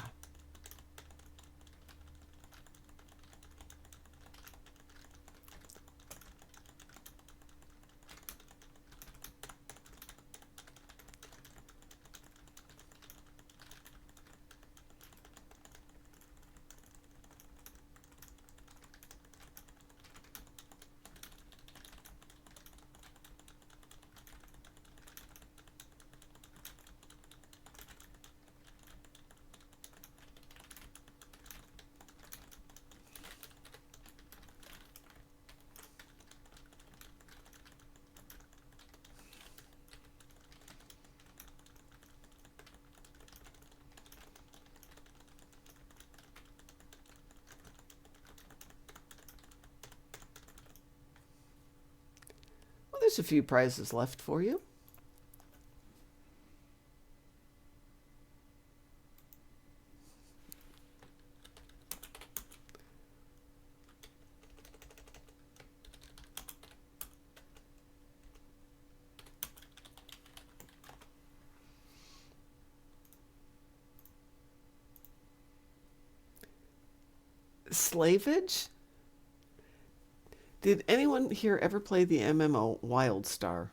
Well, there's a few prizes left for you. Slavage? Did anyone here ever play the MMO WildStar?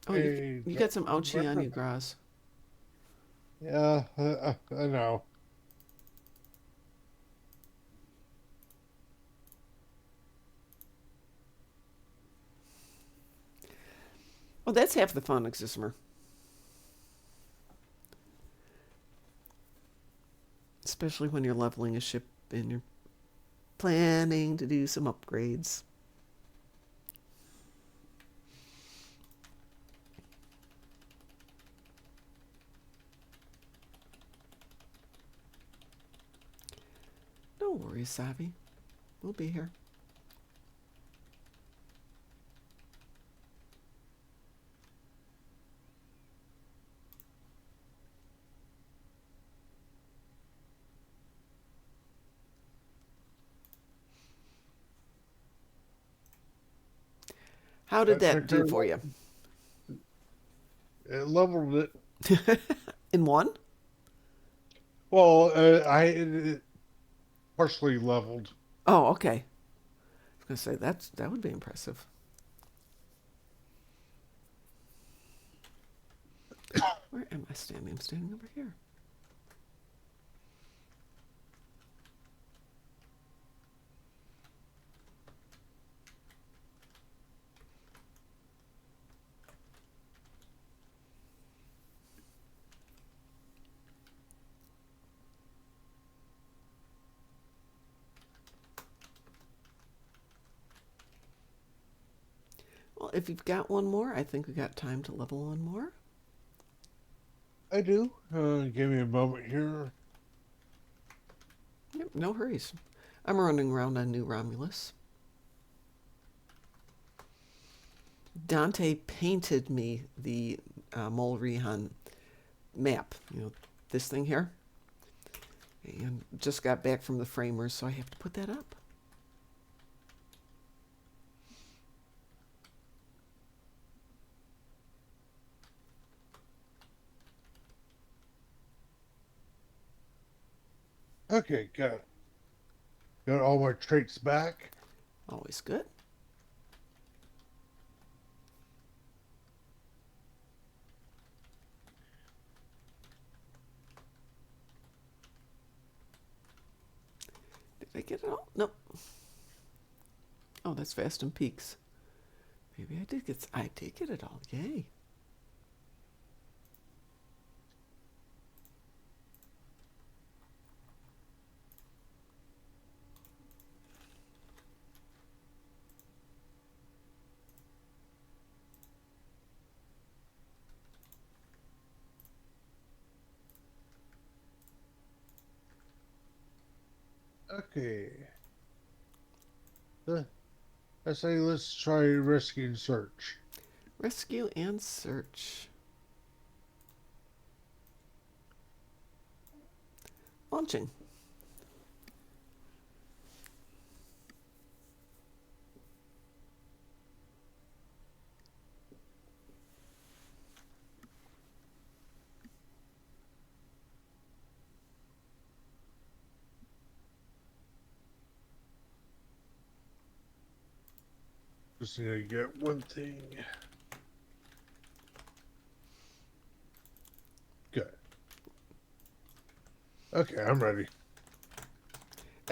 Oh, I you got don't some ouchie on remember. you, Groz. Yeah, I know. Well, that's half the fun, Exismer. especially when you're leveling a ship and you're planning to do some upgrades. No worries, Savi. We'll be here. How did that do for you? It leveled it. In one? Well, it partially leveled. Oh, okay. I was gonna say that would be impressive. Where am I standing? I'm standing over here. Well, if you've got one more, I think we got time to level one more. I do. Give me a moment here. Yep, no hurries. I'm running around on New Romulus. Dante painted me the Mol Rihan map. You know, this thing here. And just got back from the framers, so I have to put that up. Okay, got all my traits back. Always good. Did I get it all? Nope. Oh, that's Fast and Peaks. Maybe I did get it all. Yay. Okay. I say let's try rescue and search. Rescue and search. Launching. Just need to get one thing. Good. Okay, I'm ready.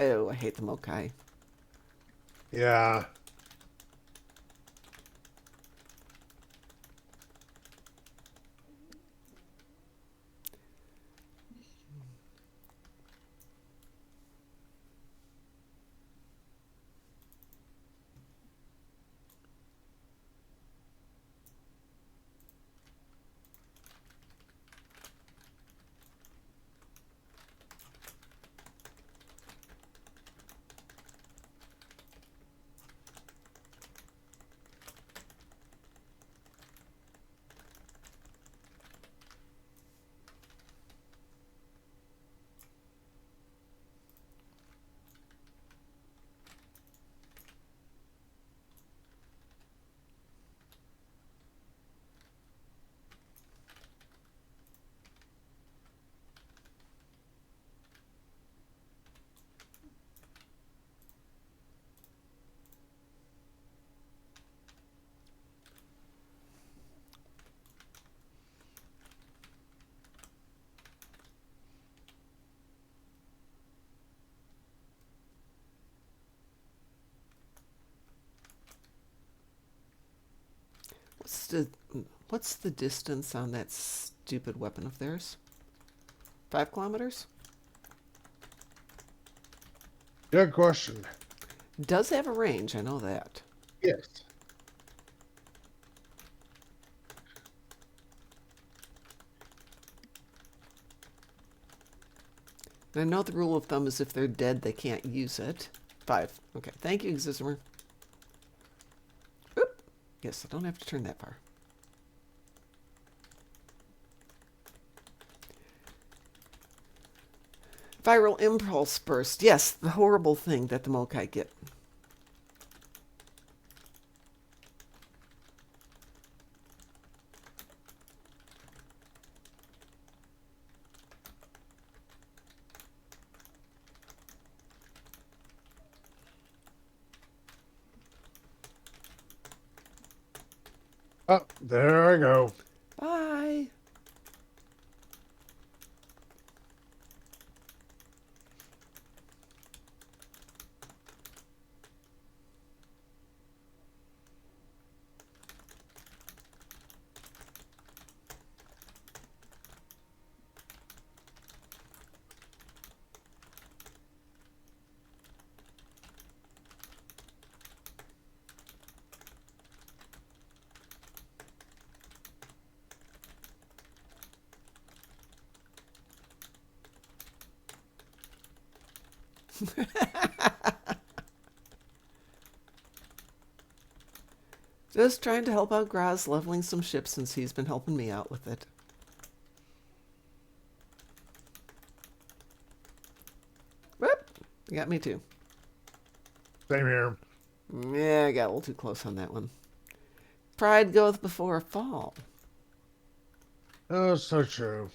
Oh, I hate the Mokai. Yeah. What's the what's the distance on that stupid weapon of theirs? 5 kilometers? Good question. Does have a range, I know that. Yes. And I know the rule of thumb is if they're dead, they can't use it. 5. Okay, thank you, Zizmer. Oop. Yes, I don't have to turn that far. Viral impulse burst. Yes, the horrible thing that the Mokai get. Oh, there I go. Bye. Just trying to help out Groz leveling some ships since he's been helping me out with it. Whoop! You got me too. Same here. Yeah, I got a little too close on that one. Pride goeth before a fall. Oh, so true.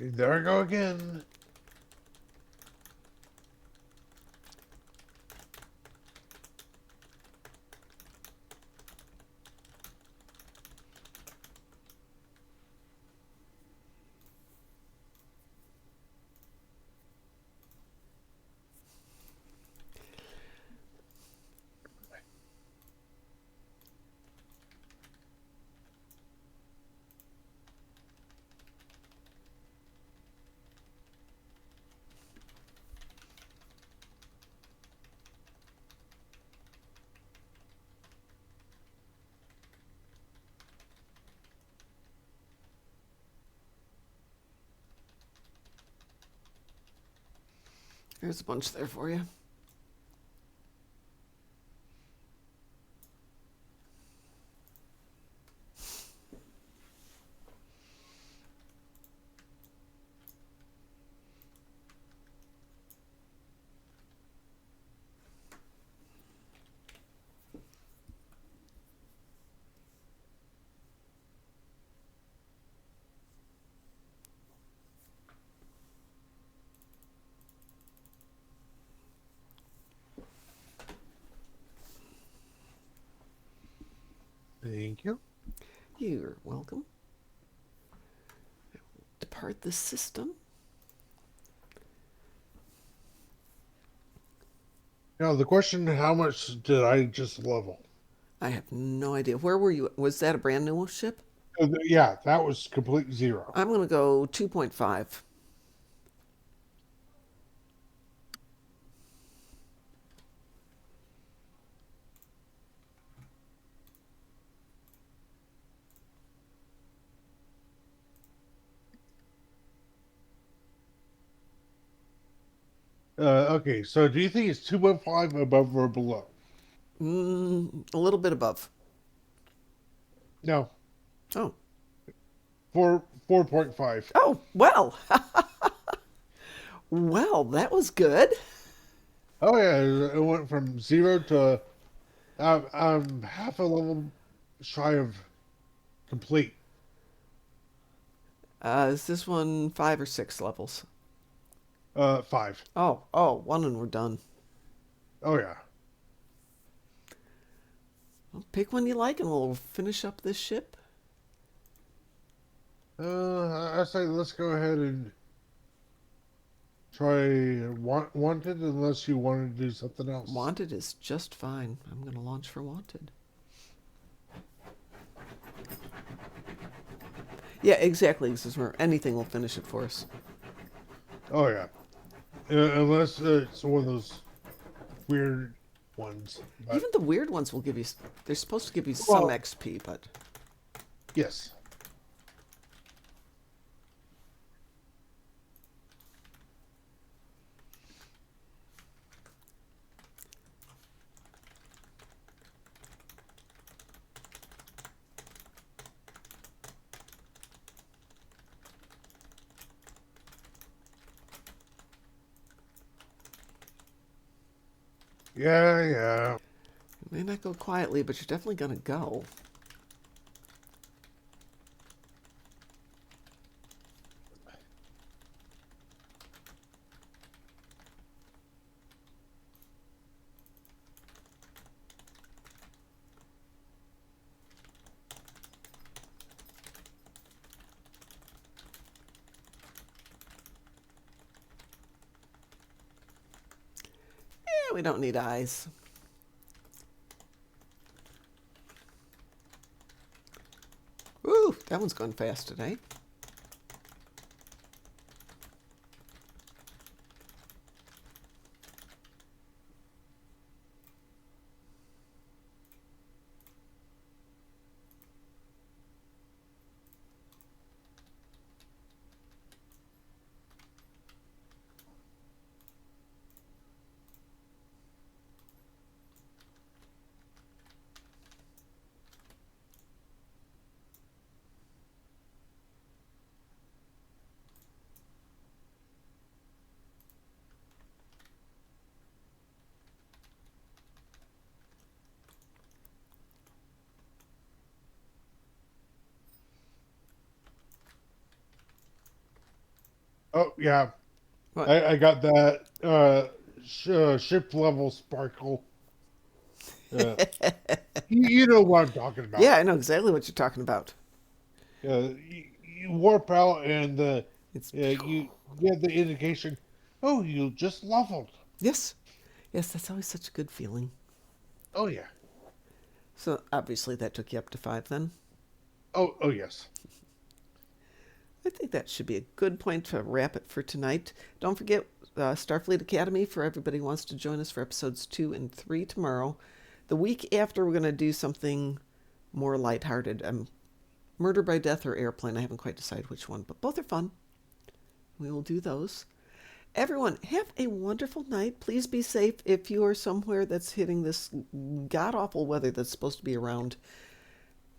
There I go again. There's a bunch there for you. Thank you. You're welcome. Depart the system. Now, the question, how much did I just level? I have no idea. Where were you? Was that a brand new ship? Yeah, that was complete zero. I'm going to go 2.5. Okay, so do you think it's 2.5 above or below? A little bit above. No, Oh. 4.5. Oh, well. Well, that was good. Oh yeah, it went from zero to half a level shy of complete. Is this one 5 or 6 levels? 5. Oh, one and we're done. Oh yeah. Well, pick one you like and we'll finish up this ship. I say let's go ahead and try Wanted, unless you want to do something else. Wanted is just fine. I'm going to launch for Wanted. Yeah, exactly. Anything will finish it for us. Oh yeah. Unless it's one of those weird ones. But, Even the weird ones will give you. They're supposed to give you some Well- XP, but yes. Yeah. it may not go quietly, but you're definitely going to go. Yeah, we don't need eyes. Ooh, that one's going fast today. Oh yeah. What? I got that ship level sparkle. Uh, you know what I'm talking about. Yeah, I know exactly what you're talking about. You warp out and It's you get the indication. Oh, you just leveled. yes, yes. That's always such a good feeling. Oh yeah. So obviously that took you up to 5 then. Oh yes. I think that should be a good point to wrap it for tonight. Don't forget Starfleet Academy for everybody who wants to join us for episodes 2 and 3 tomorrow. The week after, we're going to do something more lighthearted. Murder by Death or Airplane. I haven't quite decided which one, but both are fun. We will do those. Everyone, have a wonderful night. Please be safe if you are somewhere that's hitting this god-awful weather that's supposed to be around.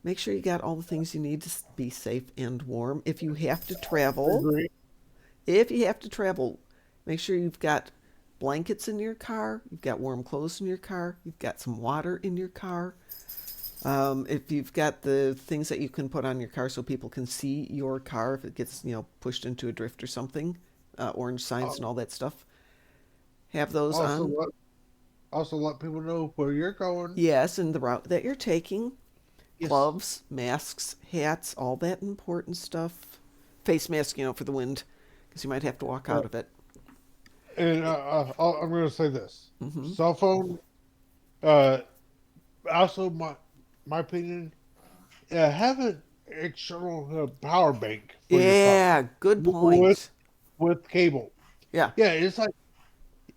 Make sure you got all the things you need to be safe and warm. If you have to travel, make sure you've got blankets in your car, you've got warm clothes in your car, you've got some water in your car. If you've got the things that you can put on your car so people can see your car if it gets pushed into a drift or something, orange signs and all that stuff, have those on. Also let people know where you're going. Yes, and the route that you're taking. Yes. Gloves, masks, hats, all that important stuff. Face mask, for the wind, because you might have to walk out of it. And I'm going to say this: Mm-hmm. cell phone. Also, my opinion, have an external power bank for your Yeah, car good point. with cable. Yeah, Yeah, it's like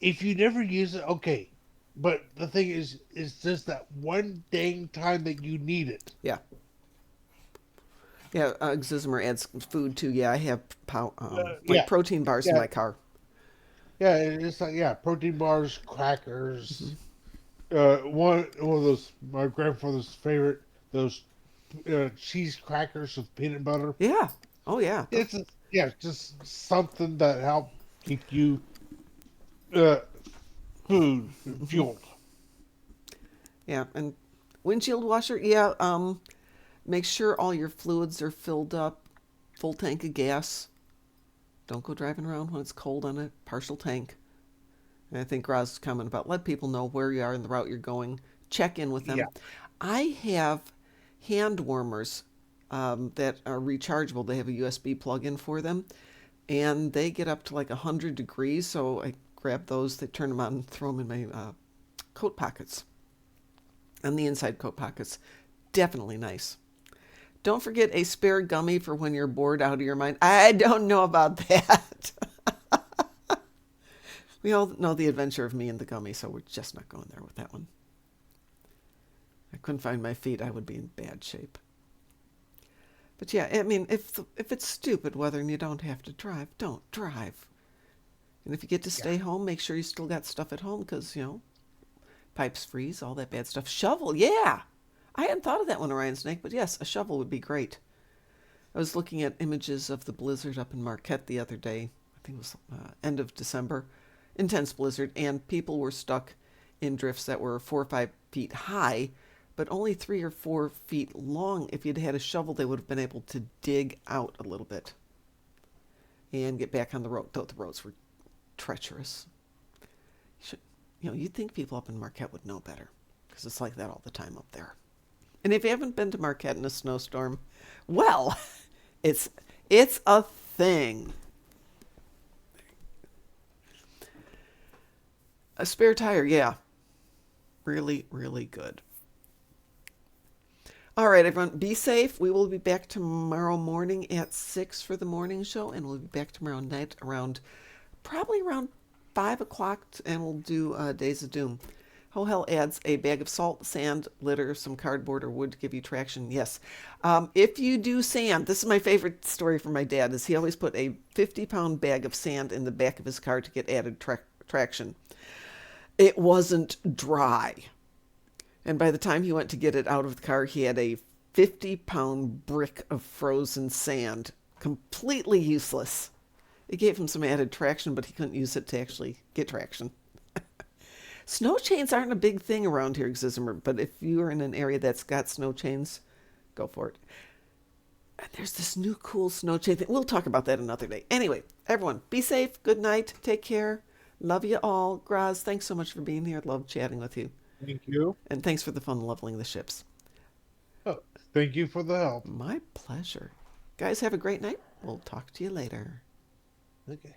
if you never use it, okay. But the thing is, it's just that one dang time that you need it. yeah. Yeah, Xizmer adds food too. Yeah, I have Yeah, protein bars in yeah, my car. yeah. It's like protein bars, crackers. One of those my grandfather's favorite, those cheese crackers with peanut butter. Yeah. Oh, yeah. Just something that help keep you uh, food fueled. Yeah, and Windshield washer, yeah. Make sure all your fluids are filled up. Full tank of gas. Don't go driving around when it's cold on a partial tank. And I think Roz's comment about let people know where you are in the route you're going. Check in with Yeah. them. I have hand warmers that are rechargeable. They have a USB plug-in for them, and they get up to like 100 degrees. So I grab those, they turn them on, and throw them in my coat pockets. And the inside coat pockets, definitely nice. Don't forget a spare gummy for when you're bored out of your mind. I don't know about that. We all know the adventure of me and the gummy, so we're just not going there with that one. I couldn't find my feet, I would be in bad shape. But yeah, I mean, if it's stupid weather and you don't have to drive, don't drive. And if you get to stay home, make sure you still got stuff at home because, pipes freeze, all that bad stuff. Shovel, yeah. I hadn't thought of that one, Orion Snake, but yes, a shovel would be great. I was looking at images of the blizzard up in Marquette the other day. I think it was end of December. Intense blizzard, and people were stuck in drifts that were 4 or 5 feet high, but only 3 or 4 feet long. If you'd had a shovel, they would have been able to dig out a little bit and get back on the road, though the roads were treacherous. You'd think people up in Marquette would know better, because it's like that all the time up there. And if you haven't been to Marquette in a snowstorm, well, it's a thing. A spare tire, yeah. Really, really good. All right, everyone, be safe. We will be back tomorrow morning at 6 for the morning show, and we'll be back tomorrow night probably around 5 o'clock, and we'll do Days of Doom. Ho Hell adds a bag of salt, sand, litter, some cardboard, or wood to give you traction. Yes. If you do sand, this is my favorite story from my dad, is he always put a 50-pound bag of sand in the back of his car to get added traction. It wasn't dry. And by the time he went to get it out of the car, he had a 50-pound brick of frozen sand, completely useless. It gave him some added traction, but he couldn't use it to actually get traction. Snow chains aren't a big thing around here, Xizmer, but if you are in an area that's got snow chains, go for it. And there's this new cool snow chain thing. We'll talk about that another day. Anyway, everyone, be safe. Good night. Take care. Love you all. Groz, thanks so much for being here. Love chatting with you. Thank you. And thanks for the fun leveling the ships. Oh, thank you for the help. My pleasure. Guys, have a great night. We'll talk to you later. Okay.